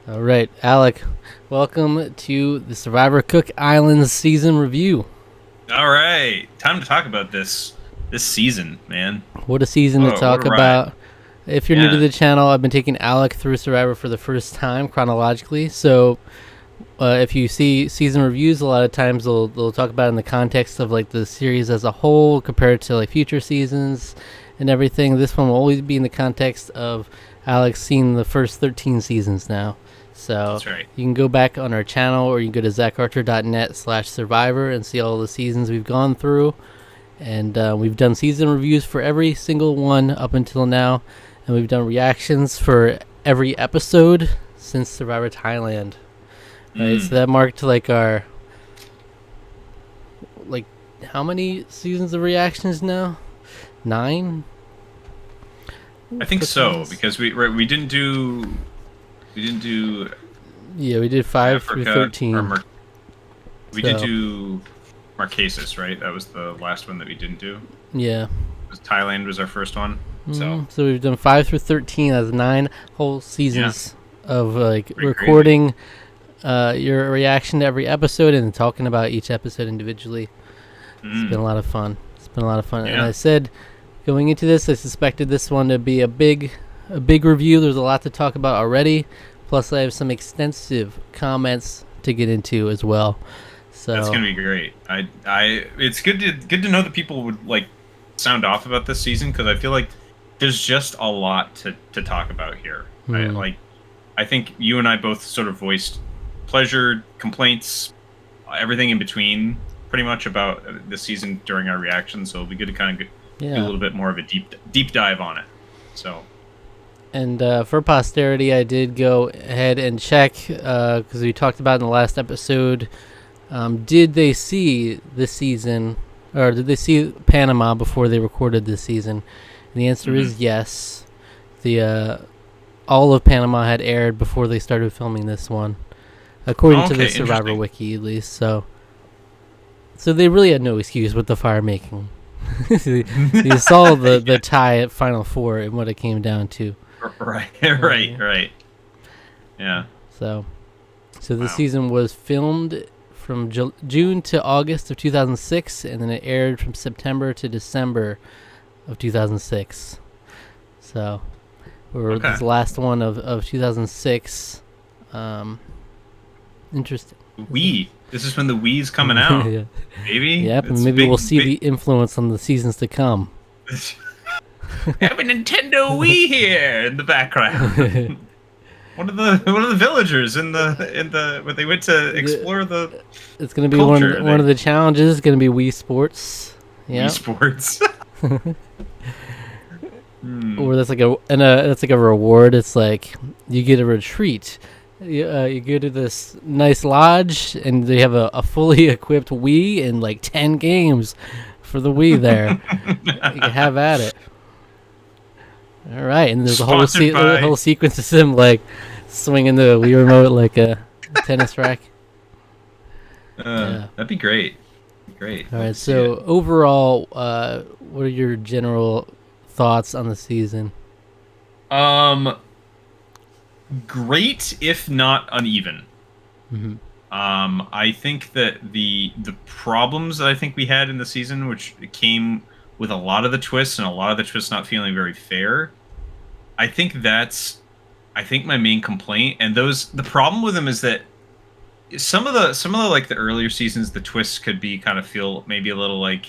All right, Alec, welcome to the Survivor Cook Islands season review. All right, time to talk about this season, man. What a season to What talk a ride! about. If you're new to Yeah. the channel, I've been taking Alec through Survivor for the first time chronologically. So if you see season reviews, a lot of times they'll talk about it in the context of like the series as a whole compared to like future seasons and everything. This one will always be in the context of Alex seeing the first 13 seasons now. So That's right. you can go back on our channel or you can go to zacharcher.net/survivor and see all the seasons we've gone through. And we've done season reviews for every single one up until now. And we've done reactions for every episode since Survivor Thailand. Right, so that marked like our how many seasons of reactions now? 9. I think so because we didn't do Yeah, we did 5 through Africa 13. We did do Marquesas, right? That was the last one that we didn't do. Yeah. Thailand was our first one. So we've done 5 through 13. That's 9 whole seasons of like pretty recording your reaction to every episode and talking about each episode individually. It's been a lot of fun. Yeah. And I said going into this, I suspected this one to be a big review. There's a lot to talk about already. Plus, I have some extensive comments to get into as well. So that's gonna be great. It's good to know that people would like sound off about this season because I feel like there's just a lot to talk about here. I think you and I both sort of voiced pleasure, complaints, everything in between, pretty much about this season during our reactions. So it'll be good to kind of do a little bit more of a deep dive on it. So. And for posterity, I did go ahead and check because we talked about in the last episode. Did they see this season, or did they see Panama before they recorded this season? And the answer is yes. The all of Panama had aired before they started filming this one, according to the Survivor Wiki, at least. So they really had no excuse with the fire making. You saw the tie at Final Four and what it came down to. Right. Yeah. So the season was filmed from June to August of 2006, and then it aired from September to December of 2006. So this last one of 2006. Interesting. This is when the Wii's coming out. Yeah. Maybe. Yep, and maybe we'll see the influence on the seasons to come. Have a Nintendo Wii here in the background. One of the villagers in the when they went to explore the. It's gonna be one of the challenges. Is gonna be Wii Sports. Yeah. Wii Sports. Or that's like a reward. It's like you get a retreat. You go to this nice lodge and they have a fully equipped Wii and like 10 games for the Wii there. You can have at it. All right, and there's a whole sequence of him like swinging the Wii remote like a tennis racket. That'd be great. Great. All right, so overall, what are your general thoughts on the season? Great, if not uneven. I think that the problems that I think we had in the season, which came with a lot of the twists and a lot of the twists not feeling very fair, I think my main complaint. And the problem with them is that some of the like the earlier seasons, the twists could be kind of feel maybe a little like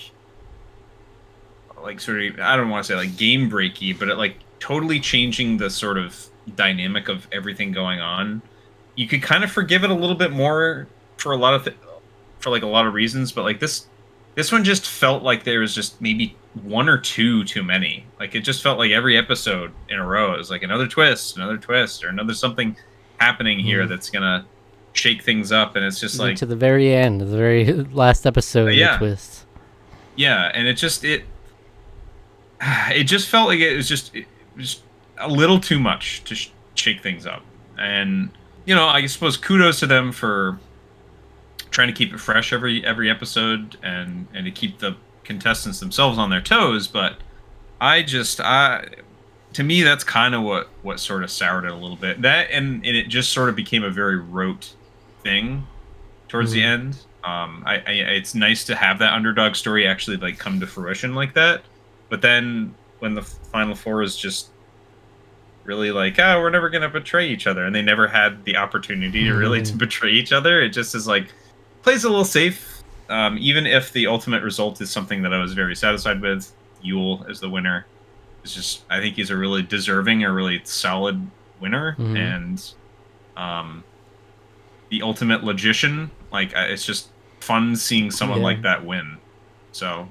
sort of, I don't want to say like game breaky, but it like totally changing the sort of dynamic of everything going on. You could kind of forgive it a little bit more for a lot of reasons, but like this one just felt like there was just maybe one or two too many. Like it just felt like every episode in a row is like another twist, or another something happening here that's gonna shake things up, and it's just like to the very end, the very last episode, the twist. Yeah, and it just felt like it was just a little too much to shake things up. And I suppose kudos to them for trying to keep it fresh every episode and to keep the contestants themselves on their toes. But to me, that's kind of what sort of soured it a little bit. That and it just sort of became a very rote thing towards the end. It's nice to have that underdog story actually like come to fruition like that. But then when the final four is just really like, oh, we're never gonna betray each other, and they never had the opportunity to really to betray each other. It just is like plays a little safe. Even if the ultimate result is something that I was very satisfied with, Yule as the winner. It's just I think he's a really deserving, a really solid winner, and the ultimate logician. Like it's just fun seeing someone like that win. So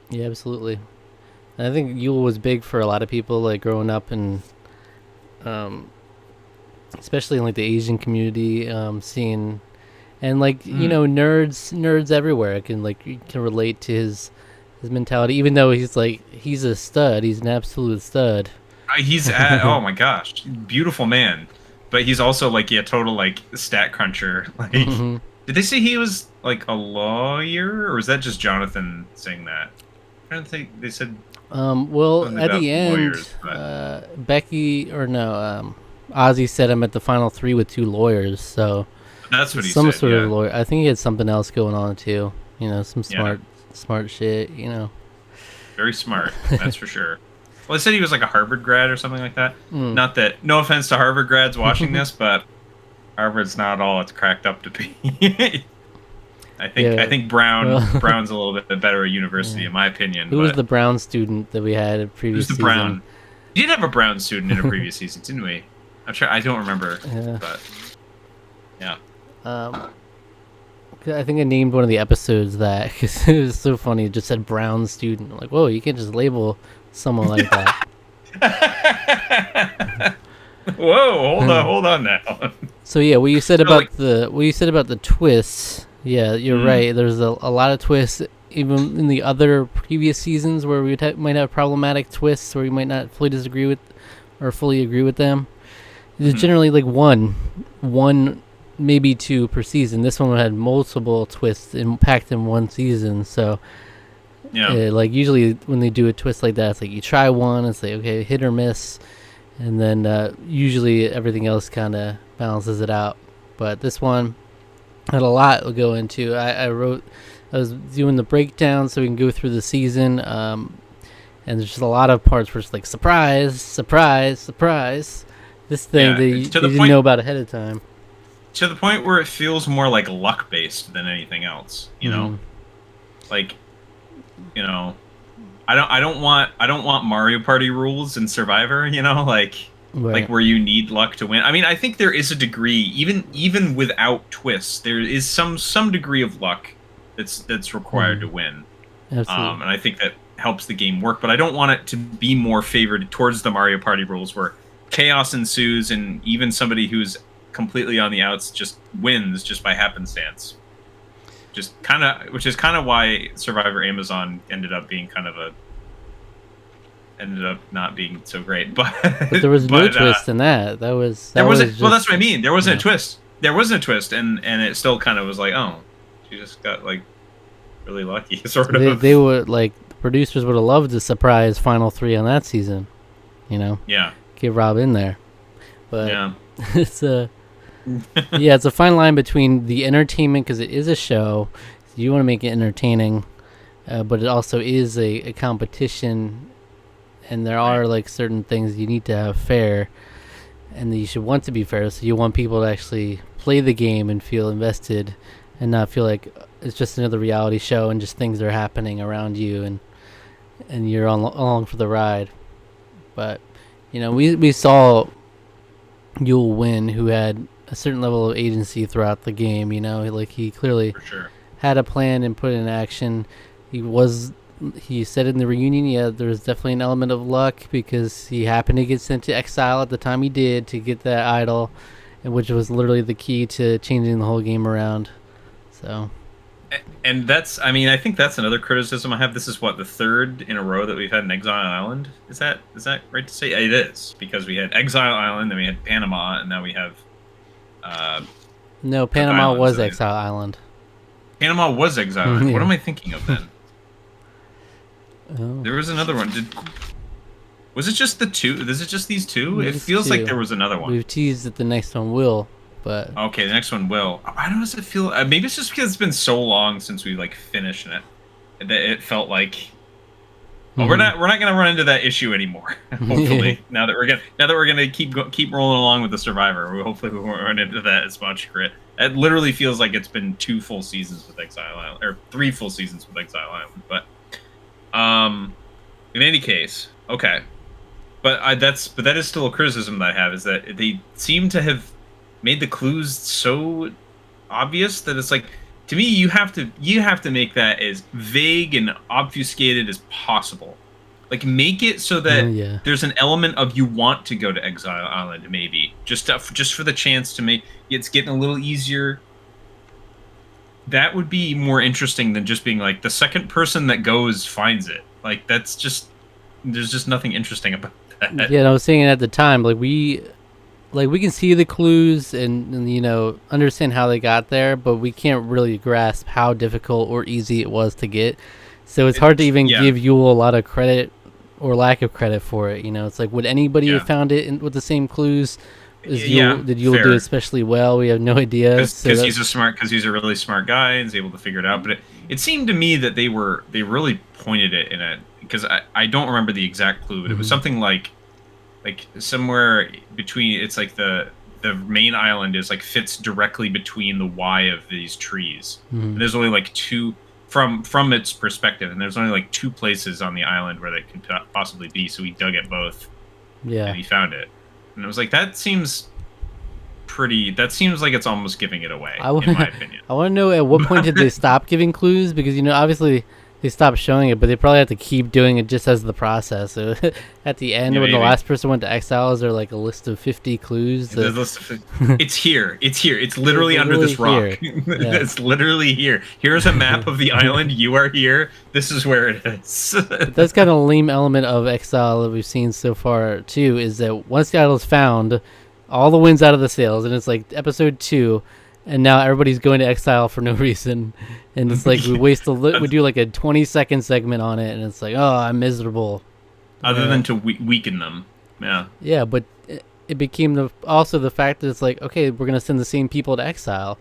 yeah, absolutely. And I think Yule was big for a lot of people, like growing up and especially in like the Asian community, seeing and like you know nerds everywhere can relate to his mentality, even though he's a stud. He's an absolute stud. Oh my gosh, beautiful man. But he's also like total like stat cruncher. Like, did they say he was like a lawyer, or is that just Jonathan saying that? I don't think they said. Well, at the end, Becky or no, Ozzy said him at the final three with 2 lawyers. So that's what he said. Some sort of lawyer. I think he had something else going on too. You know, some smart shit. You know, very smart. That's for sure. Well, they said he was like a Harvard grad or something like that. Not that, no offense to Harvard grads watching this, but Harvard's not all it's cracked up to be. I think Brown's a little bit better university in my opinion. Who was the Brown student that we had in previous season? Brown? We did have a Brown student in a previous season, didn't we? I'm sure. I don't remember. But yeah. I think I named one of the episodes that because it was so funny. It just said Brown student. I'm like, whoa, you can't just label someone like that. Whoa, hold on now. So yeah, what you said about the twists. Yeah, you're right. There's a lot of twists, even in the other previous seasons where we might have problematic twists, where we might not fully disagree with or fully agree with them. There's generally like one, maybe 2 per season. This one had multiple twists packed in one season. So, like usually when they do a twist like that, it's like you try one, it's like okay, hit or miss, and then usually everything else kind of balances it out. But this one had a lot to go into. I was doing the breakdown so we can go through the season, and there's just a lot of parts where it's like surprise, surprise, surprise. This thing that you didn't know about ahead of time. To the point where it feels more like luck based than anything else, you know? Like, you know, I don't want Mario Party rules in Survivor, you know, like where you need luck to win. I mean, I think there is a degree, even without twists, there is some degree of luck that's required to win. Absolutely. And I think that helps the game work, but I don't want it to be more favored towards the Mario Party rules where chaos ensues and even somebody who's completely on the outs just wins just by happenstance. Which is kind of why Survivor Amazon ended up not being so great. But there was no twist in that. Well, that's what I mean. There wasn't a twist. There wasn't a twist, and it still kind of was like, oh, she just got like really lucky, sort of. They would like the producers would have loved the surprise final 3 on that season, you know. Yeah. Get Rob in there, but it's it's a fine line between the entertainment, because it is a show, so you want to make it entertaining, but it also is a competition, and there are like certain things you need to have fair, and you should want to be fair. So you want people to actually play the game and feel invested, and not feel like it's just another reality show and just things are happening around you, and you're along for the ride. But you know, we saw Yule win, who had a certain level of agency throughout the game. You know, like he clearly had a plan and put it in action. He said in the reunion, there was definitely an element of luck because he happened to get sent to exile at the time he did to get that idol, which was literally the key to changing the whole game around. So. And I think that's another criticism I have. This is the 3rd in a row that we've had an Exile Island. Is that right to say? It is, because we had Exile Island, then we had Panama, and now we have. No, Panama was Exile Island. Panama was Exile Island. Yeah. What am I thinking of then? Oh. There was another one. Was it just the two? Is it just these two? It Just feels like two. there was another one. We've teased that the next one will, but Okay, the next one will. I don't know. Does it feel? Maybe it's just because it's been so long since we like finished it that it felt like. Well, we're not gonna run into that issue anymore. Hopefully, now that we're gonna keep rolling along with the Survivor, hopefully we won't run into that as much. It literally feels like it's been 2 full seasons with Exile Island, or 3 full seasons with Exile Island. But, in any case, okay. But that is still a criticism that I have, is that they seem to have made the clues so obvious that it's like, to me, you have to make that as vague and obfuscated as possible. Like, make it so that there's an element of you want to go to Exile Island, maybe just for the chance to make it's getting a little easier. That would be more interesting than just being like the second person that goes finds it. Like, that's just, there's just nothing interesting about that. Yeah, I was saying at the time, we can see the clues and understand how they got there, but we can't really grasp how difficult or easy it was to get. So it's hard to even give Yule a lot of credit or lack of credit for it. It's like, would anybody have found it with the same clues as Yule? Did Yule do especially well? We have no idea. Because he's a really smart guy and is able to figure it out. But it seemed to me that they really pointed it in a, because I don't remember the exact clue, but it was something like somewhere between, it's like the main island is like fits directly between the Y of these trees. And there's only like 2 from its perspective, and there's only like 2 places on the island where they could possibly be. So he dug at both, and he found it. And I was like, that seems like it's almost giving it away, in my opinion. I want to know, at what point did they stop giving clues? Because obviously they stopped showing it, but they probably have to keep doing it just as the process. So at the end, when the last person went to exile, is there like a list of 50 clues? It's here. It's literally under this rock. It's literally here. Here's a map of the island. You are here. This is where it is. But that's kind of a lame element of exile that we've seen so far too, is that once the idol is found, all the wind's out of the sails, and it's like episode 2. And now everybody's going to exile for no reason, and it's like we do like a 20-second segment on it, and it's like, oh, I'm miserable. Other than to weaken them, yeah. But it became also the fact that it's like, okay, we're gonna send the same people to exile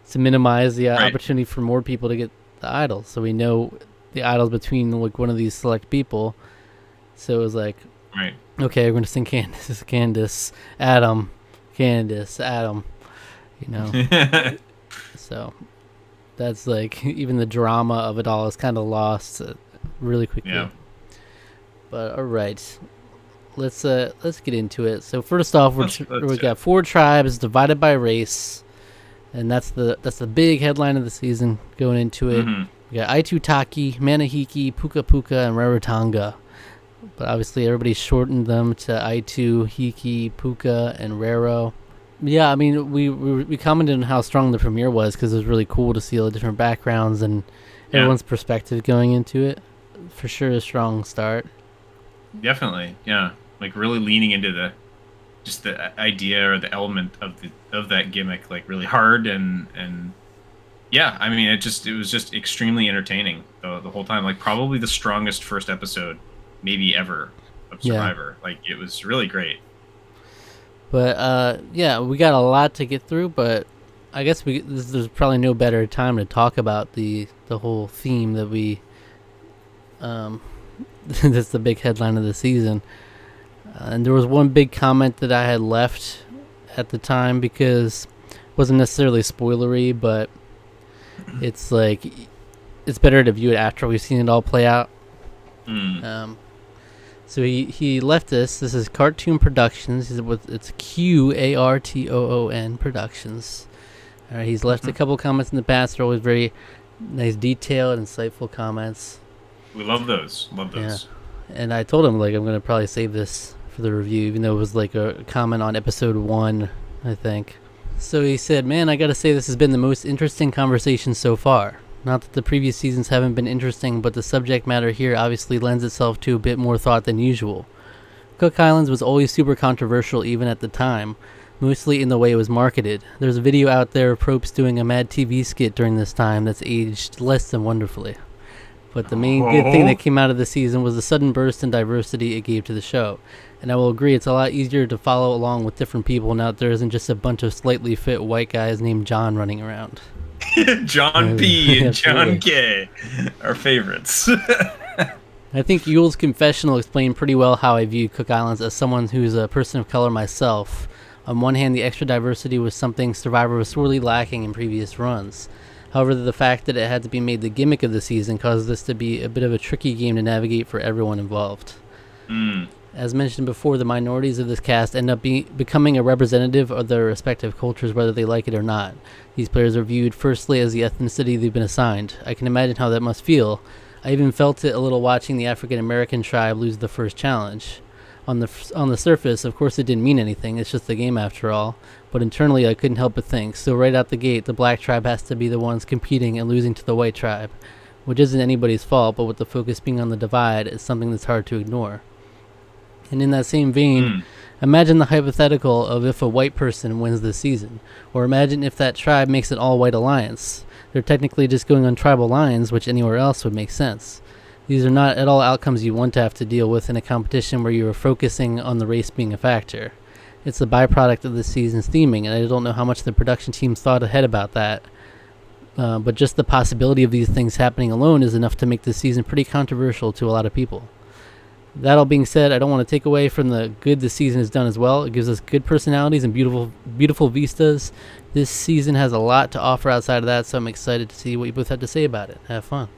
to minimize the opportunity for more people to get the idol. So we know the idol's between like one of these select people. So it was like, okay, we're gonna send Candace, Adam. So that's like, even the drama of it all is kind of lost really quickly. But all right, let's get into it. So first off, we got 4 tribes divided by race, and that's the big headline of the season going into it. We got Aitutaki, Manahiki, Puka Puka, and Rarotonga. But obviously everybody shortened them to Aitu, Hiki, Puka, and Raro. Yeah, I mean, we commented on how strong the premiere was, because it was really cool to see all the different backgrounds and everyone's perspective going into it. For sure, a strong start. Definitely, yeah. Like, really leaning into the idea or the element of that gimmick, like, really hard, and yeah, I mean, it was just extremely entertaining the whole time. Like, probably the strongest first episode maybe ever of Survivor. Like, it was really great. But we got a lot to get through, but I guess there's probably no better time to talk about the whole theme that we that's the big headline of the season. And there was one big comment that I had left at the time, because it wasn't necessarily spoilery, but it's like, it's better to view it after we've seen it all play out. So he left this. This is Cartoon Productions. It's QARTOON Productions. All right, he's left a couple comments in the past. They're always very nice, detailed, insightful comments. We love those. Yeah. And I told him, like, I'm going to probably save this for the review, even though it was like a comment on episode 1, I think. So he said, man, I got to say this has been the most interesting conversation so far. Not that the previous seasons haven't been interesting, but the subject matter here obviously lends itself to a bit more thought than usual. Cook Islands was always super controversial even at the time, mostly in the way it was marketed. There's a video out there of Probst doing a Mad TV skit during this time that's aged less than wonderfully. But the main good thing that came out of the season was the sudden burst in diversity it gave to the show. And I will agree, it's a lot easier to follow along with different people now that there isn't just a bunch of slightly fit white guys named John running around. John P. and John K. Our favorites. I think Yule's confessional explained pretty well how I view Cook Islands as someone who's a person of color myself. On one hand, the extra diversity was something Survivor was sorely lacking in previous runs. However, the fact that it had to be made the gimmick of the season caused this to be a bit of a tricky game to navigate for everyone involved. As mentioned before, the minorities of this cast end up becoming a representative of their respective cultures, whether they like it or not. These players are viewed firstly as the ethnicity they've been assigned. I can imagine how that must feel. I even felt it a little watching the African American tribe lose the first challenge. On the surface, of course, it didn't mean anything. It's just a game after all. But internally, I couldn't help but think. So right out the gate, the black tribe has to be the ones competing and losing to the white tribe, which isn't anybody's fault. But with the focus being on the divide, it's something that's hard to ignore. And in that same vein, imagine the hypothetical of if a white person wins this season, or imagine if that tribe makes an all-white alliance. They're technically just going on tribal lines, which anywhere else would make sense. These are not at all outcomes you want to have to deal with in a competition where you are focusing on the race being a factor. It's a byproduct of this season's theming, and I don't know how much the production team thought ahead about that. But just the possibility of these things happening alone is enough to make this season pretty controversial to a lot of people. That all being said, I don't want to take away from the good this season has done as well. It gives us good personalities and beautiful vistas. This season has a lot to offer outside of that, so I'm excited to see what you both have to say about it. Have fun.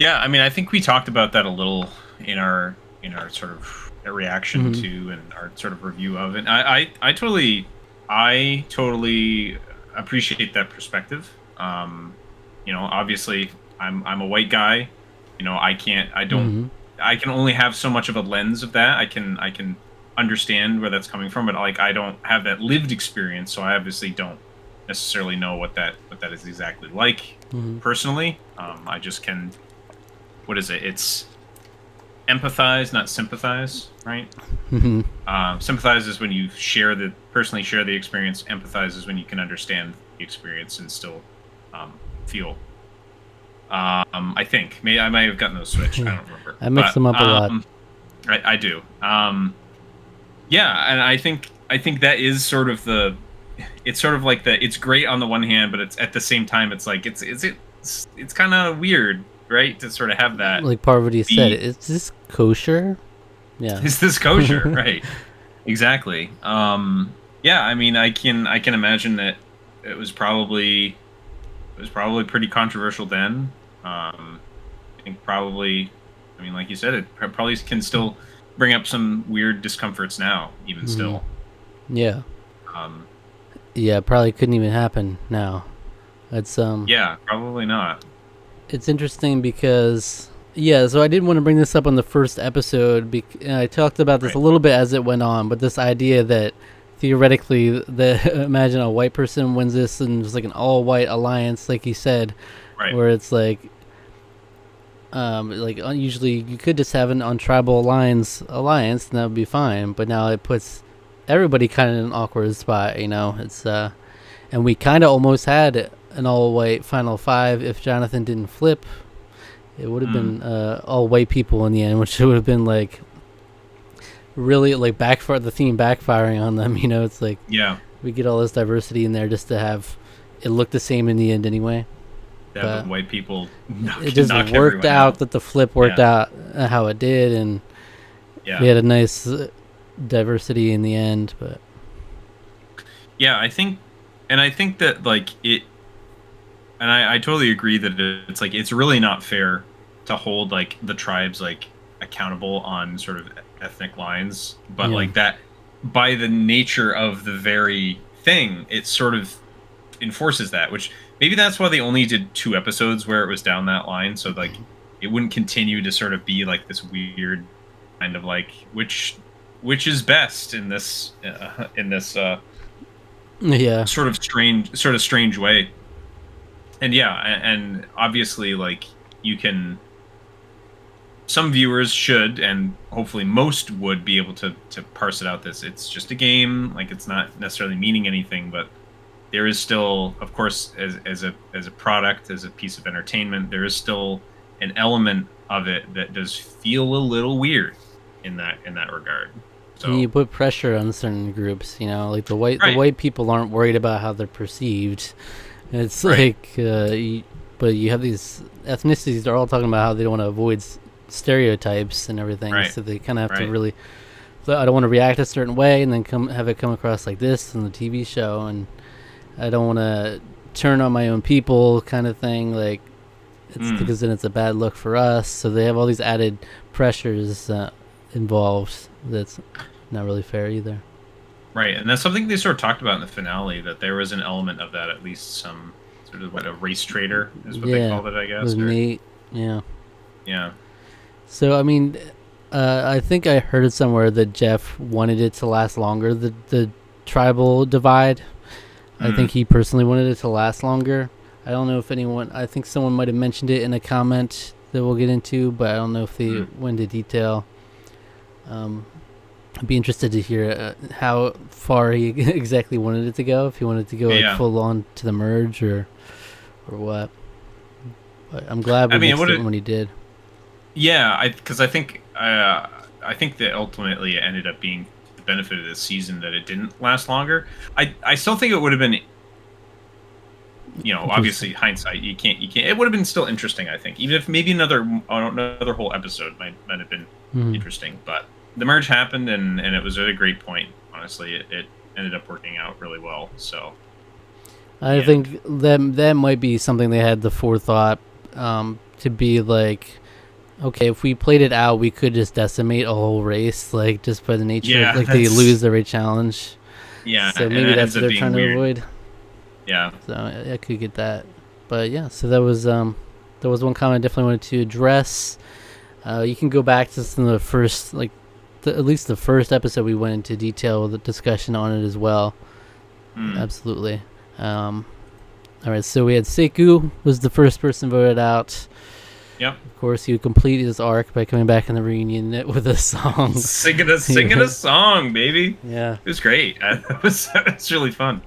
Yeah, I mean, I think we talked about that a little in our sort of reaction to and our sort of review of it. I totally appreciate that perspective. Obviously, I'm a white guy. I can only have so much of a lens of that. I can understand where that's coming from, but I don't have that lived experience, so I obviously don't necessarily know what that is exactly like personally. I just can. What is it? It's empathize, not sympathize, right? Sympathize is when you personally share the experience. Empathize is when you can understand the experience and still feel. I think I might have gotten those switched. I don't remember. I mix them up a lot. I do. Yeah, and I think that is sort of it's sort of like it's great on the one hand, but it's at the same time it's like it's kind of weird, right? To sort of have that. Like Parvati said, is this kosher? Yeah. Is this kosher? Right. Exactly. Yeah, I mean, I can imagine that it was probably pretty controversial then. I think probably, I mean, like you said, it probably can still bring up some weird discomforts now, even still. Yeah. Yeah, probably couldn't even happen now. It's Yeah, probably not. It's interesting because so I didn't want to bring this up on the first episode. I talked about this a little bit as it went on, but this idea that theoretically, imagine a white person wins this and it's like an all-white alliance, like you said, where it's like usually you could just have an on tribal alliance, and that would be fine. But now it puts everybody kind of in an awkward spot, It's and we kind of almost had an all-white final five if Jonathan didn't flip. It would have been all white people in the end, which would have been like really like the theme backfiring on them. It's like we get all this diversity in there just to have it look the same in the end anyway. Yeah, but white people. It just worked out that the flip worked out how it did, and we had a nice diversity in the end. But I think that like it. And I totally agree that it's like it's really not fair to hold like the tribes like accountable on sort of ethnic lines, but like that by the nature of the very thing, it sort of enforces that. Which maybe that's why they only did 2 episodes where it was down that line, so like it wouldn't continue to sort of be like this weird kind of like which is best in this sort of strange way. And and obviously, like, some viewers should, and hopefully most would be able to parse it out. It's just a game, like it's not necessarily meaning anything, but there is still, of course, as a product, as a piece of entertainment, there is still an element of it that does feel a little weird in that regard. And you So put pressure on certain groups, like the right, white people aren't worried about how they're perceived. It's right, like, but you have these ethnicities that are all talking about how they want to avoid stereotypes and everything, right, so they kind of have to right. really. So I don't want to react a certain way and then have it come across like this in the TV show, and I don't want to turn on my own people, kind of thing. Like it's Mm, because then it's a bad look for us. So they have all these added pressures involved. That's not really fair either. right, and that's something they sort of talked about in the finale, that there was an element of that, at least some sort of what a race traitor is what they Yeah, called it, I with guess, or Nate. Yeah. yeah. So I mean, I think I heard it somewhere that Jeff wanted it to last longer. The tribal divide. I think Mm, he personally wanted it to last longer. I don't know if anyone. I think someone might have mentioned it in a comment that we'll get into, but I don't know if they mm. went into detail. Um, I'd be interested to hear how far he exactly wanted it to go. If he wanted to go like Yeah. full on to the merge or what. But I'm glad I we mean, it mixed would it have. when he did. Yeah, because I think that ultimately it ended up being the benefit of this season that it didn't last longer. I still think it would have been, Interesting. obviously hindsight, you can't, it would have been still interesting, I think, even if maybe another whole episode might have been Hmm. interesting. But the merge happened, and it was at a great point. Honestly, it ended up working out really well. So in I the end, think that might be something they had the forethought to be like, okay, if we played it out, we could just decimate a whole race, like just by the nature of yeah, like they that's lose every challenge. yeah, So and maybe that that's ends what up they're being trying to weird. avoid. Yeah. So I could get that, but yeah. So that was one comment I definitely wanted to address. You can go back to some of the first at least the first episode we went into detail with the discussion on it as well. Mm. Absolutely. Um, all right, so we had Seku was the first person voted out. Yep. Of course, he would complete his arc by coming back in the reunion with a song. Singing a song, baby. Yeah. It was great. It's really fun.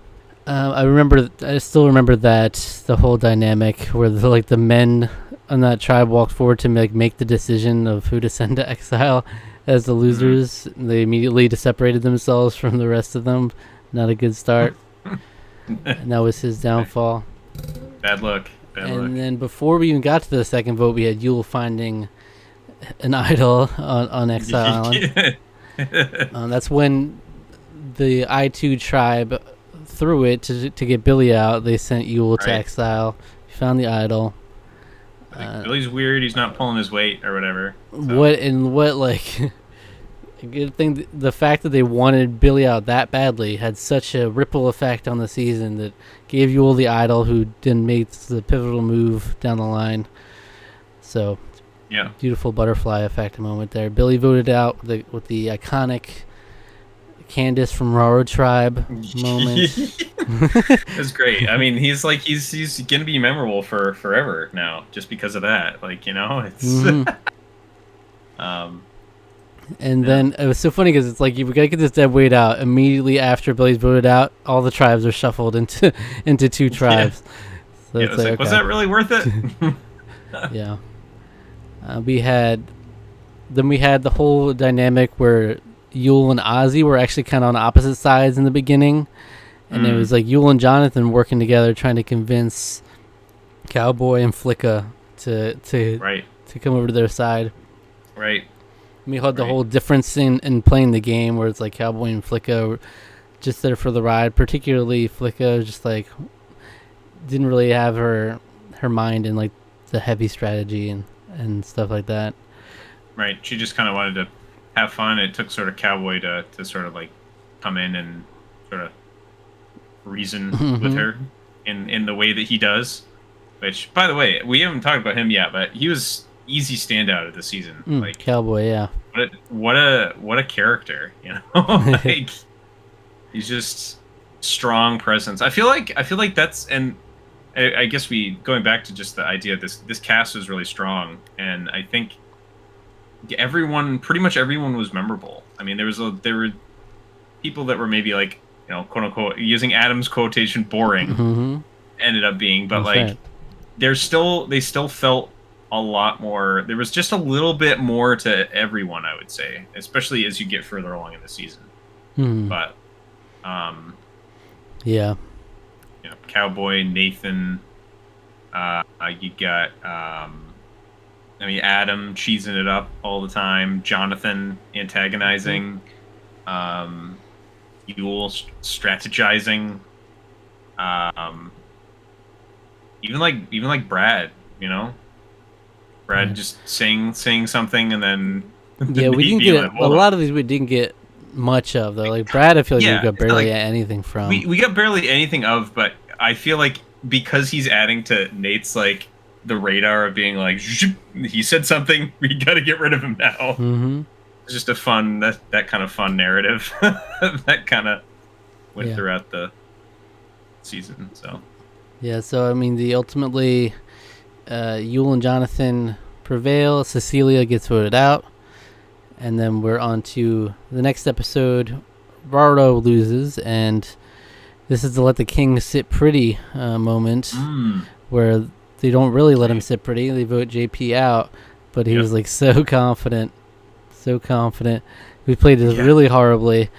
I still remember that the whole dynamic where the men on that tribe walked forward to make the decision of who to send to exile as the Hmm. losers. They immediately separated themselves from the rest of them. Not a good start. And that was his downfall. Bad luck. Bad luck. And then before we even got to the second vote, we had Yule finding an idol on Exile Island. That's when the I2 tribe threw it to get Billy out. They sent Yule to Right. exile. He found the idol. Like, Billy's weird. He's not pulling his weight or whatever. So What like a good thing. The fact that they wanted Billy out that badly had such a ripple effect on the season that gave Yule the idol, who didn't make the pivotal move down the line. So yeah. beautiful butterfly effect moment there. Billy voted out with the iconic Candace from Raro Tribe moment. It's great. I mean, he's gonna be memorable for forever now, just because of that. Like, it's Hmm. um And yeah. then it was so funny because it's like you gotta get this dead weight out immediately after Billy's voted out. All the tribes are shuffled into into two Yeah. tribes. So Yeah, it's it's like like, was okay, that really worth it? yeah. We had the whole dynamic where Yule and Ozzy were actually kind of on opposite sides in the beginning, and it Mm, was like Yule and Jonathan working together trying to convince Cowboy and Flicka right. to come over to their side. Right. We had the Right. whole difference in playing the game where it's like Cowboy and Flicka were just there for the ride. Particularly Flicka, just like didn't really have her mind in like the heavy strategy and stuff like that. Right. She just kind of wanted to have fun. It took sort of Cowboy to sort of like come in and sort of reason with Hmm. her in the way that he does. Which, by the way, we haven't talked about him yet, but he was easy standout of the season. Like, Cowboy, yeah. what a character, like, he's just strong presence. I feel like that's, and I guess we going back to just the idea, this cast is really strong, and I think pretty much everyone was memorable. I mean, there were people that were maybe like quote unquote, using Adam's quotation, boring ended up being. But That's like, right. they still felt a lot more. There was just a little bit more to everyone, I would say, especially as you get further along in the season. But, yeah, Cowboy, Nathan, you got, Adam cheesing it up all the time, Jonathan antagonizing, Yule strategizing, even like Brad, Brad just saying something and then yeah. We didn't get a lot of these. We didn't get much of though. Like Brad, I feel like we got barely anything from. We got barely anything of, but I feel like because he's adding to Nate's like the radar of being like, he said something, we got to get rid of him now. It's just a fun that kind of fun narrative that kind of went throughout the season. So so the ultimately Yule and Jonathan prevail. Cecilia gets voted out, and then we're on to the next episode. Bardo loses, and this is the let the king sit pretty moment where they don't really let him sit pretty. They vote JP out, but he was like so confident. We played this really horribly.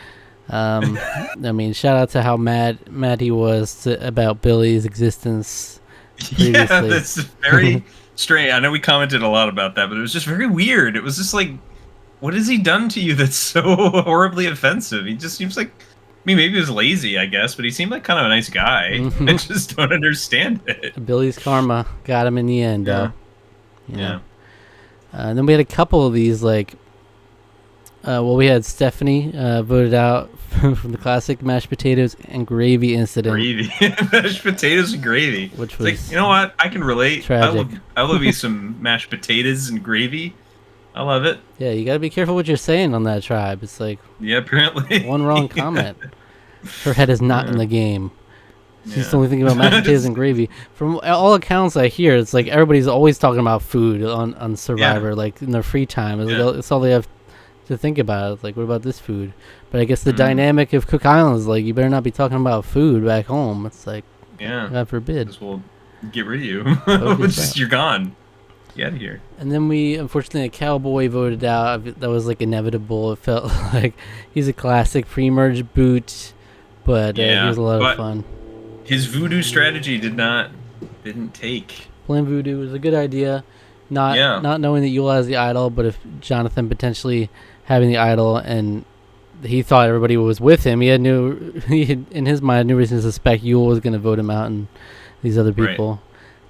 Shout out to how mad he was about Billy's existence previously. Yeah, that's very strange. I know we commented a lot about that, but it was just very weird. It was just like, what has he done to you that's so horribly offensive? He just seems like, maybe he was lazy, I guess, but he seemed like kind of a nice guy. I just don't understand it. Billy's karma got him in the end, though. Yeah. And then we had a couple of these, like, we had Stephanie voted out from the classic mashed potatoes and gravy incident. Mashed potatoes and gravy. Which was like, you know what? I can relate. Tragic. I love you some mashed potatoes and gravy. I love it. Yeah, you got to be careful what you're saying on that tribe. It's like... Yeah, apparently. One wrong comment. Her head is not in the game. She's only thinking about mashed potatoes and gravy. From all accounts I hear, it's like everybody's always talking about food on Survivor, like in their free time. It's all they have to think about. It's like, what about this food? But I guess the dynamic of Cook Island is like, you better not be talking about food back home. It's like, God forbid. This will get rid of you. You're gone. Get out of here. And then we, unfortunately, a Cowboy voted out. That was like inevitable. It felt like he's a classic pre-merge boot, but he was a lot of fun. His voodoo strategy didn't take. Playing voodoo was a good idea. Not knowing that Yule has the idol, but if Jonathan potentially having the idol and he thought everybody was with him, he had in his mind no reason to suspect Yule was going to vote him out and these other people. Right.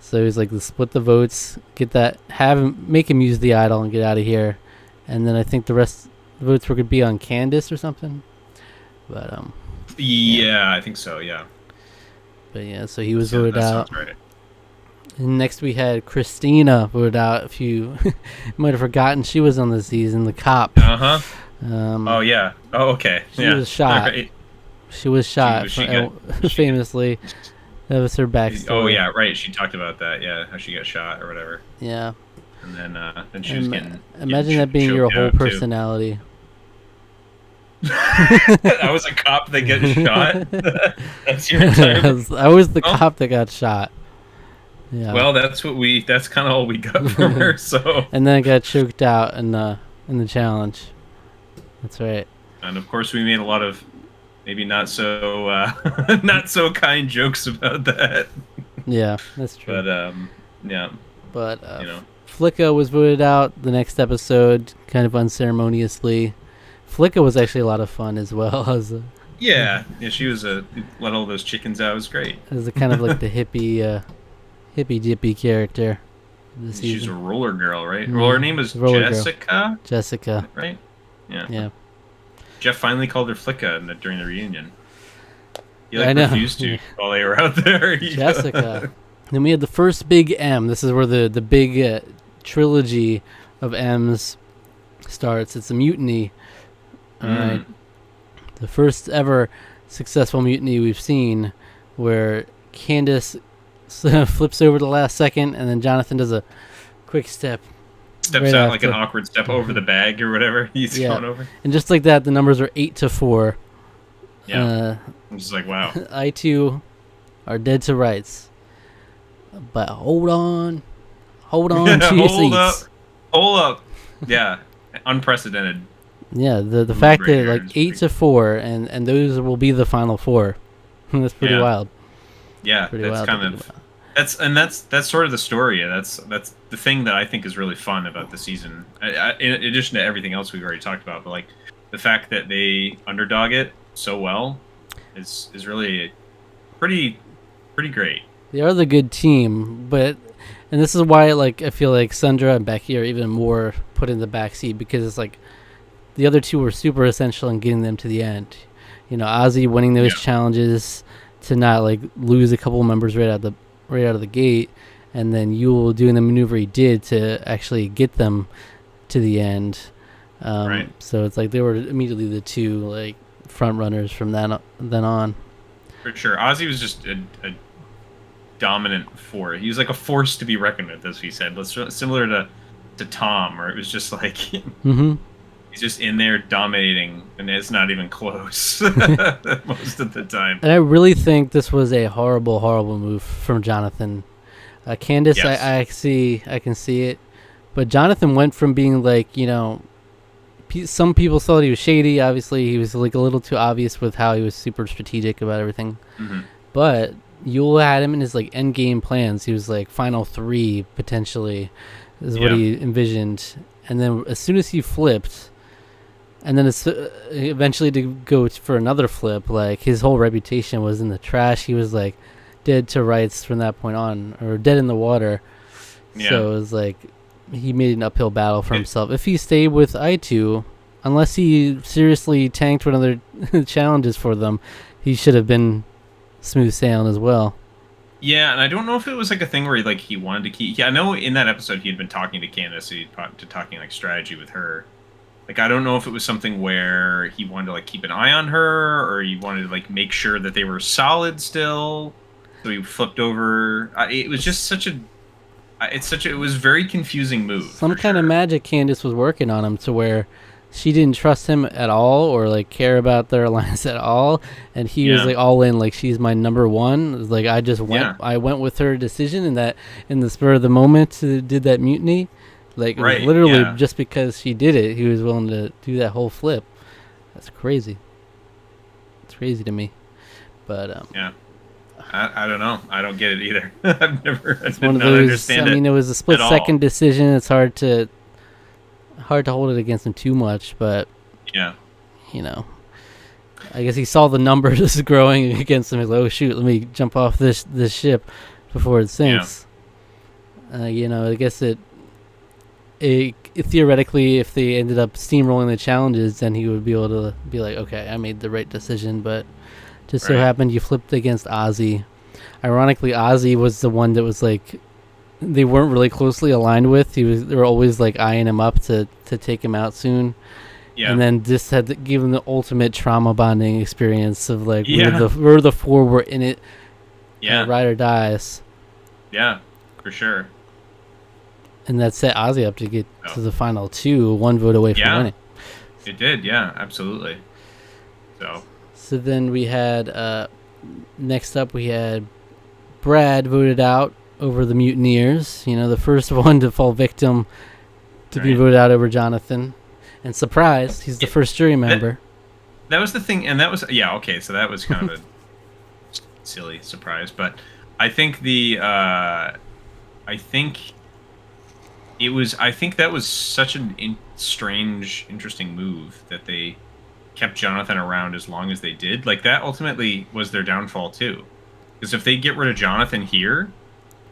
So he's like, let's split the votes, make him use the idol and get out of here. And then I think the rest of the votes were going to be on Candace or something. But I think so. Yeah. But so he was voted out. Sounds right. And next we had Christina voted out. If you might have forgotten, she was on the season, the cop. Oh yeah. Oh okay. She was shot. Right. She was shot famously. That was her backstory. Oh yeah, right. She talked about that. Yeah, how she got shot or whatever. Yeah. And then she was getting. Imagine that being your whole personality. I was a cop that got shot. That's your entire. I was the cop that got shot. Yeah. Well, that's kind of all we got from her. So. And then I got choked out in the challenge. That's right. And of course, we made a lot of maybe not so kind jokes about that. Yeah, that's true. But yeah. But Flicka was voted out the next episode, kind of unceremoniously. Flicka was actually a lot of fun as well as. Yeah, she was let all those chickens out. It was great. As a kind of like the hippie dippy character. She's a roller girl, right? Well, her name was Jessica. Girl. Jessica, right? Yeah. Yeah. Jeff finally called her Flicka during the reunion. He refused to while they were out there. Jessica. Then we had the first big M. This is where the big trilogy of M's starts. It's a mutiny. All right. The first ever successful mutiny we've seen, where Candace flips over the last second, and then Jonathan does a quick steps right out like an awkward step over the bag or whatever he's going over. And just like that, the numbers are 8-4. Yeah. I'm just like, wow. I too are dead to rights. But hold on to your seats. Hold up. Yeah, unprecedented. Yeah, the fact that like 8-4 and those will be the final 4. That's pretty wild. Yeah, pretty that's wild kind of that's sort of the story. That's the thing that I think is really fun about the season. In addition to everything else we've already talked about, but like the fact that they underdog it so well is really pretty great. They are the good team, and this is why like I feel like Sundra and Becky are even more put in the backseat, because it's like the other two were super essential in getting them to the end. You know, Ozzy winning those challenges to not like lose a couple members right out of the gate, and then Yule doing the maneuver he did to actually get them to the end. So it's like they were immediately the two like front runners from then on. For sure, Ozzy was just a dominant force. He was like a force to be reckoned with, as we said. Similar to Tom, where it was just like he's just in there dominating, and it's not even close most of the time. And I really think this was a horrible move from Jonathan. Candace, yes. I can see it, but Jonathan went from being like, you know, some people thought he was shady. Obviously, he was like a little too obvious with how he was super strategic about everything. But Yule had him in his like end game plans. He was like final 3 potentially, is what he envisioned. And then as soon as he flipped, and then eventually to go for another flip, like his whole reputation was in the trash. He was like dead to rights from that point on, or dead in the water. So it was like he made an uphill battle for himself. If he stayed with I2, unless he seriously tanked one of their challenges for them, he should have been smooth sailing as well. Yeah, and I don't know if it was like a thing where he wanted to keep. Yeah, I know in that episode he had been talking to Candace, talking like strategy with her. Like, I don't know if it was something where he wanted to like keep an eye on her, or he wanted to like make sure that they were solid still. So he flipped over. It was just it was a very confusing move. Some kind of magic Candace was working on him to where she didn't trust him at all, or like care about their alliance at all, and he was like all in, like she's my number one. It was like I went with her decision, and that in the spur of the moment did that mutiny. Like it was literally just because she did it, he was willing to do that whole flip. That's crazy. It's crazy to me, but I don't know. I don't get it either. It's one of those. Understand I mean, it was a split-second decision. It's hard to hold it against him too much, but you know, I guess he saw the numbers growing against him. He's like, oh shoot, let me jump off this ship before it sinks. You know, I guess it theoretically, if they ended up steamrolling the challenges, then he would be able to be like, okay, I made the right decision, but. Just so happened you flipped against Ozzy. Ironically, Ozzy was the one that was like they weren't really closely aligned with. They were always like eyeing him up to take him out soon. Yeah. And then just had to give him the ultimate trauma bonding experience of like we're the 4 were in it. Yeah. Ride or dies. Yeah, for sure. And that set Ozzy up to get to the final 2, 1 vote away from winning. It did, yeah, absolutely. So then we had, next up we had Brad voted out over the Mutineers. You know, the first one to fall victim to be voted out over Jonathan. And surprise, he's the first jury member. That was the thing, and that was, so that was kind of a silly surprise. But I think I think that was such an strange, interesting move that they kept Jonathan around as long as they did. Like, that ultimately was their downfall too, because if they get rid of Jonathan here,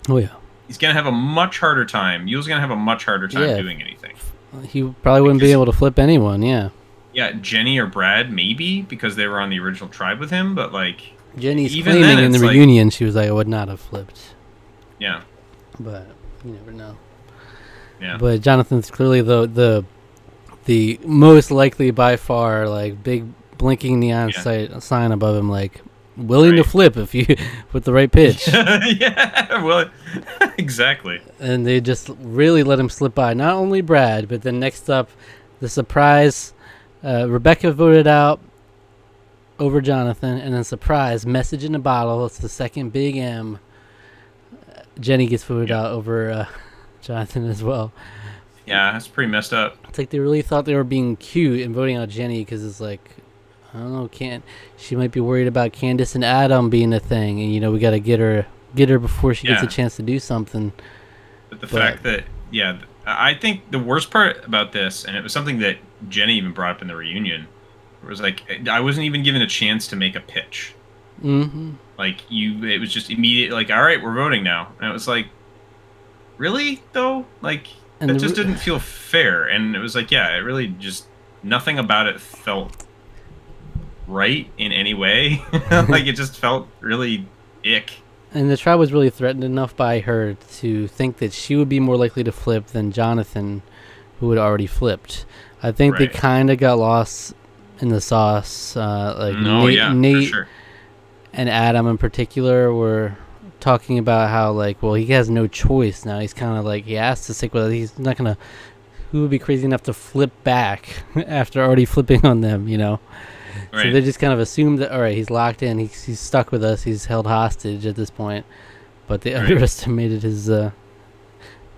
he's gonna have a much harder time. Yule's gonna have a much harder time doing anything. He probably wouldn't be able to flip anyone. Jenny or Brad maybe, because they were on the original tribe with him, but like Jenny's claiming in the reunion she was like, I would not have flipped. But you never know. But Jonathan's clearly the most likely by far, like big blinking neon sign above him, like willing to flip if you with the right pitch. Well, exactly. And they just really let him slip by. Not only Brad, but then next up, the surprise. Rebecca voted out over Jonathan, and then surprise, message in a bottle. It's the second big M. Jenny gets voted out over Jonathan as well. Yeah, that's pretty messed up. It's like they really thought they were being cute and voting out Jenny because it's like, I don't know, she might be worried about Candace and Adam being a thing, and we got to get her before she gets a chance to do something. But the fact that, I think the worst part about this, and it was something that Jenny even brought up in the reunion, was like, I wasn't even given a chance to make a pitch. Mm-hmm. Like, it was just immediate, like, all right, we're voting now. And it was like, really, though? Like, that just didn't feel fair. And it was like, it really just, nothing about it felt right in any way. Like, it just felt really ick. And the tribe was really threatened enough by her to think that she would be more likely to flip than Jonathan, who had already flipped. I think they kind of got lost in the sauce. Nate for sure. And Adam in particular were talking about how, like, well, he has no choice now. He's kind of like, he has to stick with it. He's not going to, who would be crazy enough to flip back after already flipping on them, Right. So they just kind of assumed that, all right, he's locked in. He's stuck with us. He's held hostage at this point. But they underestimated his the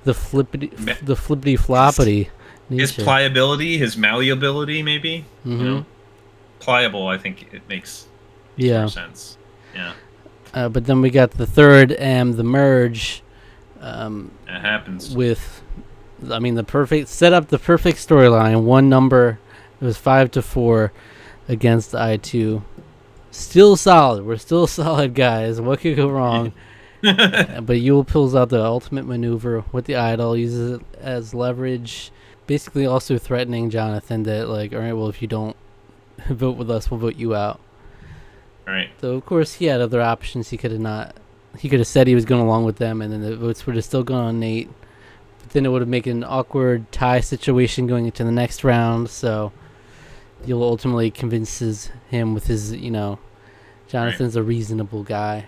flippity floppity. His pliability, his malleability, maybe. Mm-hmm. Pliable. I think it makes more sense. Yeah. But then we got the third the merge. It happens the perfect storyline. One number. It was 5-4. Against the I2. Still solid. We're still solid, guys. What could go wrong? But Yule pulls out the ultimate maneuver with the idol, uses it as leverage, basically also threatening Jonathan that, like, all right, well, if you don't vote with us, we'll vote you out. Right. So, of course, he had other options. He could have said he was going along with them, and then the votes would have still gone on Nate. But then it would have made an awkward tie situation going into the next round, so Yule ultimately convinces him with his, Jonathan's a reasonable guy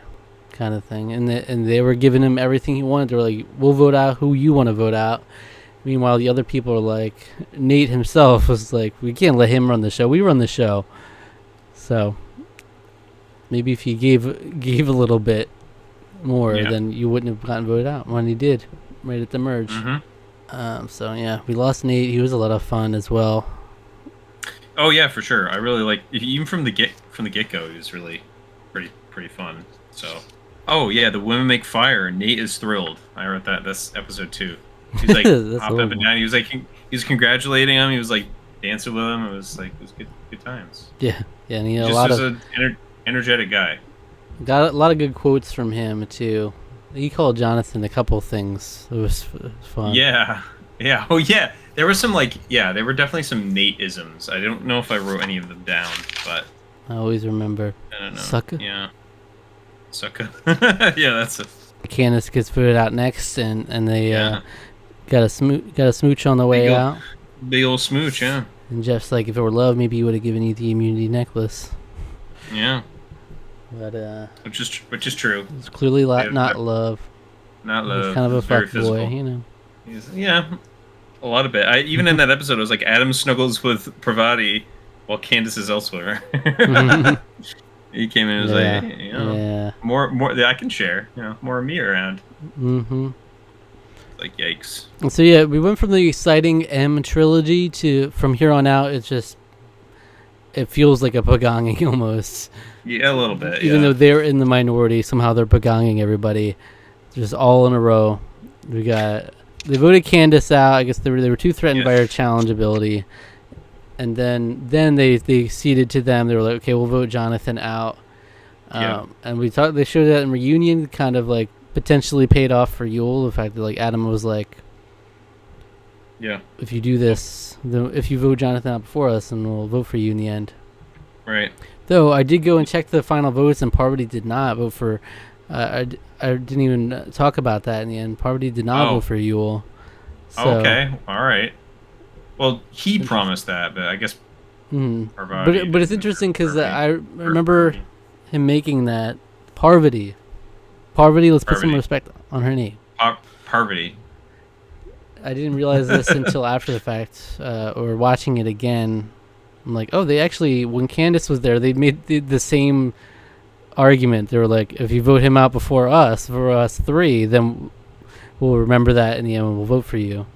kind of thing. And they were giving him everything he wanted. They were like, we'll vote out who you want to vote out. Meanwhile, the other people are like, Nate himself was like, we can't let him run the show. We run the show. So maybe if he gave a little bit more, then you wouldn't have gotten voted out when he did right at the merge. Mm-hmm. We lost Nate. He was a lot of fun as well. Oh yeah, for sure. I really like, even from the get go, he was really pretty fun. So, oh yeah, the women make fire. Nate is thrilled. I wrote that. That's episode 2. He's like hopped up and down. He was like, he was congratulating him. He was like dancing with him. It was good times. Yeah, and he had a lot of an energetic guy. Got a lot of good quotes from him too. He called Jonathan a couple things. It was fun. Yeah. Oh yeah. There were some there were definitely some Nate-isms. I don't know if I wrote any of them down, but I always remember. I don't know. Sucker. Yeah. Sucker. Yeah, that's it. Candace gets voted out next, and they got a smooch on the way out. Big old smooch, yeah. And Jeff's like, if it were love, maybe he would have given you the immunity necklace. Yeah. But which is true. It's clearly not love. Not love. He's kind of a fuck boy, A lot of it. Even in that episode, it was like Adam snuggles with Pravati while Candace is elsewhere. He came in and was like, more that I can share. More of me around. Mm-hmm. Like, yikes. So we went from the exciting M trilogy to, from here on out, it feels like a pagonging almost. Yeah, a little bit. Even though they're in the minority, somehow they're pagonging everybody. Just all in a row. They voted Candace out. I guess they were too threatened by her challenge ability. And then they ceded to them. They were like, okay, we'll vote Jonathan out. And they showed that in reunion, kind of like potentially paid off for Yule. The fact that like Adam was like, if you do this, if you vote Jonathan out before us, then we'll vote for you in the end. Right. Though I did go and check the final votes, and Parvati did not vote for. I didn't even talk about that in the end. Parvati did not vote for Yule. So, okay, all right. Well, he promised that, but I guess. But it's interesting because I remember him making that Parvati. Let's put some respect on her name. Parvati. I didn't realize this until after the fact, or watching it again. I'm like, oh, they actually, when Candace was there, they made the same argument. They were like, if you vote him out before us, for us three, then we'll remember that in the end and we'll vote for you.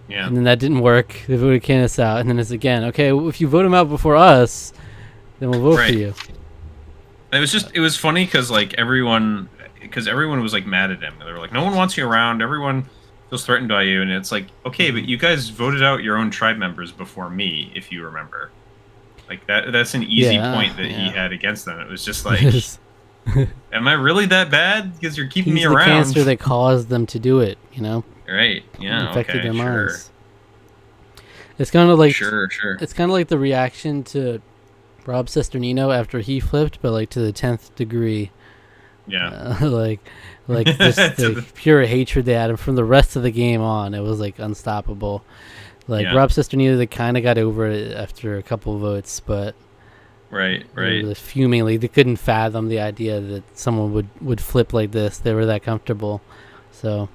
Yeah. And then that didn't work. They voted Candace out. And then it's again, okay, well, if you vote him out before us, then we'll vote for you. It was funny because like everyone was like mad at him. They were like, no one wants you around. Everyone feels threatened by you. And it's like, okay, but you guys voted out your own tribe members before me, if you remember. Like that's an easy point that he had against them. It was just like, am I really that bad? Because you're keeping me around. The cancer that caused them to do it, you know? Right. Yeah. It infected their minds. It's kind of like sure. It's kind of like the reaction to Rob Sesternino after he flipped, but like to the 10th degree. Yeah. Like this the pure hatred they had him from the rest of the game on. It was like unstoppable. Like Rob Sesternino, they kind of got over it after a couple of votes, but right. They were fuming. Like they couldn't fathom the idea that someone would flip like this. They were that comfortable. So,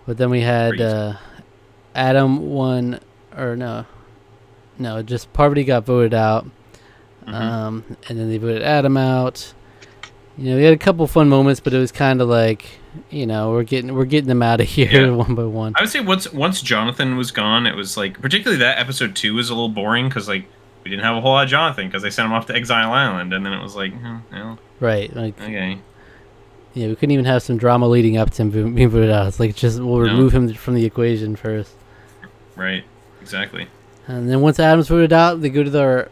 but then we had Adam won, or no, just Parvati got voted out, and then they voted Adam out. You know, we had a couple fun moments, but it was kind of like, you know, we're getting them out of here one by one. I would say once Jonathan was gone, it was like, particularly that episode 2 was a little boring because like we didn't have a whole lot of Jonathan because they sent him off to Exile Island, and then it was like, right, like okay, yeah, we couldn't even have some drama leading up to him being voted out. It's like we'll remove him from the equation first. Right, exactly. And then once Adam's voted out, they go to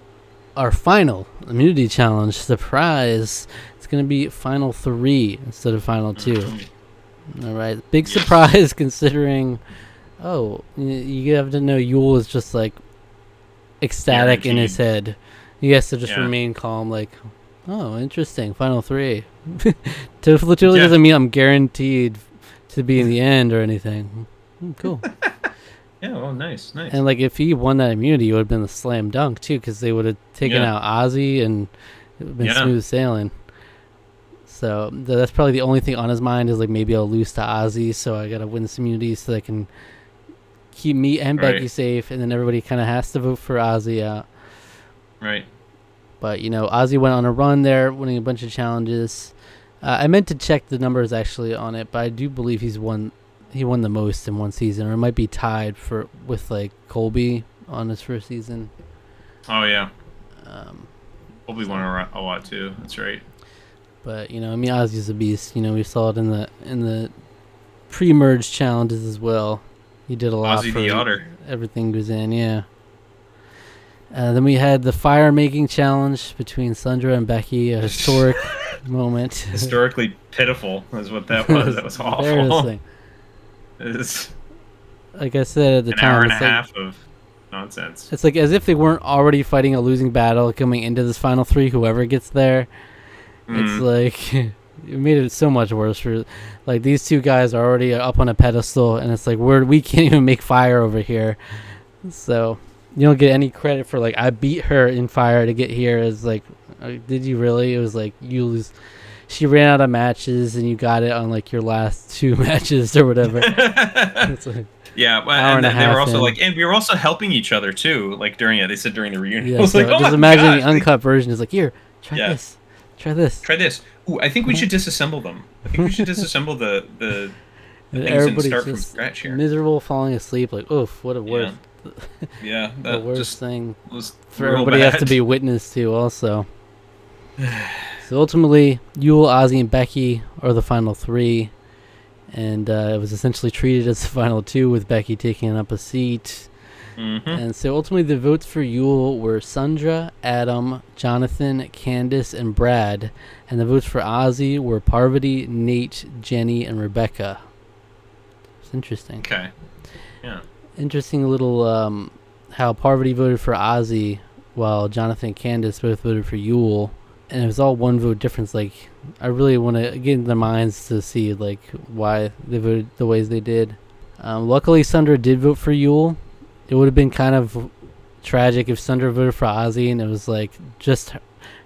our final immunity challenge. Surprise! It's going to be final 3 instead of final 2. All right, big surprise considering. Oh, you have to know Yule is just like ecstatic in his head. He has to just remain calm, like, oh, interesting, final 3. Literally doesn't mean I'm guaranteed to be in the end or anything. Cool. Yeah, well, nice. And like, if he won that immunity, it would have been a slam dunk too, because they would have taken out Ozzy and it would have been smooth sailing. So that's probably the only thing on his mind is like, maybe I'll lose to Ozzy, so I gotta win this immunity so I can keep me and Becky safe, and then everybody kind of has to vote for Ozzy out. Right. But you know, Ozzy went on a run there, winning a bunch of challenges. I meant to check the numbers actually on it, but I do believe he won the most in one season, or it might be tied with like Colby on his first season. Oh yeah. Colby won a lot too. That's right. But you know, I mean, Ozzy's a beast. You know, we saw it in the pre-merge challenges as well. He did a lot. Ozzy the Otter. Everything goes in, yeah. Then we had the fire making challenge between Sandra and Becky, a historic moment. Historically pitiful is what that was. That was awful. Embarrassing. It's like I said at the time, an hour and a half of nonsense. It's like as if they weren't already fighting a losing battle coming into this final 3. Whoever gets there, it's like it made it so much worse. For like, these two guys are already up on a pedestal, and it's like we can't even make fire over here. So you don't get any credit for like, I beat her in fire to get here. It's like, did you really? It was like, you lose. She ran out of matches, and you got it on like your last 2 matches or whatever. It's like, yeah, and they were also like, and we were also helping each other too. Like during it, they said during the reunion. Yeah, I was so like, oh just imagine the uncut version is like, here, try this, try this. Ooh, I think we should disassemble them. I think we should disassemble the things and start from scratch here. Miserable, falling asleep. Like, oof, what a worst. Yeah, the worst thing was for everybody else to be witness to. Also. So ultimately, Yule, Ozzy, and Becky are the final 3, and it was essentially treated as the final 2 with Becky taking up a seat. And so ultimately, the votes for Yule were Sandra, Adam, Jonathan, Candace, and Brad, and the votes for Ozzy were Parvati, Nate, Jenny, and Rebecca. It's interesting. Okay. Yeah. Interesting little how Parvati voted for Ozzy, while Jonathan and Candace both voted for Yule. And it was all 1 vote difference. Like, I really want to get in their minds to see like why they voted the ways they did. Luckily, Sandra did vote for Yule. It would have been kind of tragic if Sandra voted for Ozzy, and it was like just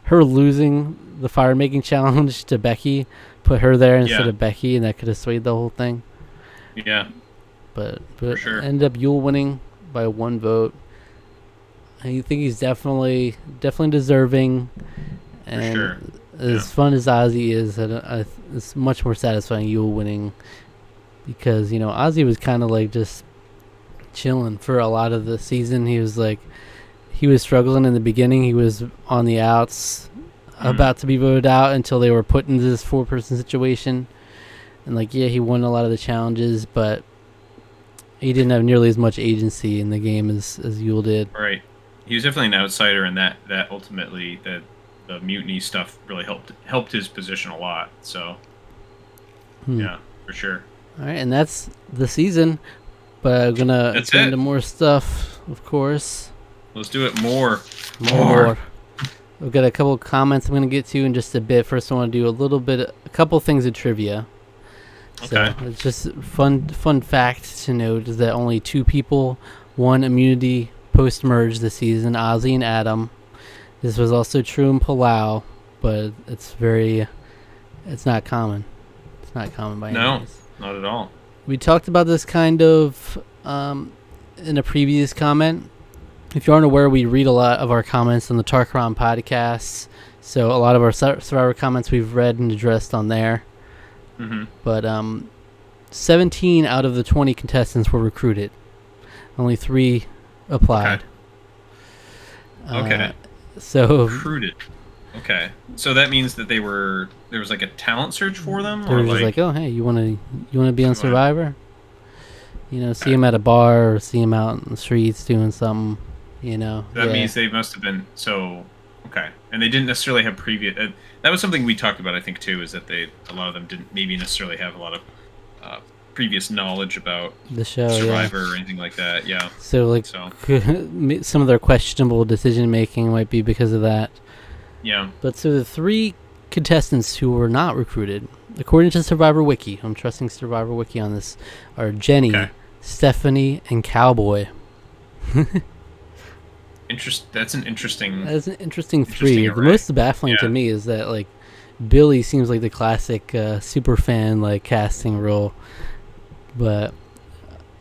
her losing the fire making challenge to Becky put her there instead of Becky, and that could have swayed the whole thing. Yeah. But for sure. Ended up Yule winning by 1 vote. I think he's definitely deserving. And For sure. as fun as Ozzy is, it's much more satisfying Yule winning, because Ozzy was kind of like just chilling for a lot of the season. He was struggling in the beginning. He was on the outs, about to be voted out until they were put into this 4-person situation. And he won a lot of the challenges, but he didn't have nearly as much agency in the game as Yule did. Right. He was definitely an outsider, and that ultimately the mutiny stuff really helped his position a lot. So yeah, for sure. All right, and that's the season. But I'm gonna get into more stuff, of course. Let's do it more. We've got a couple of comments I'm gonna get to in just a bit. First, I want to do a couple things of trivia. Okay. So it's just fun fact to note is that only 2 people won immunity post-merge this season, Ozzy and Adam. This was also true in Palau, but it's not common. It's not common by any means. No, not at all. We talked about this kind of in a previous comment. If you aren't aware, we read a lot of our comments on the Tarqaron podcasts. So a lot of our Survivor comments we've read and addressed on there. Mm-hmm. But 17 out of the 20 contestants were recruited. Only 3 applied. Okay. So recruited. Okay. So that means that there was like a talent search for them? They were just like, oh, hey, you want to be on Survivor? See him at a bar or see him out in the streets doing something, That means they must have been, okay. And they didn't necessarily have previous, that was something we talked about, I think, too, is that a lot of them didn't maybe necessarily have a lot of previous knowledge about the show, Survivor or anything like that, yeah. So, some of their questionable decision-making might be because of that. Yeah. But so the 3 contestants who were not recruited, according to Survivor Wiki, I'm trusting Survivor Wiki on this, are Jenny, Stephanie, and Cowboy. That's an interesting 3. The most baffling to me is that Billy seems like the classic super fan casting role, but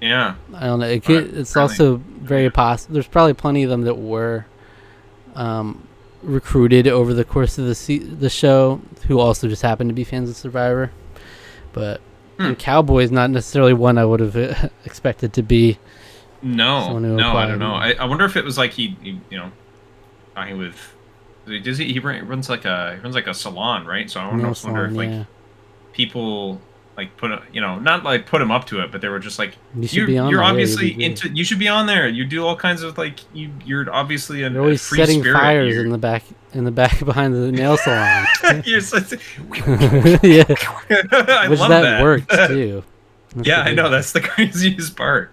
yeah, I don't know. It's also very possible. There's probably plenty of them that were recruited over the course of the show who also just happened to be fans of Survivor, but Cowboy is not necessarily one I would have expected to be. No, I don't know. I wonder if it was like he talking with. He runs like a salon, right? So I wonder if people put not put him up to it, but they were just like, you're obviously you should be on there. You do all kinds of you're obviously you're always free setting spirit fires here. in the back behind the nail salon. You're Yeah, I love that. Worked too. Yeah, I know, that's the craziest part.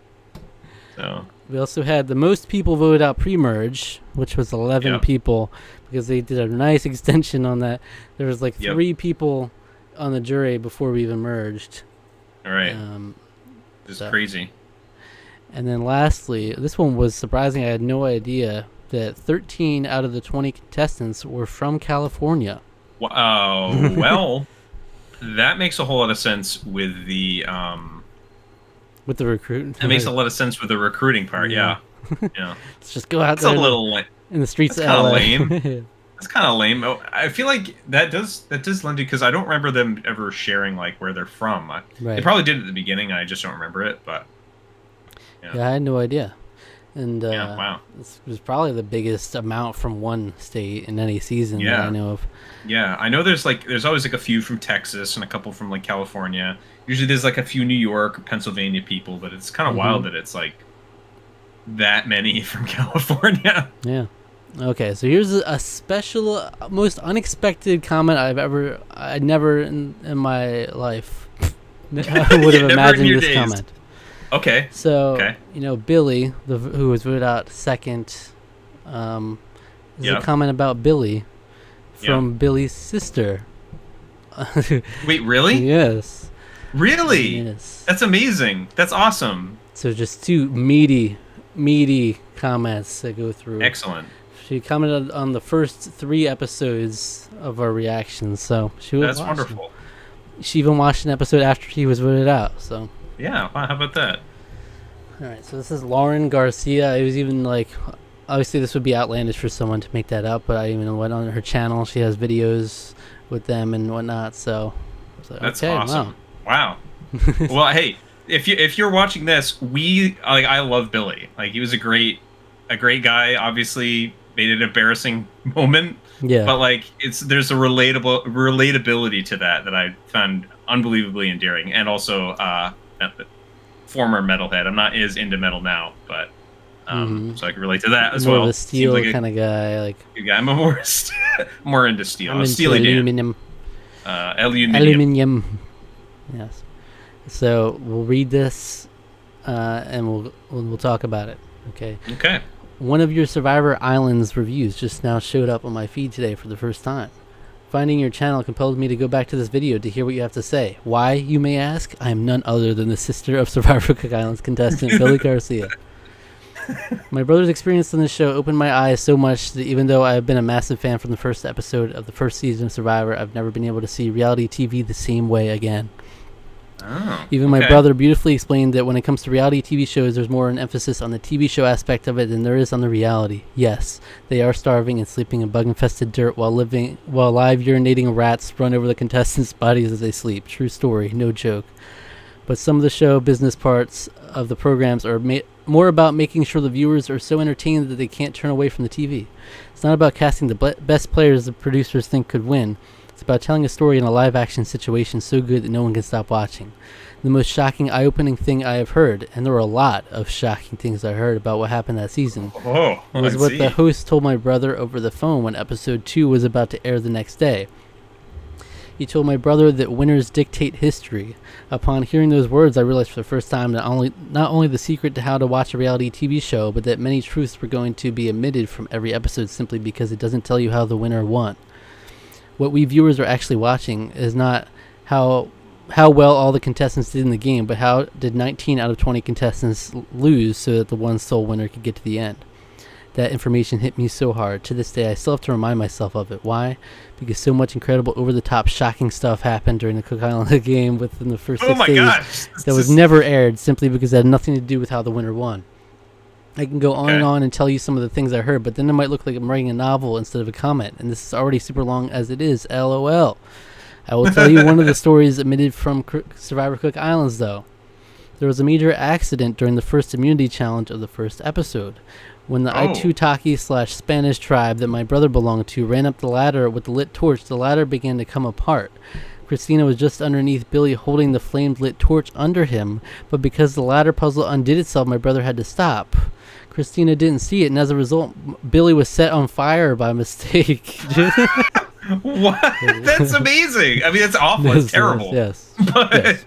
So we also had the most people voted out pre-merge, which was 11 people, because they did a nice extension on that. There was 3 people on the jury before we even merged. All right. This is crazy. And then lastly, this one was surprising. I had no idea that 13 out of the 20 contestants were from California. Wow. Well, that makes a whole lot of sense with the with the recruiting. It makes a lot of sense with the recruiting part. Yeah. Let's just go out there. It's a little in the streets. That's kind of lame. That's kind of lame. I feel like that does lend to, because I don't remember them ever sharing where they're from. They probably did at the beginning, and I just don't remember it. But yeah, I had no idea. And wow, this was probably the biggest amount from one state in any season that I know of. Yeah, I know there's always a few from Texas and a couple from California. Usually there's a few New York or Pennsylvania people, but it's kind of wild that it's that many from California. Yeah. Okay, so here's a special, most unexpected comment I never in my life I would have imagined this comment. Okay. So, Billy, who was voted out second, is a comment about Billy from Billy's sister. Wait, really? Yes. Really? Yes. That's amazing. That's awesome. So just 2 meaty comments to go through. Excellent. She commented on the first 3 episodes of our reactions, so she was. That's wonderful. She even watched an episode after he was voted out. So. Yeah. Wow, how about that? All right. So this is Lauren Garcia. It was even obviously this would be outlandish for someone to make that up, but I even went on her channel. She has videos with them and whatnot. So, That's okay, awesome. Wow. Well, hey, if you're watching this, I love Billy. Like, he was a great guy. Obviously, made an embarrassing moment. Yeah. But like, there's a relatability to that I found unbelievably endearing, and also former metalhead. I'm not as into metal now, but so I can relate to that as more well. Of a steel like kind of guy, like. I'm more into steel. I'm into Steely aluminum. Aluminum. Yes. So we'll read this, and we'll talk about it. Okay. Okay. One of your Survivor Islands reviews just now showed up on my feed today for the first time. Finding your channel compelled me to go back to this video to hear what you have to say. Why, you may ask? I am none other than the sister of Survivor Cook Islands contestant Billy Garcia. My brother's experience on this show opened my eyes so much that even though I have been a massive fan from the first episode of the first season of Survivor, I've never been able to see reality TV the same way again. Even my brother beautifully explained that when it comes to reality TV shows, there's more an emphasis on the TV show aspect of it than there is on the reality. Yes, they are starving and sleeping in bug-infested dirt while live urinating rats run over the contestants' bodies as they sleep. True story, no joke. But some of the show business parts of the programs are more about making sure the viewers are so entertained that they can't turn away from the TV. It's not about casting the best players the producers think could win. It's about telling a story in a live-action situation so good that no one can stop watching. The most shocking, eye-opening thing I have heard, and there were a lot of shocking things I heard about what happened that season, was what the host told my brother over the phone when episode 2 was about to air the next day. He told my brother that winners dictate history. Upon hearing those words, I realized for the first time not only the secret to how to watch a reality TV show, but that many truths were going to be omitted from every episode simply because it doesn't tell you how the winner won. What we viewers are actually watching is not how well all the contestants did in the game, but how did 19 out of 20 contestants lose so that the one sole winner could get to the end. That information hit me so hard. To this day, I still have to remind myself of it. Why? Because so much incredible, over-the-top, shocking stuff happened during the Cook Island game within the first 6 days that was never aired simply because it had nothing to do with how the winner won. I can go on and on and tell you some of the things I heard, but then it might look like I'm writing a novel instead of a comment, and this is already super long as it is, LOL. I will tell you one of the stories omitted from Survivor Cook Islands, though. There was a major accident during the first immunity challenge of the first episode. When the Aitutaki/Spanish tribe that my brother belonged to ran up the ladder with the lit torch, the ladder began to come apart. Christina was just underneath Billy holding the flamed lit torch under him, but because the ladder puzzle undid itself, my brother had to stop. Christina didn't see it, and as a result, Billy was set on fire by mistake. What? That's amazing. I mean, it's awful. It's terrible. Yes. But yes.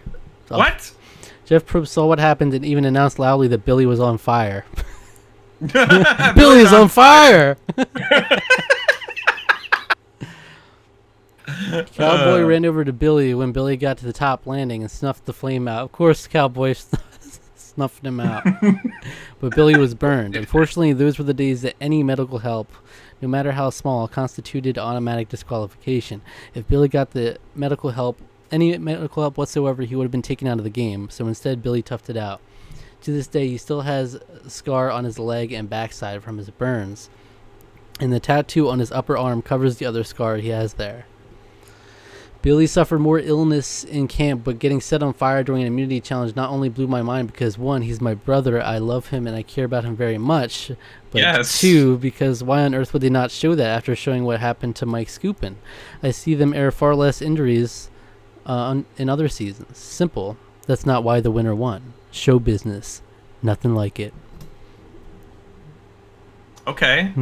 What? Jeff Probst saw what happened and even announced loudly that Billy was on fire. Billy is on fire! Cowboy ran over to Billy when Billy got to the top landing and snuffed the flame out. Of course, Cowboy snuffed him out. But Billy was burned. Unfortunately, those were the days that any medical help, no matter how small, constituted automatic disqualification. If Billy got the medical help, any medical help whatsoever, he would have been taken out of the game. So instead, Billy toughed it out. To this day, he still has a scar on his leg and backside from his burns, and the tattoo on his upper arm covers the other scar he has there. Billy suffered more illness in camp, but getting set on fire during an immunity challenge not only blew my mind because, one, he's my brother, I love him, and I care about him very much, but two, because why on earth would they not show that after showing what happened to Mike Scoopin? I see them air far less injuries in other seasons. Simple. That's not why the winner won. Show business. Nothing like it. Okay.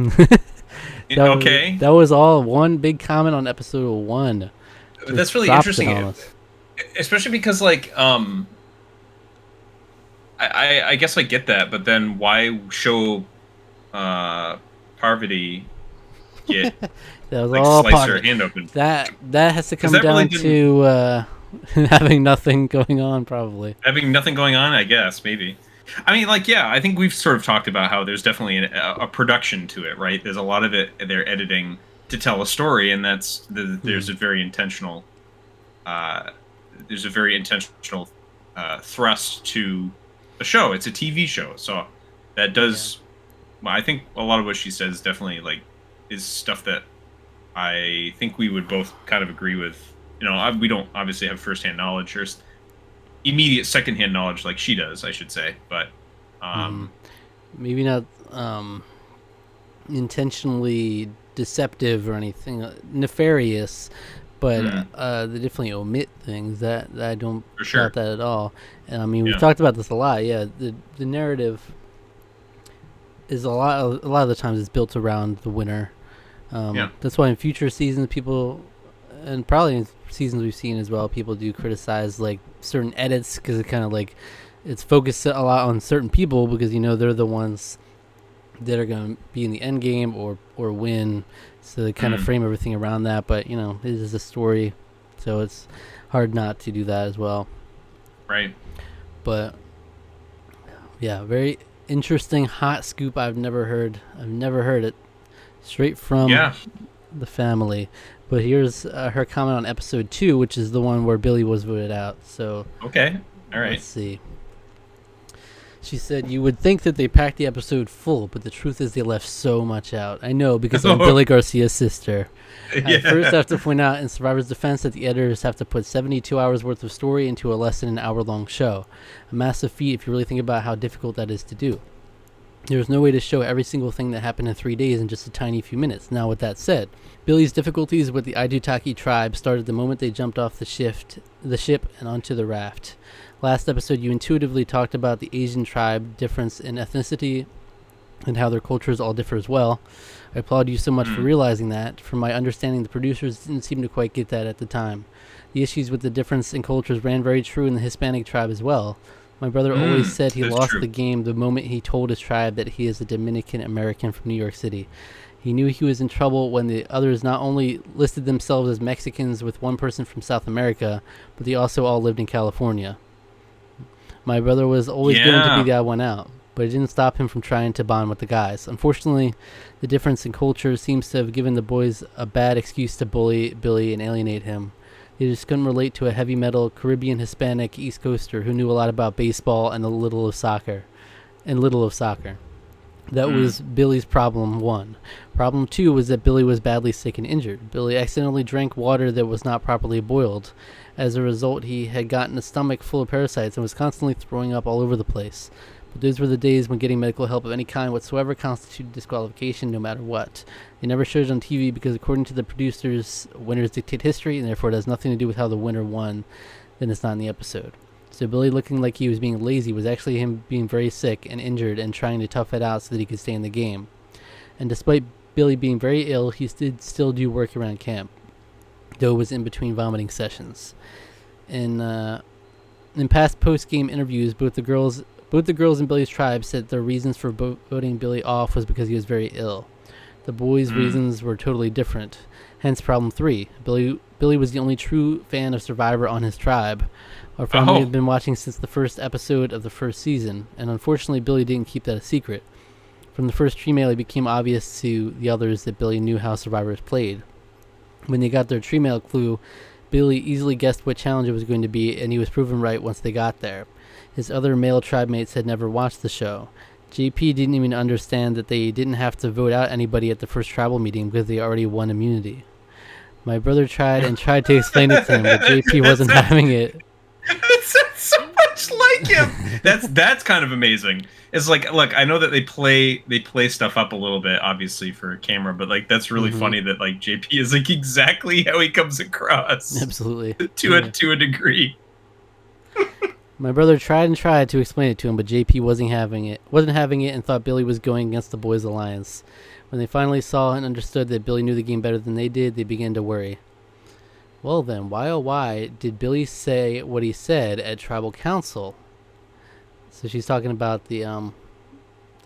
That was all one big comment on episode 1. That's really interesting. Especially because, like, I guess I get that, but then why show Parvati get that was like, all slice her hand open? That has to come down to having nothing going on, probably. Having nothing going on, I guess, maybe. I mean, like, yeah, I think we've sort of talked about how there's definitely a production to it, right? There's a lot of it they're editing to tell a story, and there's a very intentional thrust to a show. It's a TV show, so that does well, I think a lot of what she says definitely like is stuff that I think we would both kind of agree with. We don't obviously have firsthand knowledge or immediate secondhand knowledge like she does, I should say, but um, Maybe not intentionally deceptive or anything nefarious, but they definitely omit things that I don't for sure. doubt that at all. And I mean, we've Yeah. talked about this a lot. Yeah, the narrative is a lot of the times it's built around the winner. Yeah. That's why in future seasons, people, and probably in seasons we've seen as well, people do criticize like certain edits because it kind of like it's focused a lot on certain people because they're the ones that are going to be in the end game or win, so they kind of frame everything around that. But it is a story, so it's hard not to do that as well. Right. But yeah, very interesting hot scoop. I've never heard it straight from the family. But here's her comment on episode 2, which is the one where Billy was voted out. So okay, all right. Let's see. She said, "You would think that they packed the episode full, but the truth is they left so much out. I know, because I'm Billy Garcia's sister. At first, I have to point out in Survivor's defense that the editors have to put 72 hours worth of story into a less than an hour-long show. A massive feat if you really think about how difficult that is to do. There's no way to show every single thing that happened in 3 days in just a tiny few minutes. Now, with that said, Billy's difficulties with the Aitutaki tribe started the moment they jumped off the ship and onto the raft. Last episode, you intuitively talked about the Asian tribe difference in ethnicity and how their cultures all differ as well. I applaud you so much for realizing that. From my understanding, the producers didn't seem to quite get that at the time. The issues with the difference in cultures ran very true in the Hispanic tribe as well. My brother always said he lost the game the moment he told his tribe that he is a Dominican American from New York City. He knew he was in trouble when the others not only listed themselves as Mexicans with one person from South America, but they also all lived in California. My brother was always going to be the odd one out, but it didn't stop him from trying to bond with the guys. Unfortunately, the difference in culture seems to have given the boys a bad excuse to bully Billy and alienate him. They just couldn't relate to a heavy metal Caribbean Hispanic East Coaster who knew a lot about baseball and little of soccer. That was Billy's problem 1. Problem 2 was that Billy was badly sick and injured. Billy accidentally drank water that was not properly boiled. As a result, he had gotten a stomach full of parasites and was constantly throwing up all over the place. But those were the days when getting medical help of any kind whatsoever constituted disqualification no matter what. They never showed it on TV because according to the producers, winners dictate history, and therefore it has nothing to do with how the winner won. Then it's not in the episode. So Billy looking like he was being lazy was actually him being very sick and injured and trying to tough it out so that he could stay in the game. And despite Billy being very ill, he did still do work around camp, though it was in between vomiting sessions. In past post-game interviews, both the girls in Billy's tribe said their reasons for voting Billy off was because he was very ill. The boys' reasons were totally different. Hence problem 3. Billy was the only true fan of Survivor on his tribe. Our family had been watching since the first episode of the first season, and unfortunately Billy didn't keep that a secret. From the first tree mail, it became obvious to the others that Billy knew how Survivors played. When they got their tree mail clue, Billy easily guessed what challenge it was going to be, and he was proven right once they got there. His other male tribe mates had never watched the show. JP didn't even understand that they didn't have to vote out anybody at the first tribal meeting because they already won immunity. My brother tried to explain it to him, but JP wasn't having it. That sounds so much like him. That's kind of amazing. It's like, look, I know that they play stuff up a little bit, obviously for camera, but like that's really funny that like JP is like exactly how he comes across. Absolutely. To a degree. My brother tried to explain it to him, but JP wasn't having it and thought Billy was going against the boys' alliance. When they finally saw and understood that Billy knew the game better than they did, they began to worry. Well then, why oh why did Billy say what he said at tribal council? So she's talking about the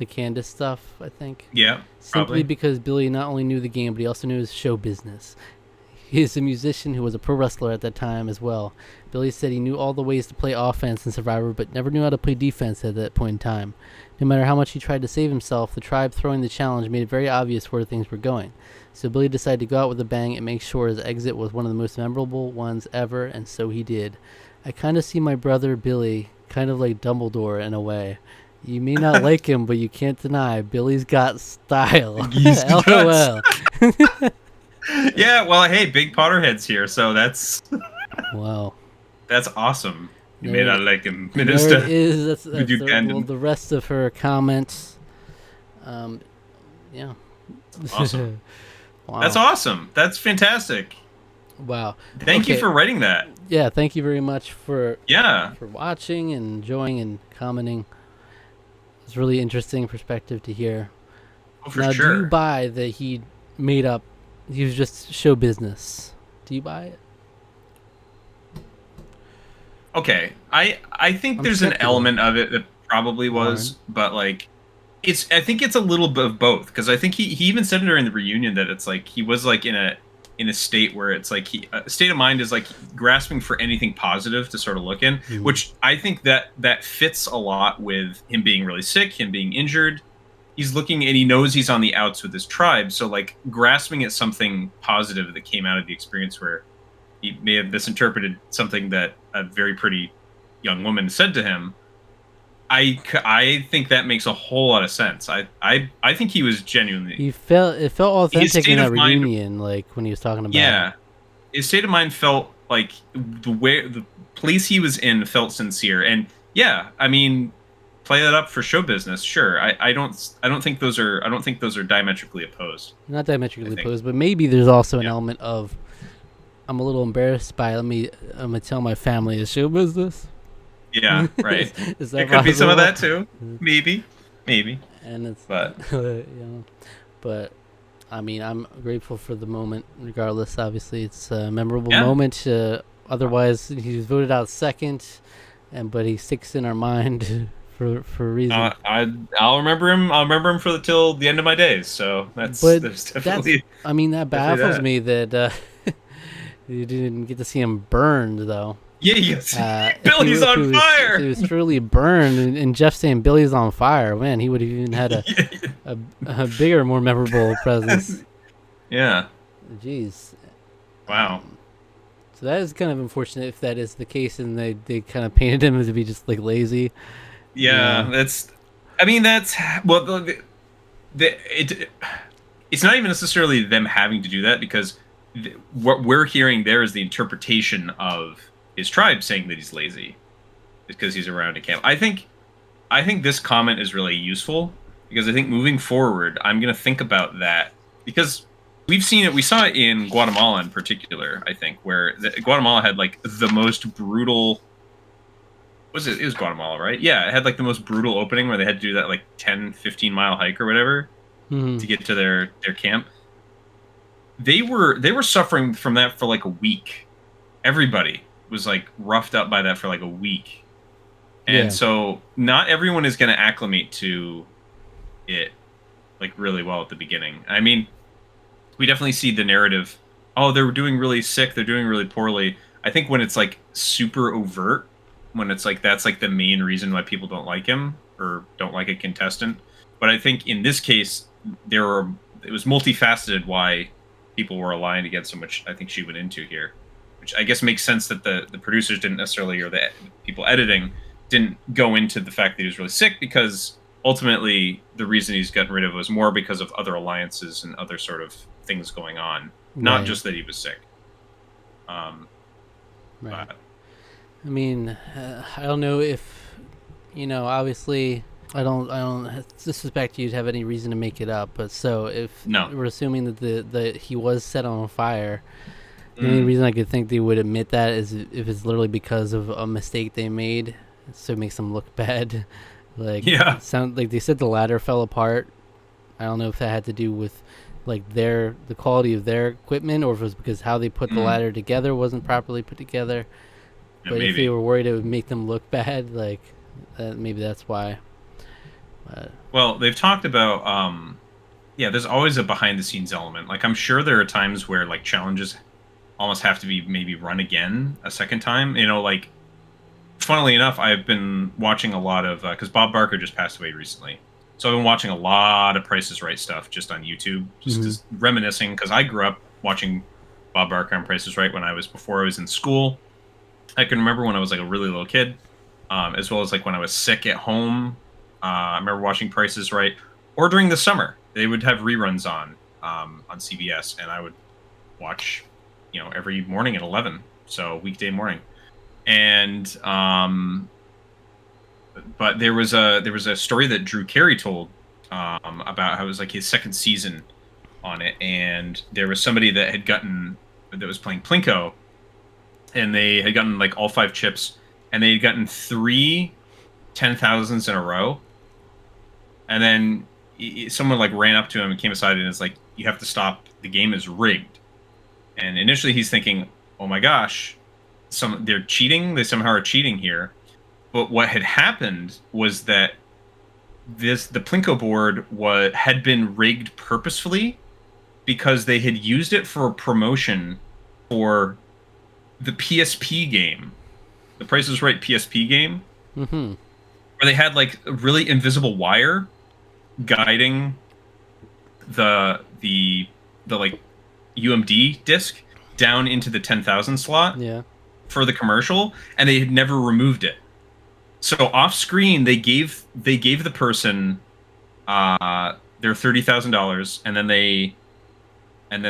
Candace stuff, I think. Yeah, Simply probably. because Billy not only knew the game, but he also knew his show business. He is a musician who was a pro wrestler at that time as well. Billy said he knew all the ways to play offense in Survivor, but never knew how to play defense at that point in time. No matter how much he tried to save himself, the tribe throwing the challenge made it very obvious where things were going. So Billy decided to go out with a bang and make sure his exit was one of the most memorable ones ever, and so he did. I kind of see my brother Billy kind of like Dumbledore in a way. You may not like him, but you can't deny Billy's got style. He's LOL. Yeah, well, hey, big Potterhead's here, so that's Wow. awesome. You may There, not like him, there Minister. it is. That's You the rest of her comments. Yeah. Awesome. Wow. That's awesome. That's fantastic. Wow. Thank you for writing that. Yeah, thank you very much for for watching and enjoying and commenting. It's really interesting perspective to hear. Oh, for now, sure. do you buy that he was just show business? Do you buy it? Okay, I think there's an element of it that probably was, but like, I think it's a little bit of both, because I think he even said during the reunion that it's like he was like in a state where it's like a state of mind is like grasping for anything positive to sort of look in, which I think that fits a lot with him being really sick, him being injured. He's looking and he knows he's on the outs with his tribe, so like grasping at something positive that came out of the experience where he may have misinterpreted something that a very pretty young woman said to him. I think that makes a whole lot of sense. I think he was genuinely. It felt authentic in that reunion, like when he was talking about. Yeah, his state of mind felt like the place he was in felt sincere, and yeah, I mean, play that up for show business, sure. I don't think those are diametrically opposed. Not diametrically opposed, but maybe there's also an element of I'm a little embarrassed by I'm gonna tell my family it's show business. Yeah, right. Is that it could be some of that too. Maybe. And it's but but I mean, I'm grateful for the moment. Regardless, obviously, it's a memorable moment. Otherwise, he was voted out second, but he sticks in our mind for a reason. I'll remember him. I'll remember him till the end of my days. So that's definitely. I mean, that baffles me that you didn't get to see him burned though. Yeah, yes. Billy's on fire. He was truly burned, and Jeff saying Billy's on fire. Man, he would have even had a bigger, more memorable presence. Yeah. Jeez. Well, so that is kind of unfortunate if that is the case, and they kind of painted him to be just like lazy. Yeah, that's. I mean, that's well. It's not even necessarily them having to do that, because what we're hearing there is the interpretation of his tribe saying that he's lazy because he's around a camp. I think this comment is really useful, because I think moving forward, I'm going to think about that, because we've seen it. We saw it in Guatemala in particular, I think, where Guatemala had like the most brutal. It was Guatemala, right? Yeah, it had like the most brutal opening where they had to do that like 10, 15-mile hike or whatever to get to their camp. They were suffering from that for like a week. Everybody was like roughed up by that for like a week, and so not everyone is going to acclimate to it like really well at the beginning. I mean, we definitely see the narrative, oh, they're doing really sick, they're doing really poorly. I think when it's like super overt, when it's like that's like the main reason why people don't like him or don't like a contestant. But I think in this case it was multifaceted why people were aligned against him, which I think she went into here. Which I guess makes sense that the producers didn't necessarily, or the people editing didn't go into the fact that he was really sick, because ultimately the reason he's gotten rid of was more because of other alliances and other sort of things going on, not just that he was sick. Right. I mean, I don't know if, obviously I don't suspect you'd have any reason to make it up, but so if we're assuming that he was set on fire. The only reason I could think they would admit that is if it's literally because of a mistake they made, so it makes them look bad. Sound like they said the ladder fell apart. I don't know if that had to do with like the quality of their equipment, or if it was because how they put the ladder together wasn't properly put together. Yeah, but if they were worried it would make them look bad, like maybe that's why. Well, they've talked about there's always a behind the scenes element. Like, I'm sure there are times where like challenges almost have to be maybe run again a second time. Like, funnily enough, I've been watching a lot of because Bob Barker just passed away recently, so I've been watching a lot of Price is Right stuff just on YouTube, just reminiscing, because I grew up watching Bob Barker on Price is Right before I was in school. I can remember when I was like a really little kid, as well as like when I was sick at home. I remember watching Price is Right, or during the summer they would have reruns on CBS, and I would watch, every morning at 11, so weekday morning. And but there was a story that Drew Carey told about how it was like his second season on it, and there was somebody that was playing Plinko, and they had gotten like all 5 chips, and they had gotten 3 10,000s in a row, and then someone like ran up to him and came aside and is like, "You have to stop. The game is rigged." And initially he's thinking, "Oh my gosh, they're cheating. They somehow are cheating here." But what had happened was that the Plinko board had been rigged purposefully because they had used it for a promotion for the PSP game, the Price is Right PSP game, where they had like a really invisible wire guiding the like UMD disc down into the 10,000 slot for the commercial, and they had never removed it. So off screen, they gave the person their $30,000, and then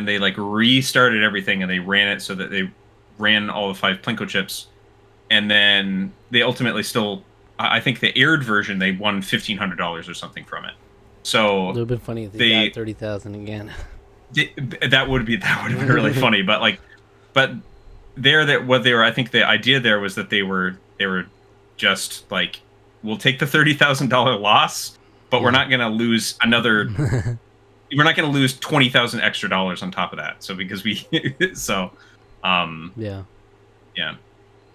they like restarted everything, and they ran it so that they ran all the 5 Plinko chips, and then they ultimately still, I think the aired version, they won $1,500 or something from it. So a little bit funny if they got 30,000 again. That would have been really funny, but I think the idea there was that they were just like, we'll take the $30,000 loss, but we're not going to lose another. We're not going to lose $20,000 extra on top of that. So because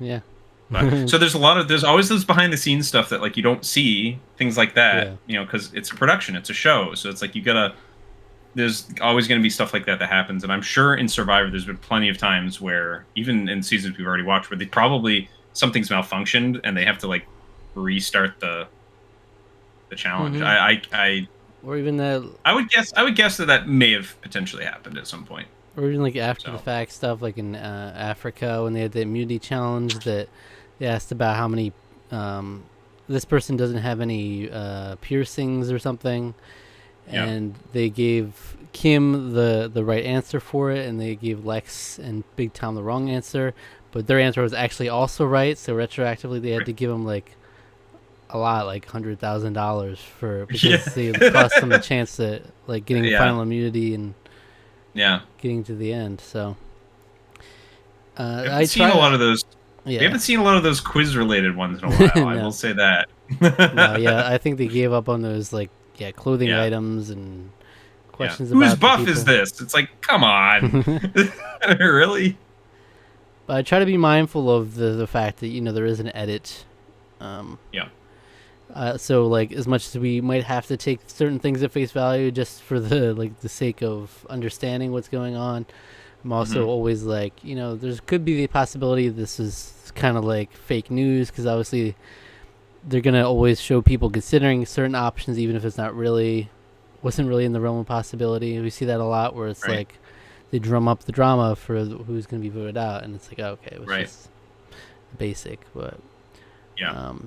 yeah. But, so there's always those behind the scenes stuff that like you don't see, things like that, because it's a production, it's a show. So it's like there's always going to be stuff like that happens. And I'm sure in Survivor, there's been plenty of times where, even in seasons we've already watched, where something's malfunctioned and they have to like restart the challenge. Or even that. I would guess that may have potentially happened at some point. Or even like after the fact stuff, like in Africa when they had the immunity challenge, that they asked about how many. This person doesn't have any piercings or something, and they gave Kim the right answer for it, and they gave Lex and Big Tom the wrong answer, but their answer was actually also right. So retroactively, they had to give them like a lot, like $100,000 because they cost them a chance at like getting final immunity and getting to the end. So I've seen a lot of those. We haven't seen a lot of those quiz related ones in a while. I will say that. I think they gave up on those like clothing items and questions about whose buff is this? It's like, come on. Really? But I try to be mindful of the fact that there is an edit. So like, as much as we might have to take certain things at face value just for the sake of understanding what's going on, I'm also always like, there could be the possibility this is kind of like fake news, because obviously they're gonna always show people considering certain options even if it's wasn't really in the realm of possibility. We see that a lot where it's like they drum up the drama for who's gonna be voted out, and it's like, okay, it was just basic, but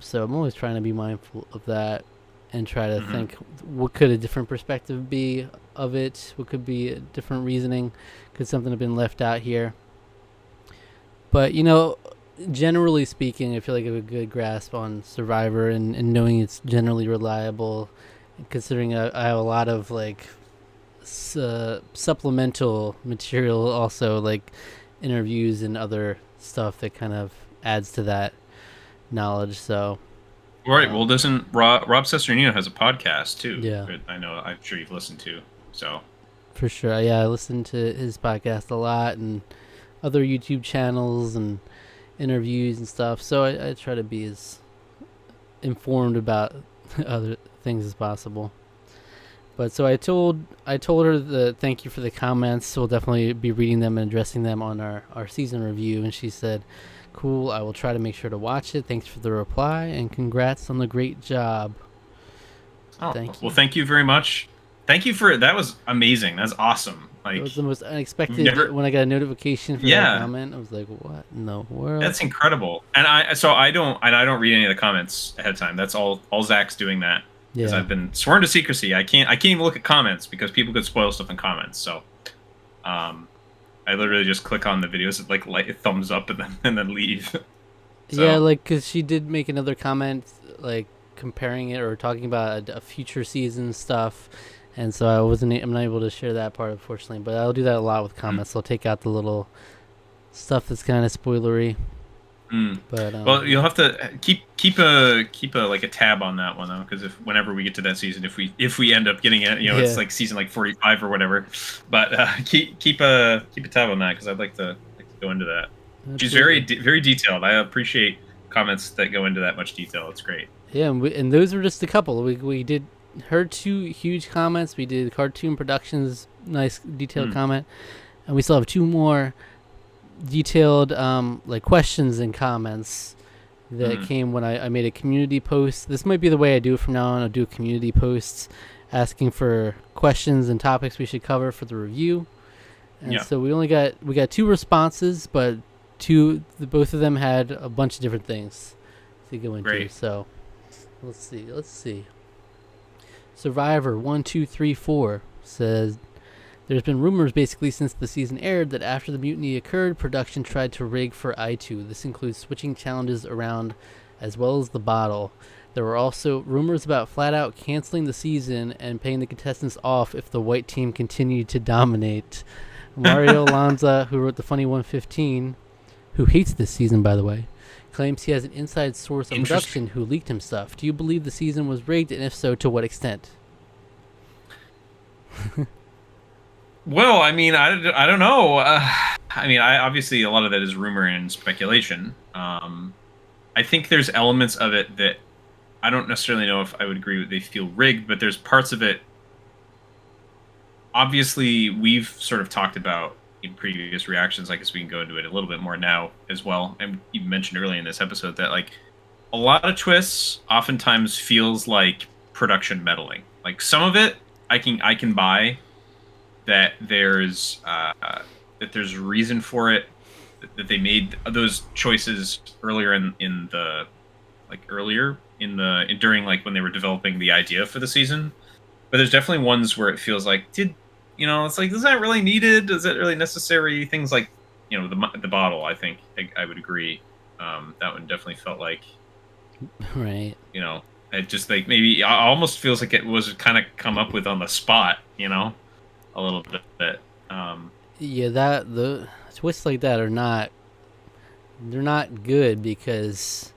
so I'm always trying to be mindful of that and try to think, what could a different perspective be of it? What could be a different reasoning? Could something have been left out here? But, generally speaking, I feel like I have a good grasp on Survivor and knowing it's generally reliable, considering I have a lot of like supplemental material, also like interviews and other stuff that kind of adds to that knowledge. So well, doesn't Rob Cesternino has a podcast too? I'm sure you've listened to. So for sure, I listen to his podcast a lot, and other YouTube channels and interviews and stuff. So I try to be as informed about other things as possible. But so I told her the thank you for the comments. We'll definitely be reading them and addressing them on our season review. And she said, "Cool, I will try to make sure to watch it. Thanks for the reply, and congrats on the great job." Thank you very much. Thank you that was amazing. That's awesome. Like, it was the most unexpected when I got a notification for that comment. I was like, "What in the world?" That's incredible. And I don't read any of the comments ahead of time. That's all Zach's doing that. because Yeah. I've been sworn to secrecy. I can't even look at comments because people could spoil stuff in comments. So, I literally just click on the videos, like a thumbs up, and then leave. Yeah, So, like, because she did make another comment, like, comparing it or talking about a future season stuff. And so I'm not able to share that part, unfortunately. But I'll do that a lot with mm, comments. I'll take out the little stuff that's kind of spoilery. mm. But, Well, you'll have to keep a like a tab on that one though, because if whenever we get to that season, if we end up getting it, it's yeah. like season like 45 or whatever. But keep a tab on that because I'd like to go into that. She's very Absolutely. very detailed. I appreciate comments that go into that much detail. It's great. Yeah, and those were just a couple. We did her 2 huge comments. We did Cartoon Productions, nice detailed Mm, comment. And we still have 2 more detailed like questions and comments that mm, came when I made a community post. This might be the way I do it from now on. I'll do community posts asking for questions and topics we should cover for the review. And yeah, so we got 2 responses, but both of them had a bunch of different things to go into. great. So let's see. Survivor1234 says there's been rumors basically since the season aired that after the mutiny occurred, production tried to rig for I2. This includes switching challenges around as well as the bottle. There were also rumors about flat out canceling the season and paying the contestants off if the white team continued to dominate. Mario Lanza, who wrote the Funny 115, who hates this season by the way, claims he has an inside source of production who leaked him stuff. Do you believe the season was rigged, and if so, to what extent? Well, I mean, I don't know. I mean, obviously a lot of that is rumor and speculation. I think there's elements of it that I don't necessarily know if I would agree with. They feel rigged, but there's parts of it. Obviously, we've sort of talked about in previous reactions. I guess we can go into it a little bit more now as well. And you mentioned earlier in this episode that like a lot of twists oftentimes feels like production meddling. Like some of it, I can buy that there's reason for it, that they made those choices earlier in the like earlier in the during like when they were developing the idea for the season. But there's definitely ones where it feels like it's like, is that really needed? Is that really necessary? Things like the bottle. I think I would agree. That one definitely felt like Right. it just like maybe it almost feels like it was kind of come up with on the spot. A little bit. Yeah, the twists like that they're not good because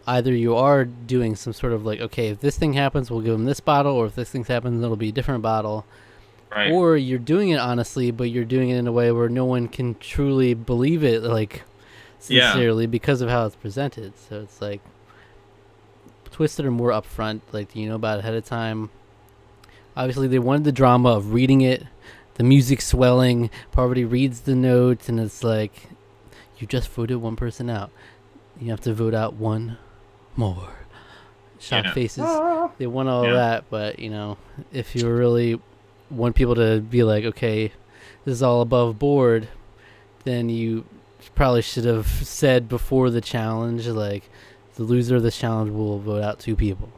either you are doing some sort of like, okay, if this thing happens, we'll give them this bottle, or if this thing happens, it'll be a different bottle. Right. Or you're doing it honestly, but you're doing it in a way where no one can truly believe it, like, sincerely because of how it's presented. So it's like twists that are more upfront, like you know about ahead of time. Obviously, they wanted the drama of reading it, the music swelling. Parvati reads the notes, and it's like, you just voted one person out. You have to vote out one more. Shocked faces. They want all that, but if you really want people to be like, okay, this is all above board, then you probably should have said before the challenge, like, the loser of this challenge will vote out 2 people.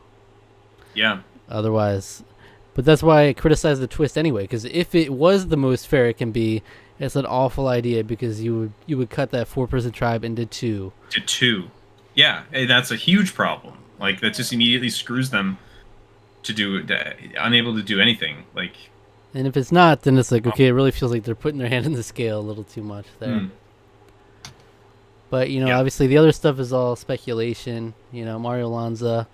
Yeah. Otherwise, but that's why I criticize the twist anyway, because if it was the most fair it can be, it's an awful idea because you would cut that 4-person tribe into 2. To 2. Yeah, that's a huge problem. Like that just immediately screws them unable to do anything. Like, and if it's not, then it's like, okay, it really feels like they're putting their hand in the scale a little too much there. But obviously the other stuff is all speculation. Mario Lanza,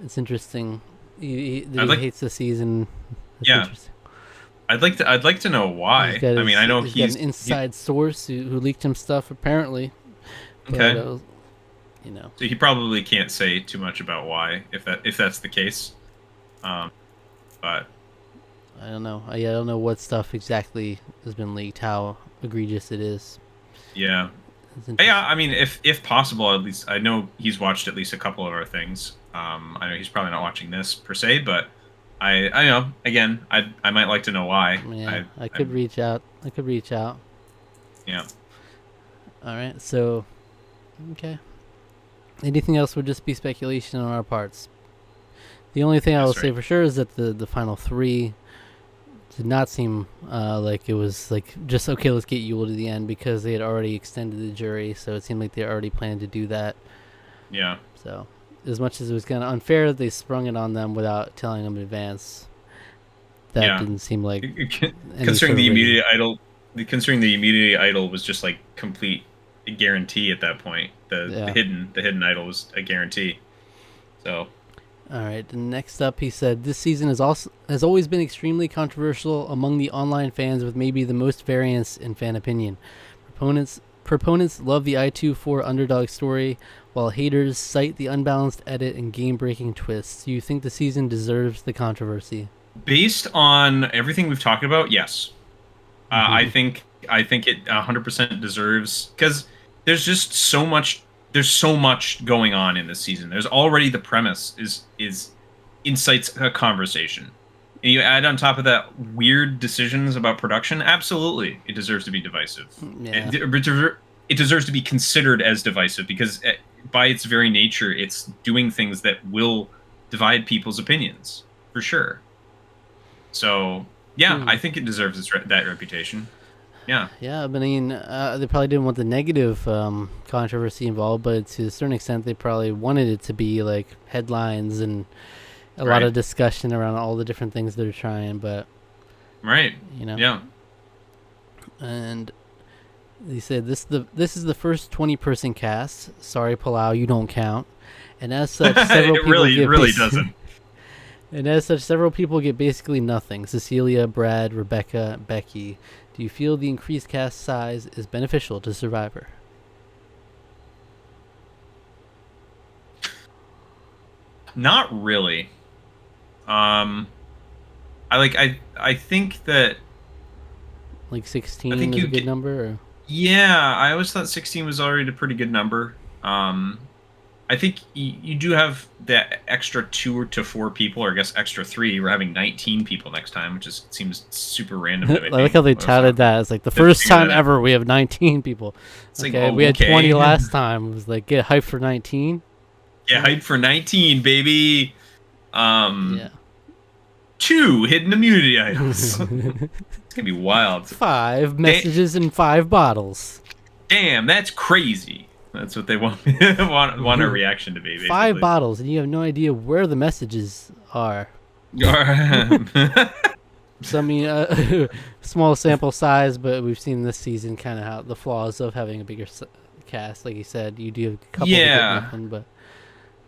it's interesting. He hates the season. That's I'd like to know why. I mean, I know he's got an inside source who leaked him stuff apparently. Okay. But, so he probably can't say too much about why if that's the case. But I don't know. I don't know what stuff exactly has been leaked, how egregious it is. Yeah. Yeah, I mean, if possible, at least I know he's watched at least a couple of our things. I know he's probably not watching this per se, but I know, again, I might like to know why. Yeah, I could reach out. Yeah. All right, so, okay. Anything else would just be speculation on our parts. The only thing I will say for sure is that the final three did not seem like it was like just okay. Let's get Yule to the end because they had already extended the jury, so it seemed like they already planned to do that. Yeah. So as much as it was kind of unfair that they sprung it on them without telling them in advance, that didn't seem like considering the immunity idol was just like complete guarantee at that point. The hidden idol was a guarantee. So. All right. Next up, he said, this season has always been extremely controversial among the online fans, with maybe the most variance in fan opinion. Proponents love the I-2-4 underdog story, while haters cite the unbalanced edit and game-breaking twists. Do you think the season deserves the controversy? Based on everything we've talked about, yes. I think it 100% deserves, because there's just so much. There's so much going on in this season. There's already the premise is incites a conversation, and you add on top of that weird decisions about production. Absolutely, it deserves to be divisive. Yeah. It deserves to be considered as divisive because, by its very nature, it's doing things that will divide people's opinions for sure. So yeah, I think it deserves that reputation. Yeah. Yeah, I mean, they probably didn't want the negative controversy involved, but to a certain extent, they probably wanted it to be like headlines and a lot of discussion around all the different things they're trying. But you know, yeah. And he said this is the first 20-person cast. Sorry, Palau, you don't count. And as such, several people really doesn't. And as such, several people get basically nothing. Cecilia, Brad, Rebecca, Becky. Do you feel the increased cast size is beneficial to Survivor? Not really. I think that like 16 is a good number. Or? Yeah, I always thought 16 was already a pretty good number. I think you do have that extra 2 to 4 people, or I guess extra 3. We're having 19 people next time, which seems super random to me. I like how they touted that. It's like the first time ever we have 19 people. It's okay, we had 20 last time. It was like, get hyped for 19. Get hyped for 19, baby. Yeah. 2 hidden immunity items. It's gonna be wild. 5 messages in 5 bottles. Damn, that's crazy. That's what they want a reaction to be. Basically. 5 bottles, and you have no idea where the messages are. So I mean, small sample size, but we've seen this season kind of how the flaws of having a bigger cast. Like you said, you do have a couple that get nothing, but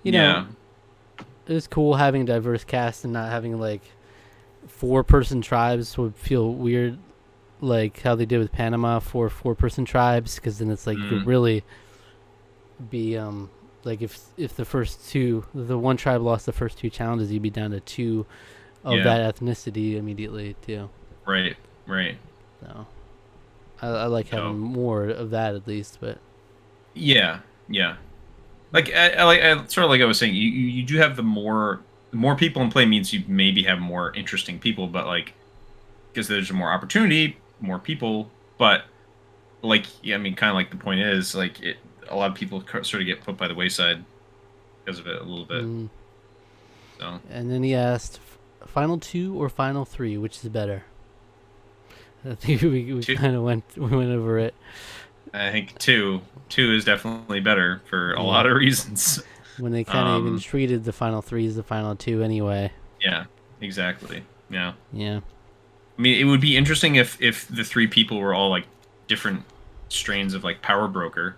you know, it's cool having a diverse cast and not having like 4-person tribes would feel weird, like how they did with Panama for 4-person tribes, because then it's like you could really be like if the first 2, the one tribe lost the first 2 challenges, you'd be down to 2 of that ethnicity immediately too. Right. So I like having more of that at least, but yeah. Like I sort of like I was saying, you do have the more people in play means you maybe have more interesting people, but like because there's more opportunity, more people, but like I mean, kind of like the point is like a lot of people sort of get put by the wayside because of it a little bit. So. And then he asked, final 2 or final 3, which is better? I think we kind of went over it. I think 2 is definitely better for a lot of reasons. When they kind of even treated the final 3 as the final 2 anyway. Yeah, exactly. Yeah. I mean, it would be interesting if the 3 people were all like different strains of like Power Broker,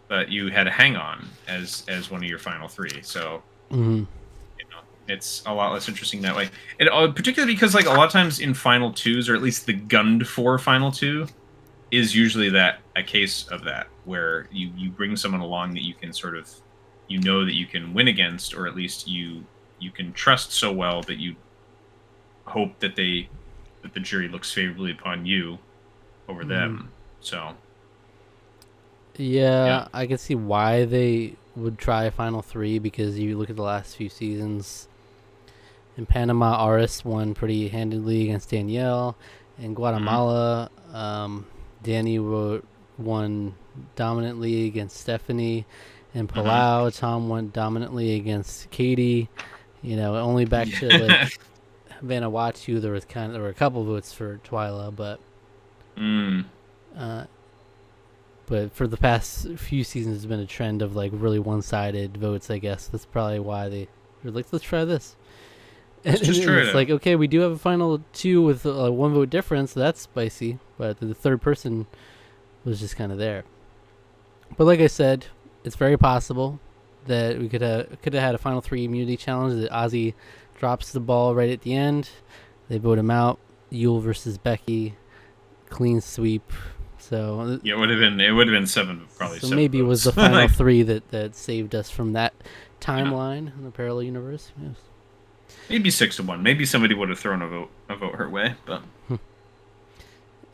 but you had a Hang On as one of your final 3. So, you know, it's a lot less interesting that way. And particularly because like a lot of times in final 2s, or at least the gunned for final 2, is usually a case of that where you bring someone along that you can sort of that you can win against, or at least you can trust so well that you hope that the jury looks favorably upon you over them. So yeah, I can see why they would try a final 3, because you look at the last few seasons. In Panama, Aris won pretty handedly against Danielle. In Guatemala, Danny won dominantly against Stephanie. In Palau, Tom won dominantly against Katie. Only back to like Vanuatu, there were a couple votes for Twyla, but uh, but for the past few seasons, there's been a trend of like really one-sided votes. I guess that's probably why they were like, let's try this. Let's just try it's it. like, okay, we do have a final two with a one vote difference. So that's spicy, but the third person was just kind of there. But like I said, it's very possible that we could have had a final three immunity challenge that Ozzy drops the ball right at the end. They vote him out. Yule versus Becky, clean sweep. So yeah, it would have been seven, probably. So seven maybe votes. It was the final three that saved us from that timeline in the parallel universe. Yes. Maybe 6-1. Maybe somebody would have thrown a vote her way, but.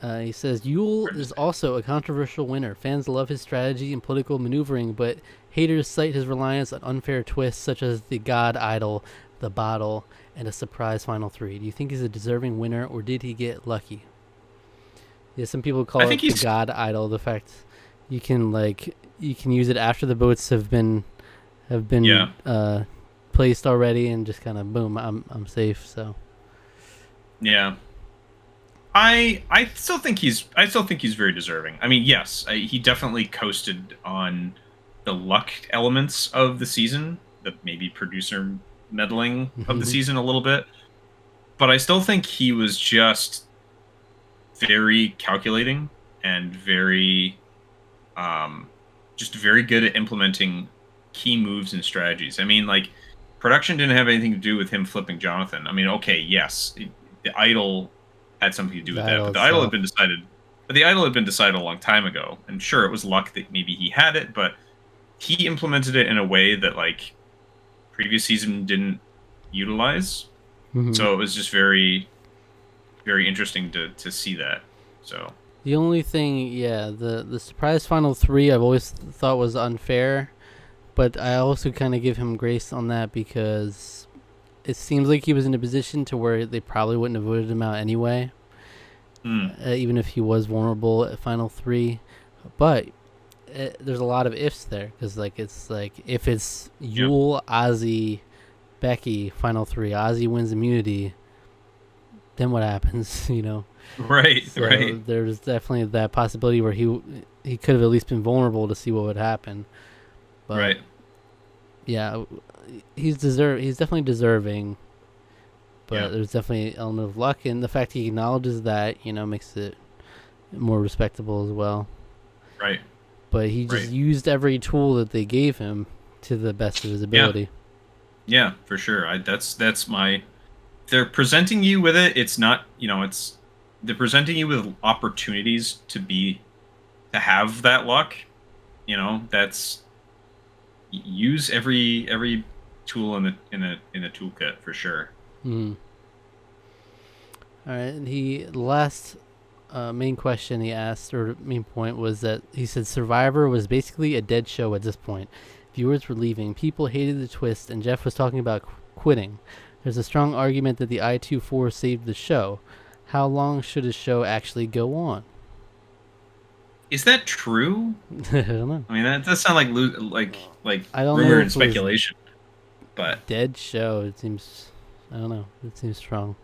He says Yule is also a controversial winner. Fans love his strategy and political maneuvering, but haters cite his reliance on unfair twists such as the God Idol, the bottle, and a surprise final three. Do you think he's a deserving winner, or did he get lucky? Yeah, some people call it the God Idol. The fact you can use it after the votes have been placed already, and just kind of boom, I'm safe. So yeah. I still think he's very deserving. I mean, yes, he definitely coasted on the luck elements of the season, the maybe producer meddling of the season a little bit, but I still think he was just very calculating and very good at implementing key moves and strategies. I mean, like, production didn't have anything to do with him flipping Jonathan. I mean, okay, yes, the idol had something to do with that, but the idol had been decided. But the idol had been decided a long time ago, and sure, it was luck that maybe he had it, but he implemented it in a way that like previous season didn't utilize. So it was just very, very interesting to see that. So the only thing, the surprise final three I've always thought was unfair, but I also kind of give him grace on that because it seems like he was in a position to where they probably wouldn't have voted him out anyway, even if he was vulnerable at final three. But there's a lot of ifs there, because it's like if it's Yule, Ozzy, Becky, final three, Ozzy wins immunity, then what happens? Right, so right. There's definitely that possibility where he could have at least been vulnerable to see what would happen. But right. Yeah, he's definitely deserving, but there's definitely an element of luck, and the fact he acknowledges that, makes it more respectable as well. Right. But he just used every tool that they gave him to the best of his ability. Yeah, for sure. That's my. They're presenting you with it. It's not, they're presenting you with opportunities to have that luck. That's. Use every tool in a toolkit for sure. All right, and the last main question he asked, or main point, was that he said Survivor was basically a dead show at this point. Viewers were leaving, people hated the twist, and Jeff was talking about quitting. There's a strong argument that the I-24 saved the show. How long should a show actually go on? Is that true? I don't know. I mean, that does sound like I don't rumor know and speculation. But dead show, it seems. I don't know. It seems strong,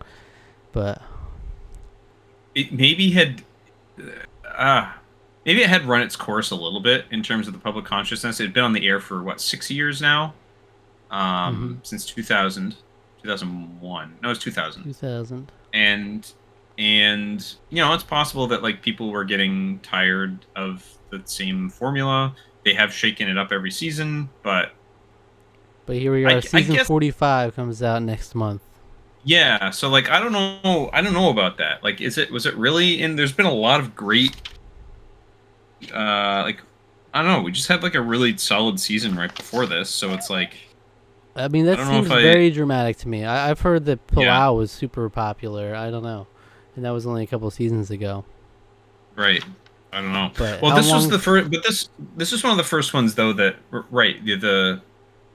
but it maybe it had run its course a little bit in terms of the public consciousness. It had been on the air for 6 years now, since 2000, 2001. No, it was 2000. 2000. And it's possible that like people were getting tired of the same formula. They have shaken it up every season, but here we are. Season 45 comes out next month. Yeah, so like I don't know about that. Like, was it really? And there's been a lot of great, I don't know. We just had like a really solid season right before this, so it's like. I mean, that seems very dramatic to me. I've heard that Palau was super popular. I don't know. And that was only a couple of seasons ago. Right. I don't know. But well, this was the first. But this is one of the first ones though that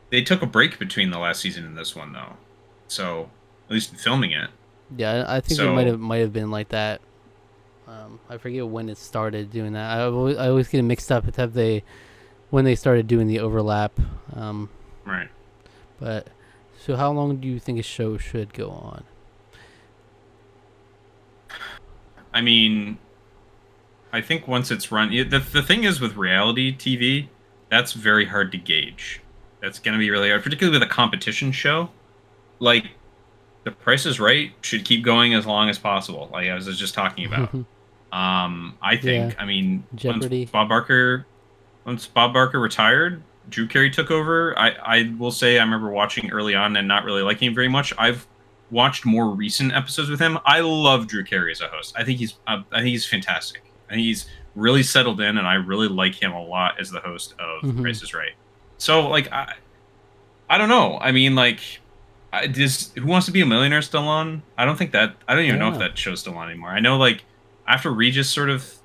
they took a break between the last season and this one though, so at least in filming it. Yeah, I think it might have been like that. I forget when it started doing that. I always get it mixed up with when they started doing the overlap. Right. But So how long do you think a show should go on? I mean, I think once it's run, the thing is with reality TV, that's very hard to gauge. That's going to be really hard, particularly with a competition show. Like, The Price is Right should keep going as long as possible. Like I was just talking about. I Yeah, think. I mean, Jeopardy. once Bob Barker retired, Drew Carey took over. I will say I remember watching early on and not really liking him very much. I've watched more recent episodes with him. I love Drew Carey as a host. I think he's fantastic. I think he's really settled in, and I really like him a lot as the host of Hmm. Price is Right. So like I don't know. I mean like. Is Who Wants to Be a Millionaire still on? I don't think that. I don't even know if Yeah. that show's still on anymore. I know like after Regis sort of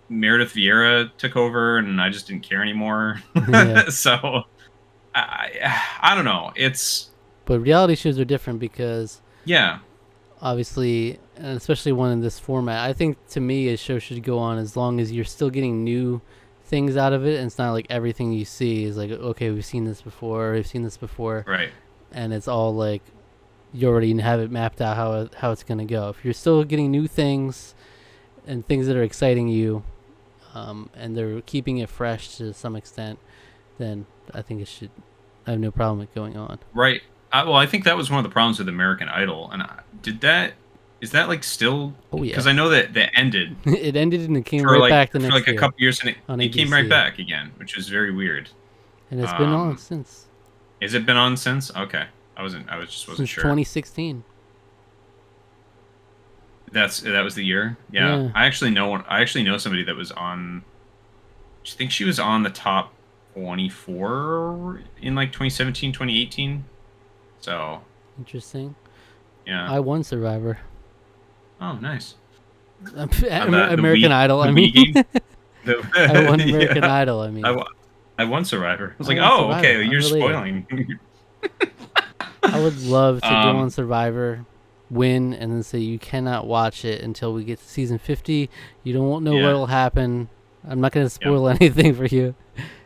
Meredith Vieira took over, and I just didn't care anymore. Yeah. So I don't know. It's But reality shows are different because yeah, obviously, and especially one in this format, I think to me a show should go on as long as you're still getting new things out of it, and it's not like everything you see is like, okay, we've seen this before, right, and it's all like you already have it mapped out how it's gonna go. If you're still getting new things and things that are exciting you, and they're keeping it fresh to some extent, then I think it should. I have no problem with going on. right. Well, I think that was one of the problems with American Idol, and is that like still Oh yeah, because I know that ended it ended and it came for right back the for next a year couple years, and on it came right ABC, back again, which was very weird. and it's been on Um, since Has it been on since? Okay. I just wasn't since sure. 2016. That was the year. Yeah. Yeah, I actually know somebody that was on I think she was on the top 24 in like 2017, 2018. So, interesting. yeah. I won Survivor. Oh, nice. The American Idol. the I Wii mean, game. The, I won American yeah. Idol. I I, mean, wa- I won Survivor. I was I like, won "Oh, okay, Survivor. you're Unrelated. spoiling." I would love to go on um, Survivor, win, and then say you cannot watch it until we get to season 50. You don't know what yeah. will happen. I'm not going to Yeah. spoil anything for you.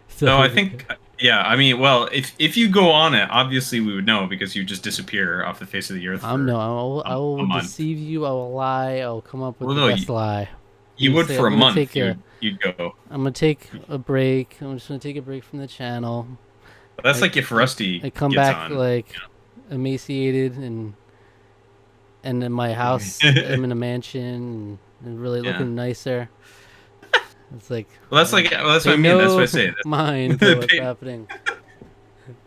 So No, I think yeah, I mean, well, if you go on it, obviously we would know because you just disappear off the face of the earth I'm for no, I a will month. deceive you. I will lie. I will come up with Well, the no, best lie. you would Say for I'm a gonna month. take a, You'd go. I'm gonna take a break. I'm just gonna take a break from the channel. That's I, like if Rusty I come gets back on. like emaciated and in my house I'm in a mansion and really Yeah. looking nicer. It's like Well, that's what pay I mean. That's what I no say. mind to what's happening.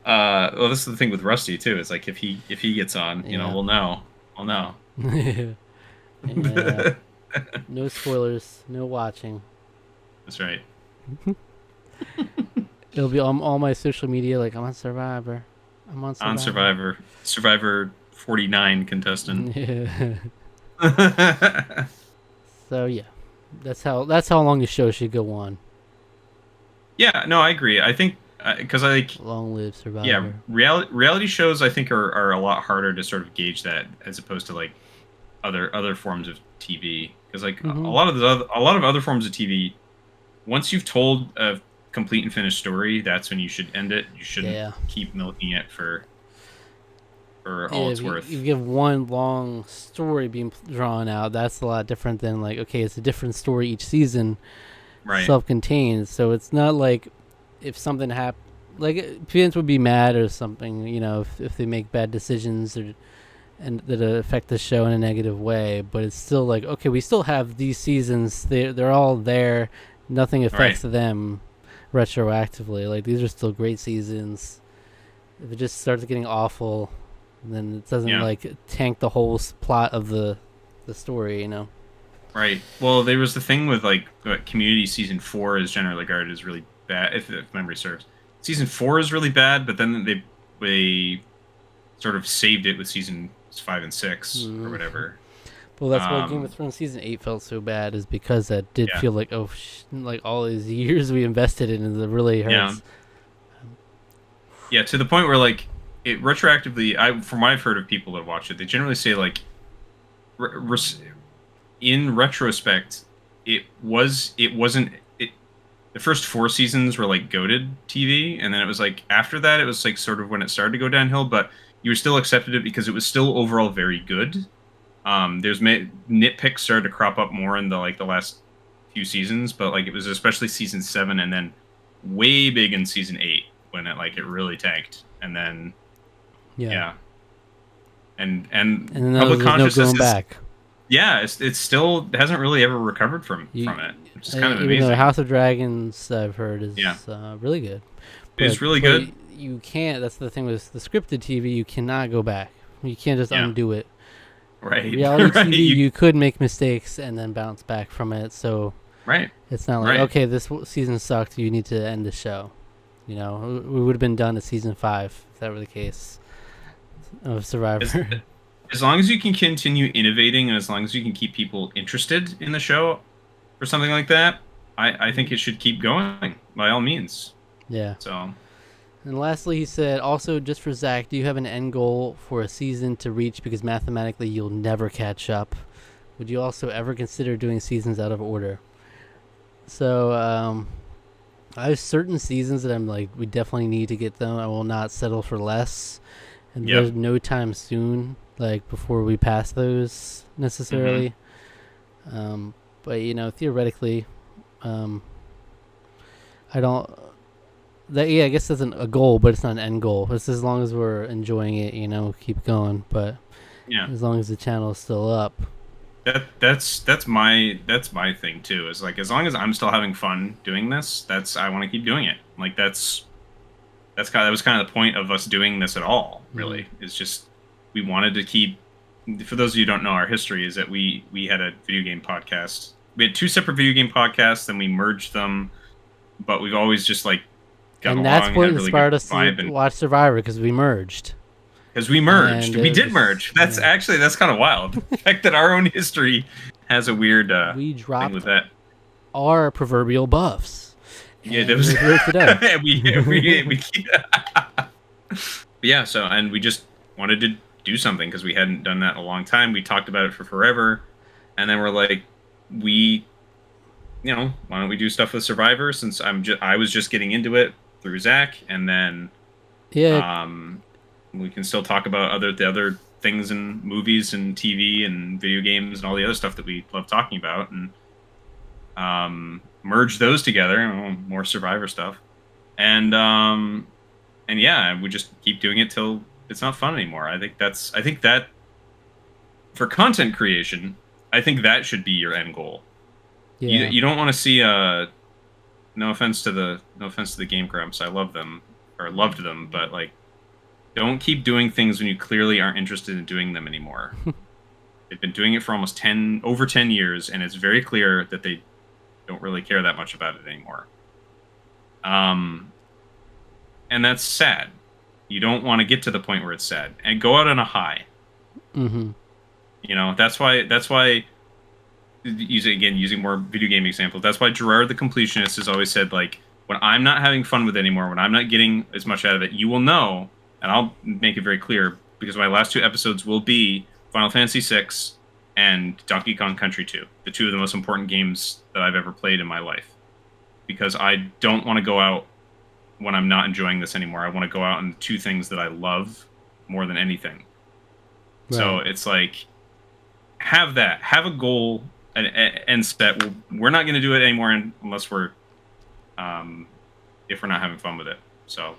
Well, this is the thing with Rusty too. It's like if he gets on, Yeah. we'll know. We'll know. Yeah. No spoilers. No watching. That's right. It'll be on all my social media. Like I'm on Survivor. I'm on Survivor. On Survivor 49 contestant. Yeah. So yeah, that's how long the show should go on. Yeah, no, I agree. I think because I like Long live Survivor. yeah, reality shows I think are a lot harder to sort of gauge that as opposed to like other forms of TV because like Mhm. a lot of other forms of TV once you've told a complete and finished story, that's when you should end it. You shouldn't Yeah. keep milking it for Yeah, all it's if you, worth. you give one long story being drawn out, that's a lot different than like, okay, it's a different story each season, Right. self-contained. So it's not like if something happened, like fans would be mad or something, if they make bad decisions and that affect the show in a negative way. But it's still like, okay, we still have these seasons. They're all there. Nothing affects them retroactively. Like these are still great seasons. If it just starts getting awful, then it doesn't like tank the whole plot of the story. Right. Well, there was the thing with like Community season 4 is generally regarded as really bad, if memory serves. Season 4 is really bad, but then they sort of saved it with seasons 5 and 6 or whatever. Well, that's why Game of Thrones season 8 felt so bad, is because that did feel like like all these years we invested in it really hurts. Yeah, to the point where like it retroactively, from what I've heard of people that watch it, they generally say like, in retrospect, it wasn't. The first 4 seasons were like goated TV, and then it was like after that, it was like sort of when it started to go downhill. But you still accepted it because it was still overall very good. There's nitpicks started to crop up more in the last few seasons, but like it was especially season 7 and then way big in season 8 when it really tanked, and then yeah. And then public there's consciousness no going back. Yeah, it's still hasn't really ever recovered from it, which is kind of amazing. Even though House of Dragons, I've heard, is really good. It's really good. You can't. That's the thing with the scripted TV. You cannot go back. You can't just undo it. Right. Reality TV, you could make mistakes and then bounce back from it. So it's not like okay, this season sucked. You need to end the show. You know, we would have been done at season 5 if that were the case of Survivor. As long as you can continue innovating and as long as you can keep people interested in the show or something like that, I think it should keep going by all means. Yeah. So. And lastly, he said, also, just for Zach, do you have an end goal for a season to reach? Because mathematically, you'll never catch up. Would you also ever consider doing seasons out of order? So, I have certain seasons that I'm like, we definitely need to get them. I will not settle for less. And there's no time soon, like, before we pass those, necessarily. Mm-hmm. But, you know, theoretically, I don't... I guess that's a goal, but it's not an end goal. It's as long as we're enjoying it, you know, keep going. But as long as the channel is still up. That's my thing too. Is like as long as I'm still having fun doing this, I want to keep doing it. Like that was kind of the point of us doing this at all. Really, is just we wanted to keep. For those of you who don't know our history, is that we had a video game podcast. We had 2 separate video game podcasts, then we merged them. But we've always just like. And that's what inspired us to watch Survivor, because we merged. Because we merged. We did merge. That's kind of wild. The fact that our own history has a weird we dropped thing with that. Our proverbial buffs. Yeah, that was yeah, so and we just wanted to do something because we hadn't done that in a long time. We talked about it for forever. And then we're like, why don't we do stuff with Survivor, since I was just getting into it through Zach, and then we can still talk about the other things in movies and TV and video games and all the other stuff that we love talking about, and merge those together, more Survivor stuff, and we just keep doing it till it's not fun anymore. I think that for content creation, I think that should be your end goal. Yeah. You don't want to see no offense to the Game Grumps. I love them or loved them, but like don't keep doing things when you clearly aren't interested in doing them anymore. They've been doing it for almost over 10 years, and it's very clear that they don't really care that much about it anymore. And that's sad. You don't want to get to the point where it's sad, and go out on a high. Mm-hmm. You know, that's why using more video game examples, that's why Gerard the Completionist has always said, like, when I'm not having fun with it anymore, when I'm not getting as much out of it, you will know, and I'll make it very clear, because my last 2 episodes will be Final Fantasy VI and Donkey Kong Country 2, the 2 of the most important games that I've ever played in my life. Because I don't want to go out when I'm not enjoying this anymore. I want to go out and 2 things that I love more than anything. Right. So it's like, have a goal, and set. We're not going to do it anymore unless we're, if we're not having fun with it. So,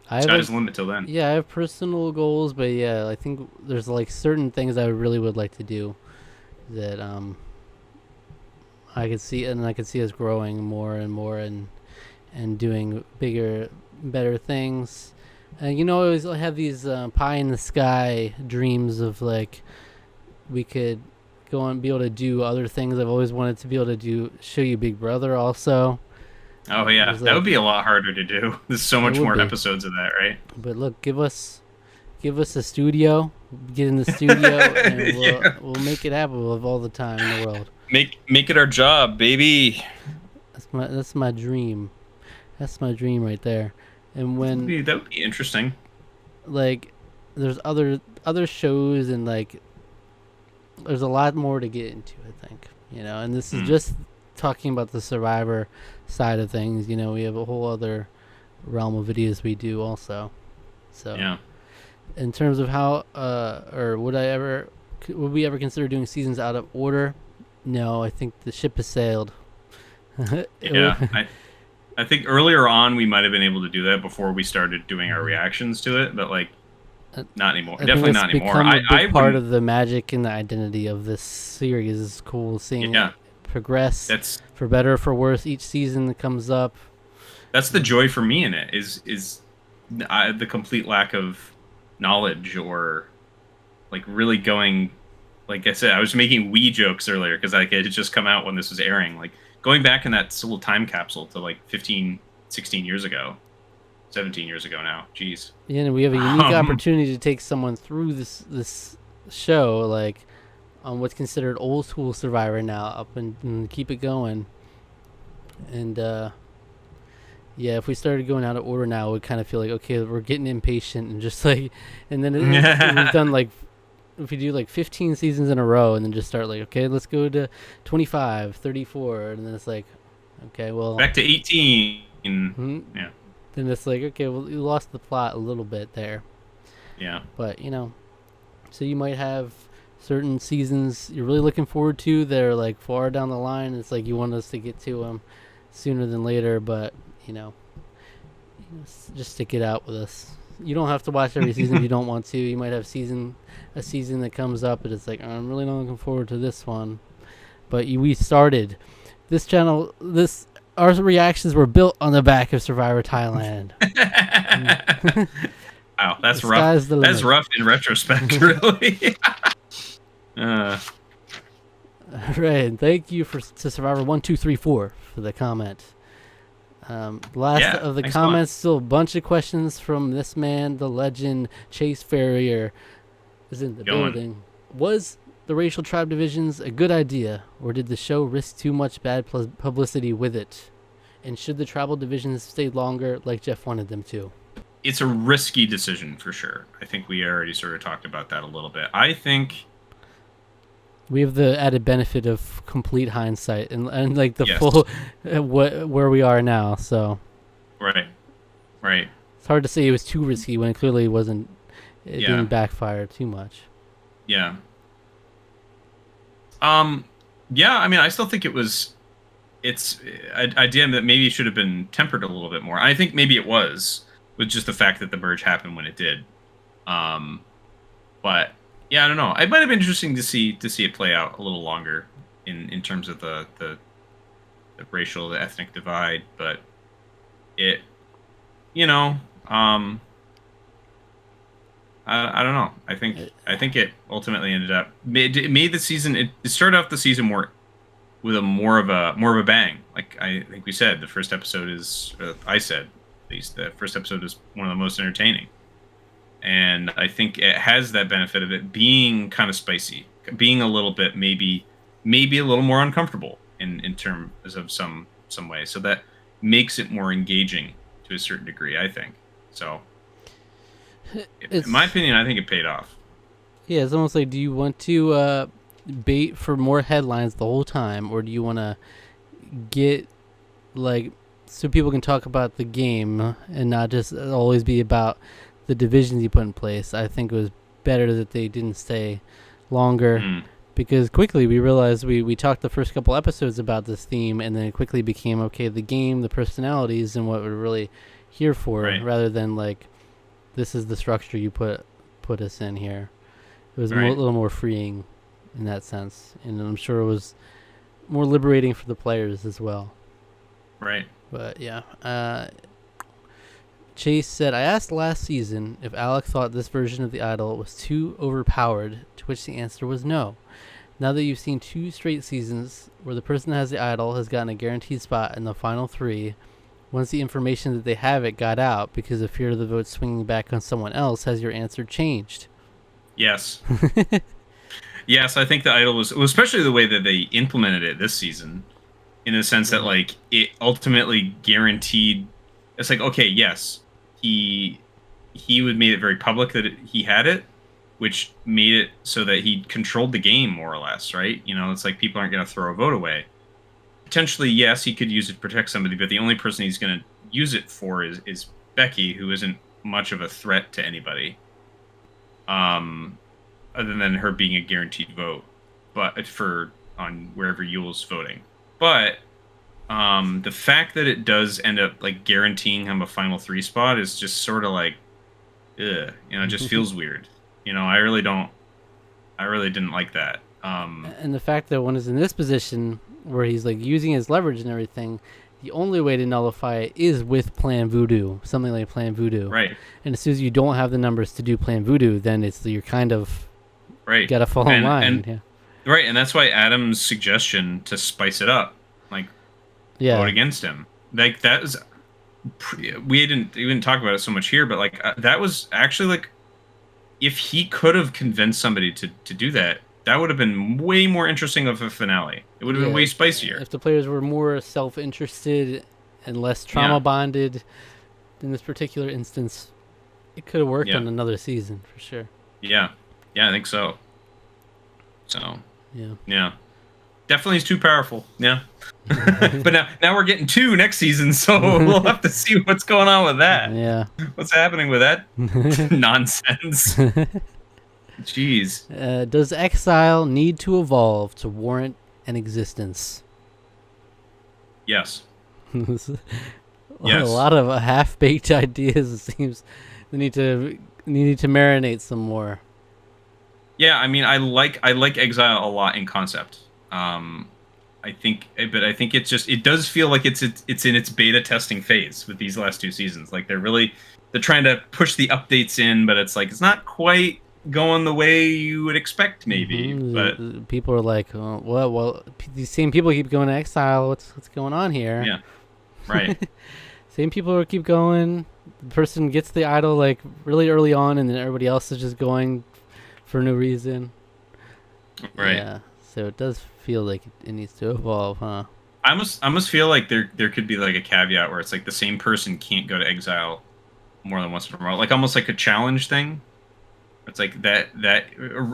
sky's the limit till then. Yeah, I have personal goals, but yeah, I think there's like certain things I really would like to do that I could see us growing more and more and doing bigger, better things. And I always have these pie in the sky dreams of like we could go and be able to do other things. I've always wanted to be able to show you Big Brother also. Oh yeah, that would be a lot harder to do. There's so much more episodes of that, right? But look, give us a studio, get in the studio, and we'll make it happen. We'll have all the time in the world. Make it our job, baby. That's my dream. That's my dream right there. And when that would be interesting. Like, there's other shows, and like there's a lot more to get into, I think, and this is just talking about the Survivor side of things. We have a whole other realm of videos we do also. So In terms of how, or would we ever consider doing seasons out of order? No, I think the ship has sailed. Yeah, I think earlier on we might have been able to do that before we started doing our reactions to it, but like not anymore. I think Definitely it's not anymore. become a I big part wouldn't. of the magic and the identity of this series. It's cool seeing Yeah, it progress that's for better or for worse each season that comes up. the joy for me in it is the complete lack of knowledge or like really going. Like I said, I was making Wii jokes earlier because like it had just come out when this was airing. Like going back in that little time capsule to like 15, 16 years ago, 17 years ago now. Jeez. Yeah, and we have a unique Um, opportunity to take someone through this show, like on what's considered old school Survivor now, up and keep it going. And yeah, if we started going out of order now, we kind of feel like okay, we're getting impatient and just like, and then we've done like, if we do like 15 seasons in a row and then just start like, okay, let's go to 25, 34, and then it's like, okay, well, back to 18. Yeah. then it's like, okay, well, you lost the plot a little bit there. Yeah. But, so you might have certain seasons you're really looking forward to that are like far down the line. It's like you want us to get to them sooner than later, but, just stick it out with us. You don't have to watch every season if you don't want to. You might have a season that comes up and it's like, I'm really not looking forward to this one. But we started this channel, our reactions were built on the back of Survivor Thailand. Wow, that's The rough. sky's the That's limit. rough in retrospect, really. Right, and thank you to Survivor1234 for the comment. Last Yeah, of the thanks comments, still a bunch of questions from this man, the legend, Chase Ferrier, is in the building. Was the racial tribe divisions a good idea, or did the show risk too much bad publicity with it? And should the tribal divisions stay longer like Jeff wanted them to? It's a risky decision for sure. I think we already sort of talked about that a little bit. I think we have the added benefit of complete hindsight and like the yes. full where we are now. So right. It's hard to say it was too risky when it clearly wasn't. It didn't backfire too much. Yeah. Yeah. I mean, I still think it's an idea that maybe should have been tempered a little bit more. I think maybe it was with just the fact that the merge happened when it did. But yeah, I don't know. It might have been interesting to see it play out a little longer in terms of the racial, the ethnic divide. But it, I don't know. I think it ultimately ended up made the season. It started off the season with more of a bang. Like I think we said, the first episode is. I said at least the first episode is one of the most entertaining. And I think it has that benefit of it being kind of spicy, being a little bit maybe a little more uncomfortable in terms of some way. So that makes it more engaging to a certain degree, I think. So, in my opinion, I think it paid off. Yeah, it's almost like, do you want to bait for more headlines the whole time, or do you want to get like so people can talk about the game and not just always be about the divisions you put in place? I think it was better that they didn't stay longer because quickly we realized we talked the first couple episodes about this theme, and then it quickly became okay, the game, the personalities, and what we're really here for, rather than like this is the structure you put us in here. It was a little more freeing in that sense, and I'm sure it was more liberating for the players as well. Right. But yeah, Chase said, I asked last season if Alec thought this version of the idol was too overpowered, to which the answer was no. Now that you've seen 2 straight seasons where the person that has the idol has gotten a guaranteed spot in the final 3, once the information that they have it got out because of fear of the vote swinging back on someone else, has your answer changed? Yes. Yes, I think the idol was, especially the way that they implemented it this season, in the sense that like it ultimately guaranteed. It's like, okay, yes, he would made it very public that he had it, which made it so that he controlled the game more or less, right? It's like people aren't going to throw a vote away. Potentially, yes, he could use it to protect somebody, but the only person he's going to use it for is Becky, who isn't much of a threat to anybody. Other than her being a guaranteed vote, but for on wherever Yule's voting. But the fact that it does end up like guaranteeing him a final 3 spot is just sort of like, ugh, it just feels weird. I really don't. I really didn't like that. And the fact that when he's in this position where he's like using his leverage and everything, the only way to nullify it is with Plan Voodoo, something like Plan Voodoo. Right. And as soon as you don't have the numbers to do Plan Voodoo, then you're kind of right. Got to fall in line. Yeah. Right, and that's why Adam's suggestion to spice it up, like vote against him, like that is. We didn't talk about it so much here, but like that was actually like, if he could have convinced somebody to do that, that would have been way more interesting of a finale. It would have been way spicier. If the players were more self-interested and less trauma-bonded in this particular instance, it could have worked on another season for sure. Yeah, I think so. So, yeah. Definitely is too powerful. Yeah. But now we're getting 2 next season, so we'll have to see what's going on with that. Yeah. What's happening with that nonsense? Jeez. Does exile need to evolve to warrant an existence? Yes. Yes. A lot of half-baked ideas. It seems they need to marinate some more. Yeah, I mean, I like exile a lot in concept. I think it does feel like it's in its beta testing phase with these last 2 seasons. Like they're trying to push the updates in, but it's like it's not quite going the way you would expect, maybe. But people are like, oh, well, these same people keep going to exile. What's going on here? Yeah, right. Same people keep going. The person gets the idol like really early on, and then everybody else is just going for no reason. Right. Yeah. So it does feel like it needs to evolve, huh? I almost feel like there could be like a caveat where it's like the same person can't go to exile more than once in a row, like almost like a challenge thing. It's like that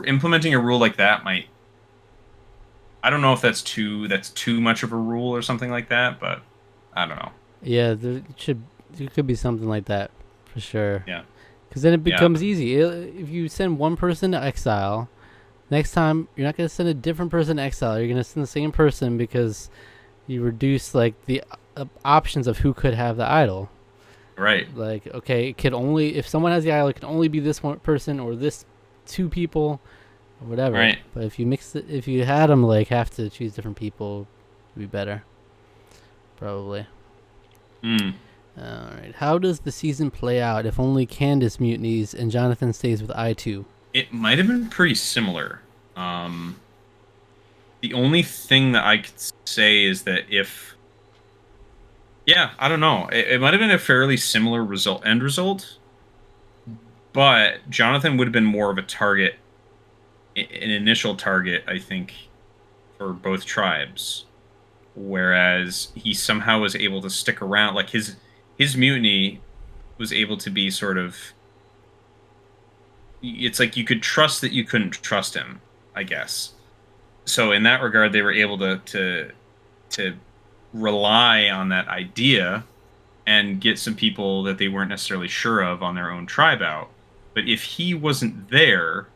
implementing a rule like that might. I don't know if that's too much of a rule or something like that, but I don't know. Yeah, there could be something like that for sure. Yeah. Because then it becomes easy. If you send one person to exile, next time you're not going to send a different person to exile. You're going to send the same person because you reduce like the options of who could have the idol. Right. Like, okay, if someone has the idol, it can only be this one person or this 2 people or whatever. Right. But if you had them like have to choose different people, it'd be better. Probably. All right. How does the season play out if only Candace mutinies and Jonathan stays with I2? It might have been pretty similar. The only thing that I could say is that I don't know. It might have been a fairly similar end result, but Jonathan would have been more of a target, an initial target, I think, for both tribes, whereas he somehow was able to stick around. Like his mutiny was able to be sort of. It's like you could trust that you couldn't trust him, I guess. So in that regard, they were able to rely on that idea and get some people that they weren't necessarily sure of on their own tribe out. But if he wasn't there,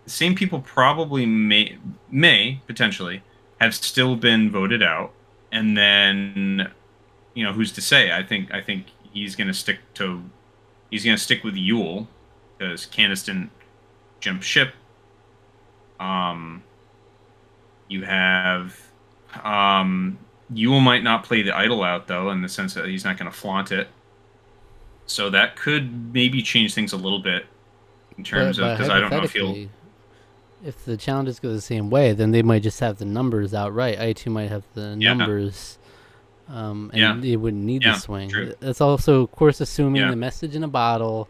the same people probably may potentially have still been voted out. And then, who's to say? I think he's going to stick with Yule because Candace didn't jump ship. You have Yule might not play the idol out though, in the sense that he's not going to flaunt it. So that could maybe change things a little bit in terms of, because I don't know if the challenges go the same way, then they might just have the numbers outright. I2 might have the numbers, and they wouldn't need the swing. True. That's also, of course, assuming the message in a bottle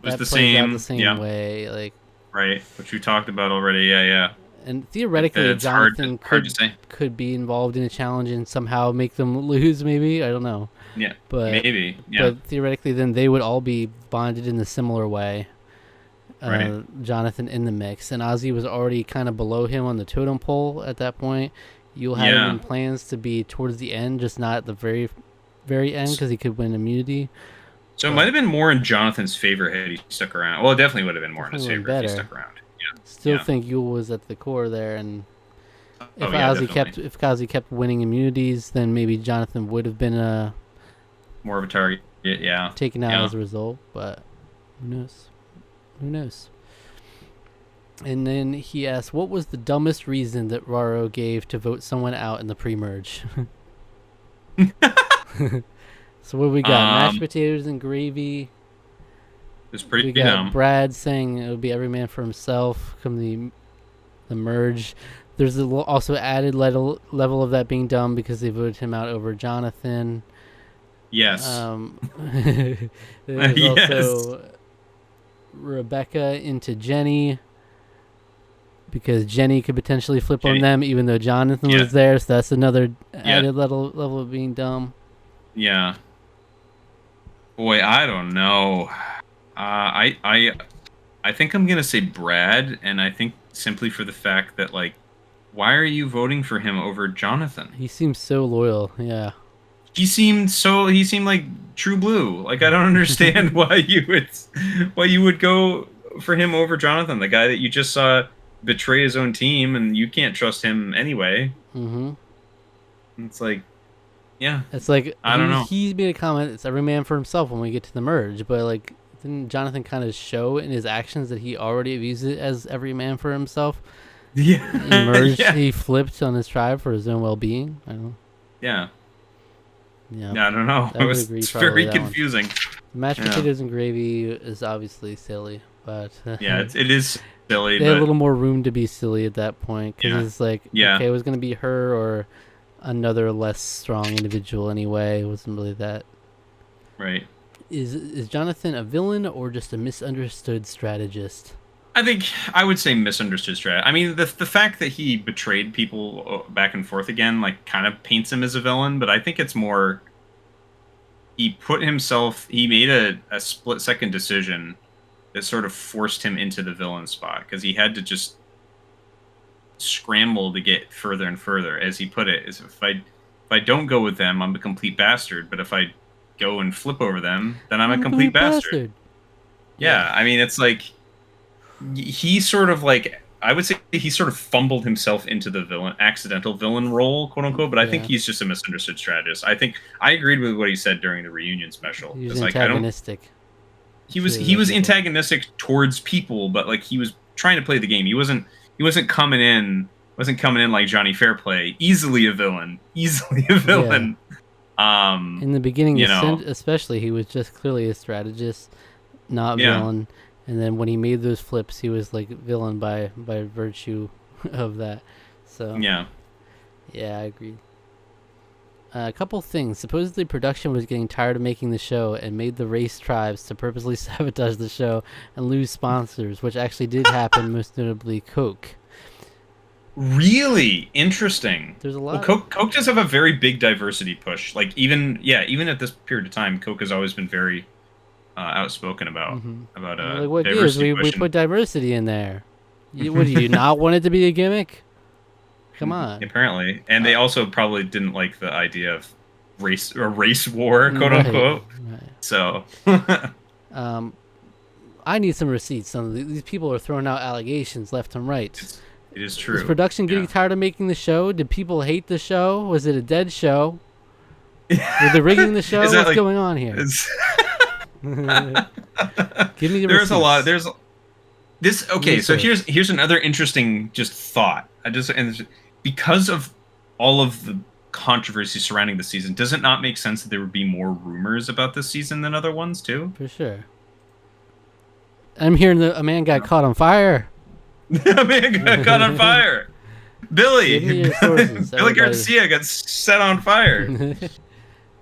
was the same way, like right, which we talked about already. Yeah. And theoretically, Jonathan could be involved in a challenge and somehow make them lose. Maybe, I don't know. Yeah, but maybe. Yeah. But theoretically, then they would all be bonded in a similar way. Right. Jonathan in the mix, and Ozzy was already kind of below him on the totem pole at that point. You'll have him in plans to be towards the end, just not at the very, very end, because he could win immunity. So it might have been more in Jonathan's favor had he stuck around. Well, it definitely would have been more in his Definitely favor if he better. stuck around. Yeah. Still Yeah. think Yule was at the core there, and if Oh yeah, Ozzy kept winning immunities, then maybe Jonathan would have been more of a target. Yeah. taken out Yeah. as a result. But who knows? Who knows? And then he asked, "What was the dumbest reason that Raro gave to vote someone out in the pre-merge?" So what we got? Mashed potatoes and gravy. It's pretty We got dumb. Brad saying it would be every man for himself come the merge. There's also added level of that being dumb because they voted him out over Jonathan. Yes. There's Yes. also Rebecca into Jenny because Jenny could potentially flip on them even though Jonathan was there. So that's another added level of being dumb. Yeah. Boy, I don't know. I think I'm gonna say Brad, and I think simply for the fact that like, why are you voting for him over Jonathan? He seems so loyal. Yeah. He seemed like true blue. Like I don't understand why you would go for him over Jonathan, the guy that you just saw betray his own team, and you can't trust him anyway. Mm-hmm. It's like, yeah. It's like I don't know. He made a comment. It's every man for himself when we get to the merge, but like, didn't Jonathan kind of show in his actions that he already views it as every man for himself? Yeah. He merged. Yeah. He flipped on his tribe for his own well-being. I don't know. Yeah. Yeah. I don't know. It's very confusing. Mashed potatoes and gravy is obviously silly, but yeah, it is silly. They had a little more room to be silly at that point because it's like, okay, it was going to be her or another less strong individual anyway. It wasn't really that. Right. Is Jonathan a villain or just a misunderstood strategist? I think I would say misunderstood strategy. I mean, the fact that he betrayed people back and forth again, like, kind of paints him as a villain. But I think it's more he made a split-second decision that sort of forced him into the villain spot because he had to just scramble to get further and further. As he put it, is if I don't go with them, I'm a complete bastard. But if I go and flip over them, then I'm a complete bastard. Yeah, I mean, it's like he sort of like, I would say he sort of fumbled himself into the accidental villain role, quote unquote. But I think he's just a misunderstood strategist. I think I agreed with what he said during the reunion special. He was antagonistic. He was antagonistic towards people, but like he was trying to play the game. He wasn't coming in like Johnny Fairplay, easily a villain. In the beginning, especially, he was just clearly a strategist, not villain. And then when he made those flips, he was like villain by virtue of that. So yeah, I agree. A couple things. Supposedly, production was getting tired of making the show and made the race tribes to purposely sabotage the show and lose sponsors, which actually did happen. Most notably, Coke. Really interesting. There's a lot. Well, Coke does have a very big diversity push. Like even at this period of time, Coke has always been very outspoken about like what diversity. We put diversity in there. What do you not want it to be a gimmick? Come on. Apparently, and they also probably didn't like the idea of race war, quote unquote. Right. So, I need some receipts. These people are throwing out allegations left and right. It is true. Is production getting tired of making the show? Did people hate the show? Was it a dead show? Were they rigging the show? What's going on here? Give me the receipts. A lot. There's this. Okay, so here's another interesting just thought. Because of all of the controversy surrounding the season, does it not make sense that there would be more rumors about this season than other ones too? For sure. I'm hearing a man got caught on fire. A man got caught on fire. Billy Garcia got set on fire.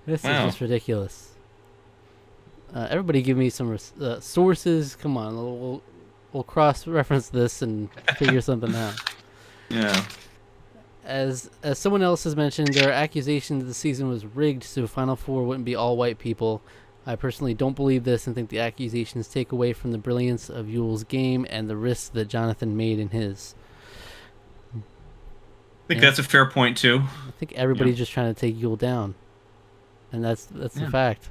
This is just ridiculous. Everybody give me some sources. Come on, we'll cross-reference this and figure something out. Yeah. As someone else has mentioned, there are accusations the season was rigged so Final Four wouldn't be all white people. I personally don't believe this and think the accusations take away from the brilliance of Yule's game and the risks that Jonathan made in his. I think that's a fair point too. I think everybody's just trying to take Yule down, and that's the fact.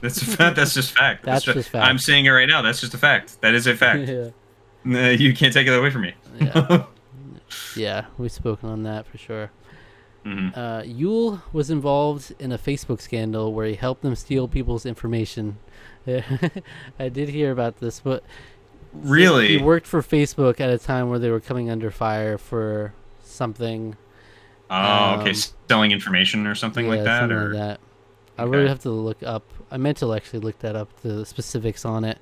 That's a fact. That's just fact. That's just fact. I'm saying it right now. That's just a fact. That is a fact. Yeah. You can't take it away from me. Yeah. Yeah, we've spoken on that for sure. Mm-hmm. Yule was involved in a Facebook scandal where he helped them steal people's information. I did hear about this, but Really? he worked for Facebook at a time where they were coming under fire for something. Oh, okay. Selling information or something like that? Something or like that. I Okay. really have to look up. I meant to actually look that up, the specifics on it.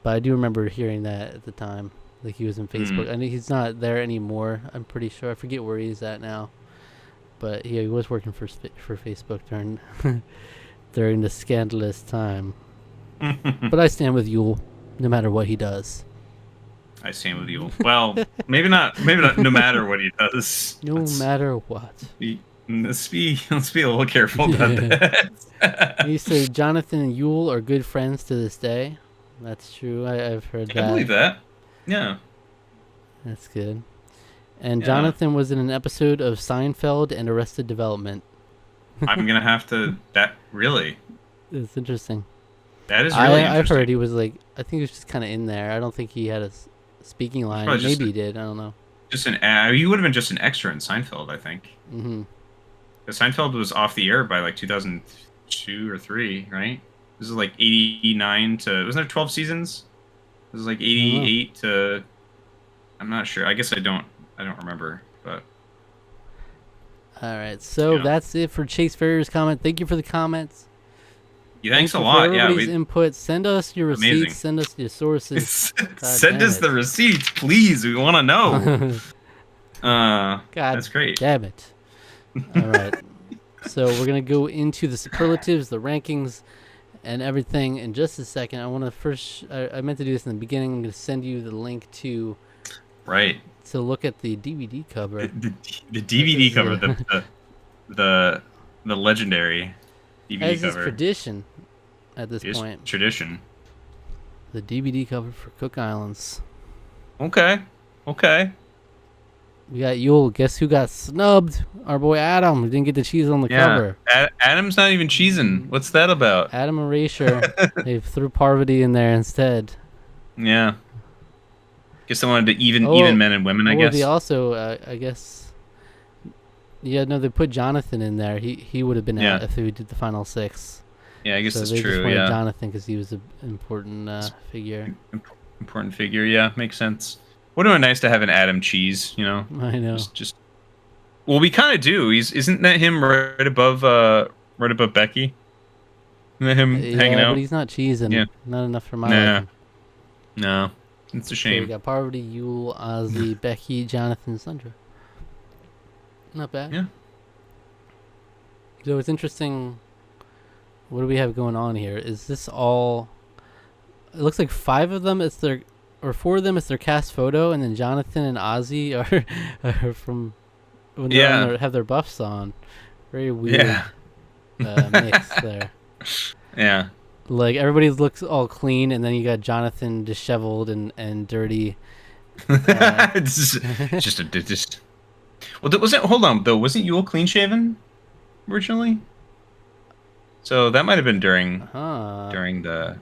But I do remember hearing that at the time. Like he was in Facebook. I mean, he's not there anymore. I'm pretty sure. I forget where he's at now. But yeah, he was working for Facebook during during the scandalous time. But I stand with Yule, no matter what he does. I stand with you. Well, maybe not. Maybe not. No matter what he does. No matter what. Let's be a little careful about that. He said Jonathan and Yule are good friends to this day. That's true. I've heard that. I believe that. Yeah. That's good. And Yeah. Jonathan was in an episode of Seinfeld and Arrested Development. I'm gonna have to. That really. It's interesting. That is really interesting. I've heard he was like. I think he was just kind of in there. I don't think he had a speaking line. probably just Maybe he did. I don't know. Just you would have been just an extra in Seinfeld, I think. Mm-hmm. Because Seinfeld was off the air by like 2002 or 3, right? This is like 89 to. Wasn't there 12 seasons? This is like 88 to. I'm not sure. I guess I don't remember, but. All right, so Yeah. that's it for Chase Ferrier's comment. Thank you for the comments. Yeah, thanks a Thank you lot. for Yeah, everybody's input. Send us your receipts. Amazing. Send us your sources. Send damn us it. the receipts, please. We want to know. God That's great. damn it. All right. So we're going to go into the superlatives, the rankings, and everything in just a second. I want to first, I meant to do this in the beginning. I'm going to send you the link to look at the DVD cover. The DVD cover, the legendary DVD As is cover. tradition at this It's point. tradition. The DVD cover for Cook Islands. Okay. We got Yule. Guess who got snubbed? Our boy Adam. We didn't get the cheese on the cover. Adam's not even cheesing. What's that about? Adam Erasure. They threw Parvati in there instead. Yeah. Guess they wanted to even men and women, I guess. They also, I guess... Yeah, no, they put Jonathan in there. He would have been out if we did the final 6. Yeah, I guess so that's they true, just wanted yeah. Jonathan because he was an important figure. Important figure, yeah, makes sense. Wouldn't it be nice to have an Adam cheese, you know? I know. Just well, we kind of do. Isn't that him right above Becky? Isn't that him hanging out? But he's not cheesing. Yeah. Not enough for my liking. No, it's a So we shame. got Parvati, Yule, Ozzy, Becky, Jonathan, Sandra. Not bad. Yeah. So it's interesting. What do we have going on here? Is this all? It looks like 5 of them. It's their, or 4 of them. It's their cast photo, and then Jonathan and Ozzy are from when they have their buffs on. Very weird mix there. Yeah. Like everybody looks all clean, and then you got Jonathan disheveled and dirty. Just. Well, hold on though. Wasn't Yule clean shaven originally? So that might have been during the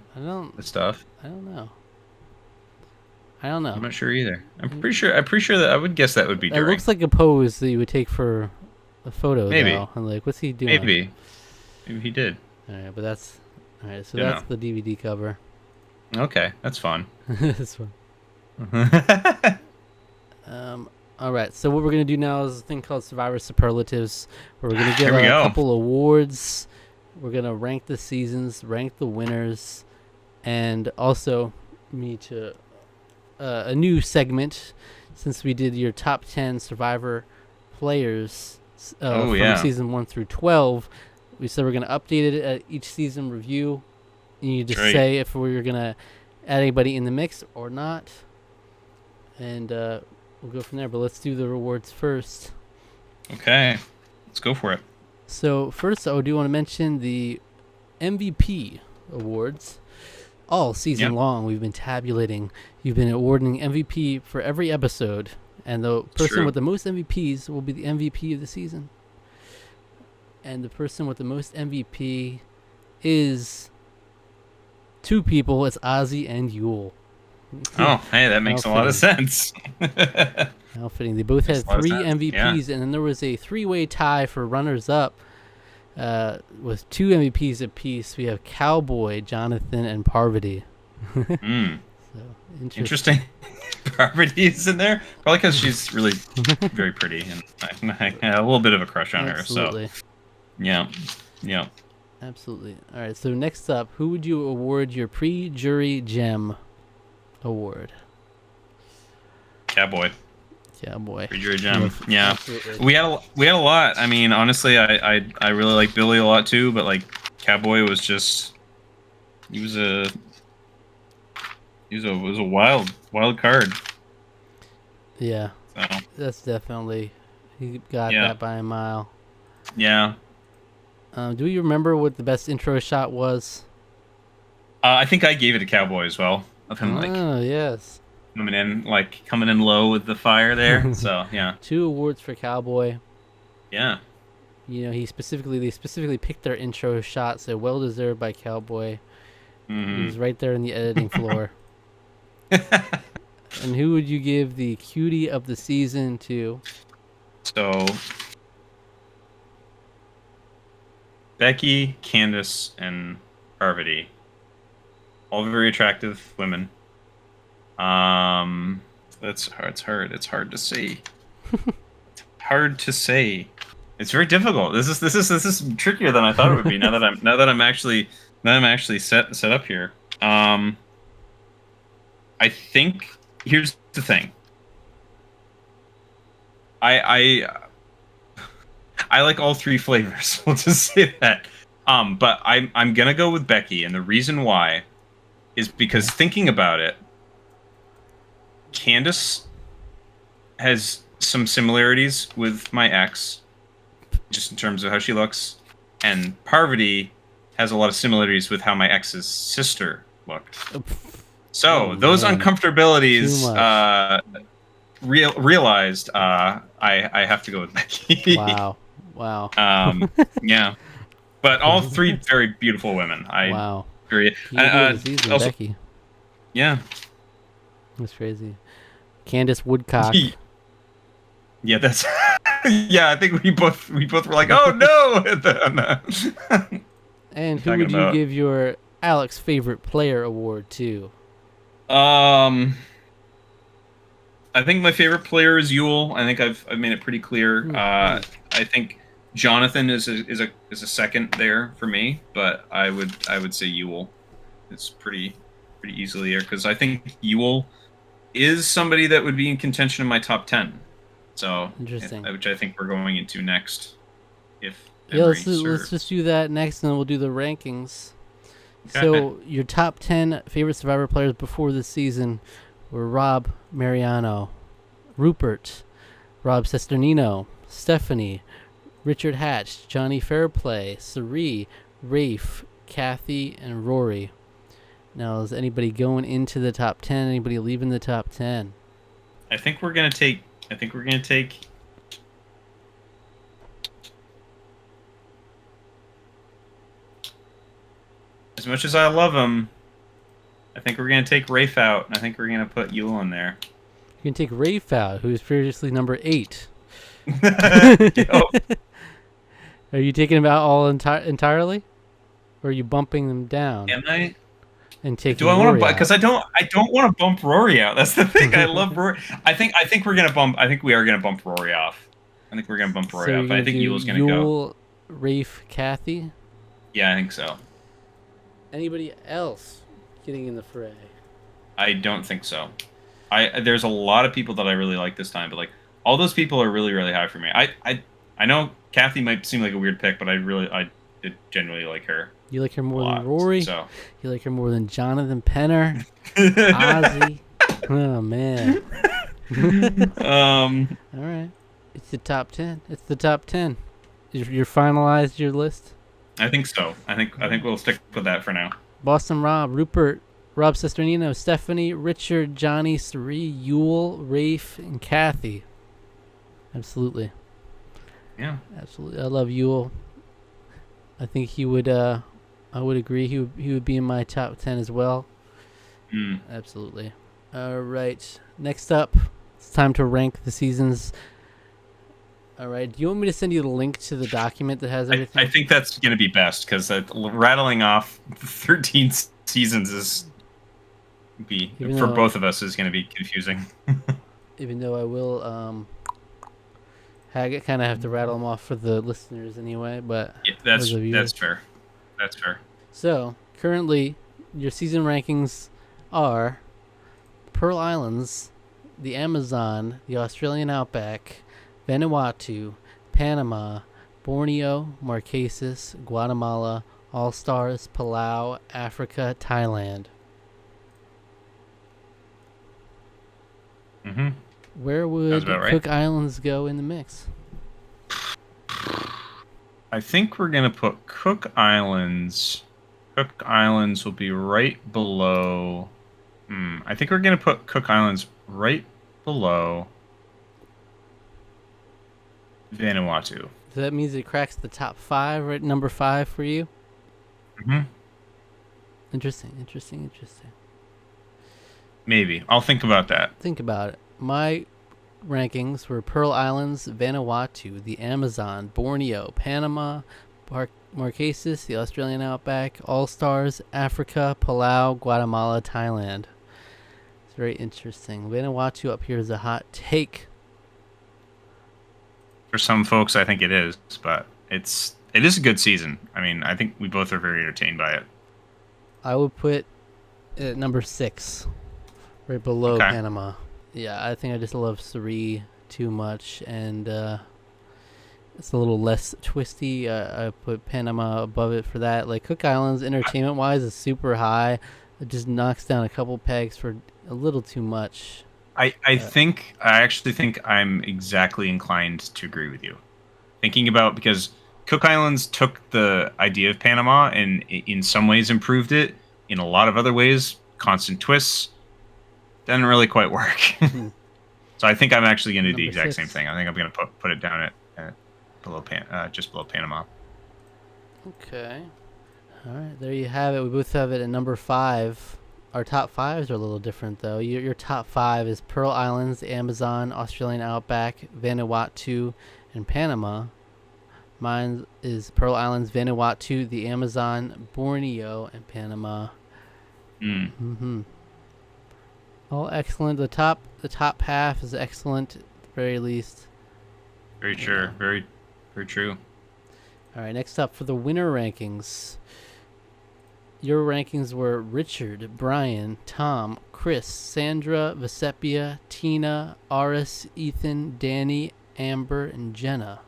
stuff. I don't know. I'm not sure either. I'm pretty sure that I would guess that would be during. It looks like a pose that you would take for a photo. Maybe. Though. I'm like, what's he doing? Maybe he did. All right, but that's all right. So that's the DVD cover. Okay, that's fun. This one. All right. So what we're gonna do now is a thing called Survivor Superlatives, where we're gonna give a couple awards. We're gonna rank the seasons, rank the winners, and also a new segment since we did your top 10 Survivor players from season 1 through 12. We said we're gonna update it at each season review. And you just say if we're gonna add anybody in the mix or not, and we'll go from there. But let's do the rewards first. Okay, let's go for it. So first, I do want to mention the MVP awards. All season long, we've been tabulating. You've been awarding MVP for every episode, and the person with the most MVPs will be the MVP of the season. And the person with the most MVP is two people. It's Ozzy and Yule. Oh, hey, that makes a lot of sense. How fitting. They both had 3 MVPs, and then there was a 3-way tie for runners-up with 2 MVPs apiece. We have Cowboy, Jonathan, and Parvati. So, interesting. Parvati's in there, probably because she's really very pretty, and I had a little bit of a crush on Absolutely. her. So, yeah. Absolutely. All right, so next up, who would you award your pre-jury gem award? Cowboy. Pre-jury gem. Yeah. Absolutely. We had a lot. I mean, honestly, I really like Billy a lot too, but like Cowboy was just he was a wild card. Yeah. So That's definitely he got that by a mile. Yeah. Do you remember what the best intro shot was? I think I gave it to Cowboy as well. Of him yes. coming in low with the fire there. So yeah. 2 awards for Cowboy. Yeah. You know, they specifically picked their intro shot, so well deserved by Cowboy. Mm-hmm. He was right there in the editing floor. And who would you give the cutie of the season to? So Becky, Candace, and Parvati. All very attractive women. It's hard to say. It's very difficult. This is trickier than I thought it would be. now that I'm actually set up here. I think here's the thing. I like all 3 flavors. We'll just say that. But I'm gonna go with Becky, and the reason why is because thinking about it, Candace has some similarities with my ex, just in terms of how she looks, and Parvati has a lot of similarities with how my ex's sister looked. So those uncomfortabilities realized I have to go with Becky. Wow. Yeah, but all 3 very beautiful women. Wow. Agree. Also, Becky. Yeah. That's crazy. Candace Woodcock. Yeah, that's. Yeah, I think we both were like, oh no. And who would you give your Alex favorite player award to? I think my favorite player is Yule. I think I've made it pretty clear. I think Jonathan is a second there for me, but I would say Yule. It's pretty easily there because I think Yule is somebody that would be in contention in my top 10. So interesting. Which I think we're going into next. Let's just do that next, and then we'll do the rankings. Okay. So your top 10 favorite Survivor players before this season were Rob Mariano, Rupert, Rob Sesternino, Stephanie, Richard Hatch, Johnny Fairplay, Sari, Rafe, Kathy, and Rory. Now, is anybody going into the top 10? Anybody leaving the top 10? I think we're gonna take. As much as I love him, I think we're gonna take Rafe out, and I think we're gonna put Yule in there. You can take Rafe out, who is previously number 8. Are you taking him out all entirely, or are you bumping them down? Am I? And taking. Do I want to? Because I don't want to bump Rory out. That's the thing. I love Rory. I think we're gonna bump. I think we are gonna bump Rory off. I think we're gonna bump Rory off. I think Yule's gonna go. Rafe, Kathy. Yeah, I think so. Anybody else getting in the fray? I don't think so. There's a lot of people that I really like this time, but like all those people are really, really high for me. I know Kathy might seem like a weird pick, but I did genuinely like her. You like her more than Rory? So. You like her more than Jonathan Penner? Ozzy? Oh, man. All right. It's the top 10. It's the top 10. You're finalized your list? I think so. I think we'll stick with that for now. Boston Rob, Rupert, Rob Sesternino, Stephanie, Richard, Johnny, Sari, Yule, Rafe, and Kathy. Absolutely. Yeah. Absolutely. I love Yule. I think he would I would agree. He would be in my top 10 as well. Mm. Absolutely. All right. Next up, it's time to rank the seasons. All right. Do you want me to send you the link to the document that has everything? I think that's going to be best because rattling off 13 seasons for both of us is going to be confusing. Even though I will kind of have to rattle them off for the listeners anyway, but yeah, that's fair. That's fair. So currently, your season rankings are Pearl Islands, the Amazon, the Australian Outback, Vanuatu, Panama, Borneo, Marquesas, Guatemala, All Stars, Palau, Africa, Thailand. Mm-hmm. Where would Cook Islands go in the mix? I think we're gonna put Cook Islands. Cook Islands will be right below. I think we're gonna put Cook Islands right below Vanuatu. So that means it cracks the top 5, right? Number 5 for you? Mm-hmm. Interesting. Maybe. I'll think about that. Think about it. My rankings were Pearl Islands, Vanuatu, the Amazon, Borneo, Panama, Marquesas, the Australian Outback, All Stars, Africa, Palau, Guatemala, Thailand. It's very interesting. Vanuatu up here is a hot take. For some folks, I think it is, but it is a good season. I mean, I think we both are very entertained by it. I would put it at number 6, right below Panama. Yeah, I think I just love Suri too much, and it's a little less twisty. I put Panama above it for that. Like, Cook Islands, entertainment-wise, is super high. It just knocks down a couple pegs for a little too much. I actually think I'm exactly inclined to agree with you. Thinking about, because Cook Islands took the idea of Panama and in some ways improved it. In a lot of other ways, constant twists, doesn't really quite work. So I think I'm actually going to do the exact same thing. I think I'm going to put it down at below just below Panama. Okay. All right, there you have it. We both have it at number 5. Our top 5s are a little different, though. Your top 5 is Pearl Islands, Amazon, Australian Outback, Vanuatu, and Panama. Mine is Pearl Islands, Vanuatu, the Amazon, Borneo, and Panama. Mm-hmm. All excellent. The top half is excellent, at the very least. Very sure. Very, very true. All right, next up for the winner rankings. Your rankings were Richard, Brian, Tom, Chris, Sandra, Vesepia, Tina, Aris, Ethan, Danny, Amber, and Jenna.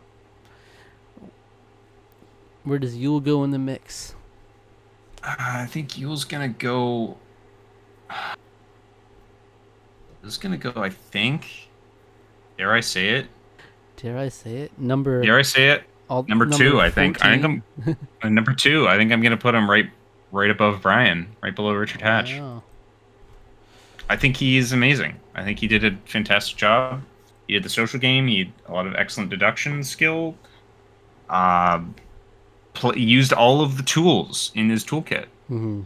Where does Yule go in the mix? I think Yule's going to go... This is going to go, I think... Dare I say it? Number 2, I think. 14. I think I'm... number 2, I think I'm going to put him right above Brian, right below Richard Hatch. Wow. I think he is amazing. I think he did a fantastic job. He did the social game. He had a lot of excellent deduction skill. Used all of the tools in his toolkit. Mm-hmm.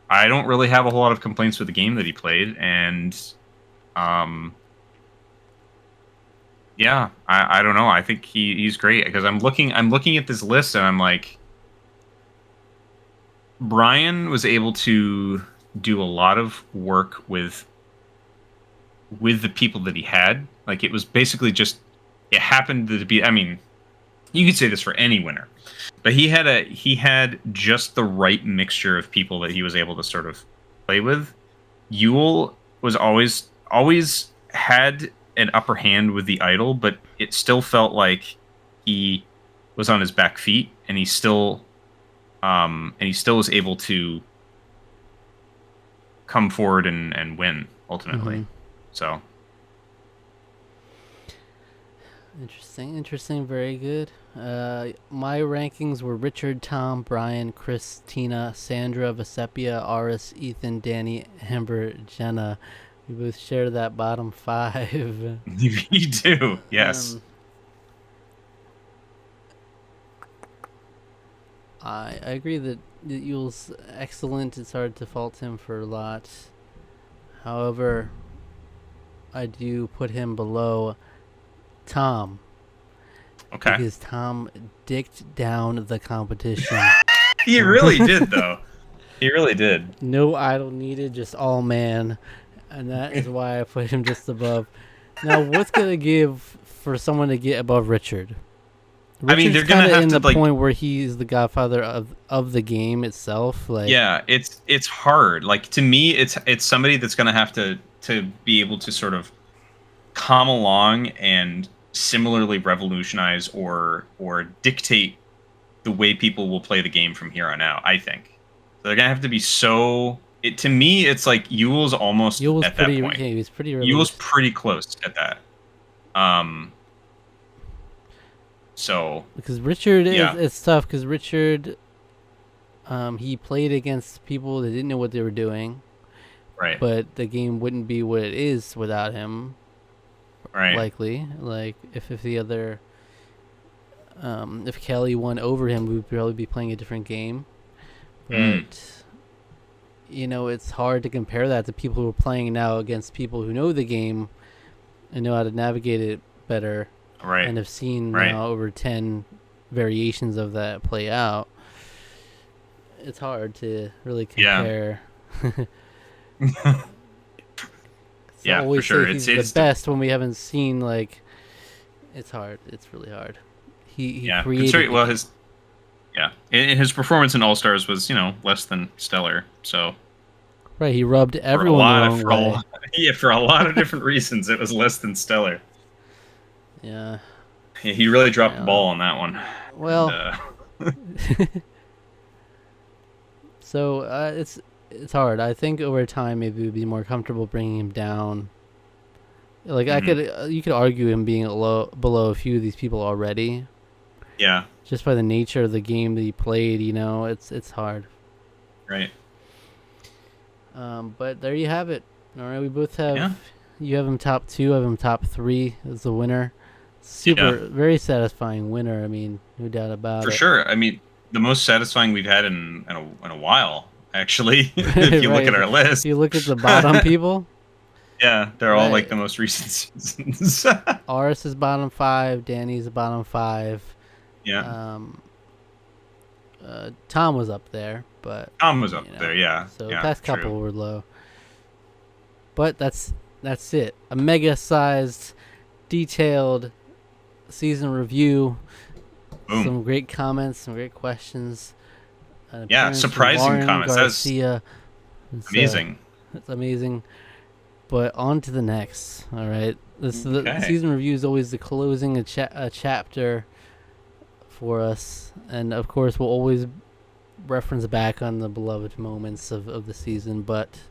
I don't really have a whole lot of complaints with the game that he played, and yeah, I don't know. I think he's great because I'm looking at this list and I'm like, Brian was able to do a lot of work with the people that he had. Like, it was basically just, it happened to be, I mean, you could say this for any winner, but he had just the right mixture of people that he was able to sort of play with. Yule was always had an upper hand with the idol, but it still felt like he was on his back feet, and he still was able to come forward and win ultimately. Mm-hmm. So interesting, very good. My rankings were Richard, Tom, Brian, Chris, Tina, Sandra, Vesepia, Aris, Ethan, Danny, Amber, Jenna. We both share that bottom 5. You do, yes. I agree that Yule's excellent. It's hard to fault him for a lot. However, I do put him below Tom. Okay. Because Tom dicked down the competition. He really did, though. He really did. No idol needed, just all man. And that is why I put him just above. Now, what's going to give for someone to get above Richard? I mean, they're going to have in to, the point where he's the godfather of the game itself. Like, yeah, it's hard. Like, to me, it's somebody that's going to have to be able to sort of come along and similarly revolutionize or dictate the way people will play the game from here on out. I think so they're gonna have to be so. To me, it's like Yule's almost at that point. Yeah, he was pretty. Yule's pretty close at that. So because Richard it's tough because Richard, he played against people that didn't know what they were doing. Right. But the game wouldn't be what it is without him. Right. Likely, like if the other, if Kelly won over him, we would probably be playing a different game. But you know, it's hard to compare that to people who are playing now against people who know the game and know how to navigate it better. Right. And have seen now over 10 variations of that play out. It's hard to really compare. Yeah. Yeah, for sure. He's the best when we haven't seen, like, it's hard. It's really hard. He created and his performance in All Stars was, less than stellar. So right, he rubbed everyone the wrong way. Yeah, for a lot of different reasons, it was less than stellar. Yeah. He really dropped the ball on that one. Well, so it's hard. I think over time maybe we'd be more comfortable bringing him down. Like you could argue him being below a few of these people already. Yeah. Just by the nature of the game that he played, it's hard. Right. But there you have it. All right, we both have. Yeah. You have him top 2. I have him top 3 as the winner. Very satisfying winner. I mean, no doubt about it. For sure. I mean, the most satisfying we've had in a while. Actually, if you look at our list. If you look at the bottom people. Yeah, they're all like the most recent seasons. Aris is bottom 5. Danny's bottom 5. Yeah. Tom was up there, but Tom was up there. Yeah. So the past couple were low. But that's it. A mega-sized, detailed season review. Boom. Some great comments, some great questions. Yeah, surprising comments. Garcia. That's amazing. It's amazing. But on to the next. All right. The season review is always the closing a chapter for us, and of course we'll always reference back on the beloved moments of the season. But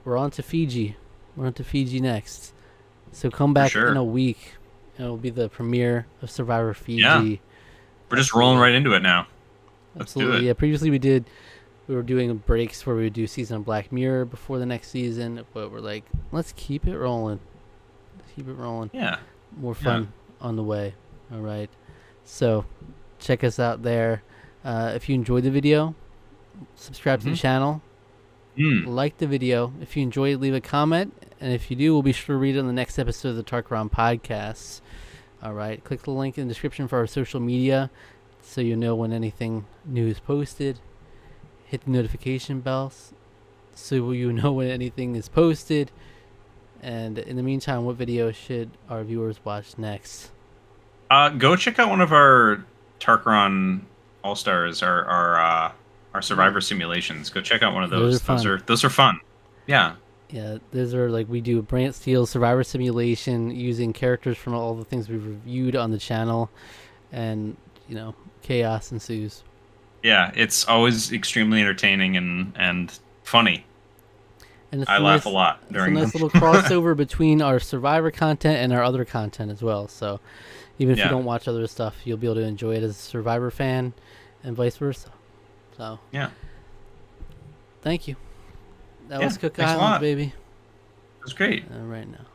we're on to Fiji. We're on to Fiji next. So come back in a week. It'll be the premiere of Survivor Fiji. Yeah. We're just rolling right into it now. Let's do it. Yeah, previously we were doing breaks where we would do season of Black Mirror before the next season, but we're like, let's keep it rolling. Yeah. More fun on the way. All right. So check us out there. If you enjoyed the video, subscribe to the channel. Like the video. If you enjoyed it, leave a comment. And if you do, we'll be sure to read it on the next episode of the Tarqaron podcast. All right. Click the link in the description for our social media so you know when anything new is posted. Hit the notification bells so you know when anything is posted. And in the meantime, what video should our viewers watch next? Go check out one of our Tarqaron All-Stars, our Survivor simulations. Go check out one of those. Those are fun. Yeah. Yeah, those are like we do Brant Steele's Survivor Simulation using characters from all the things we've reviewed on the channel, and chaos ensues. Yeah, it's always extremely entertaining and funny. And I laugh a lot during them. It's a nice little crossover between our Survivor content and our other content as well. So even if you don't watch other stuff, you'll be able to enjoy it as a Survivor fan and vice versa. So yeah. Thank you. That was Cook Island, baby. It was great. Right now.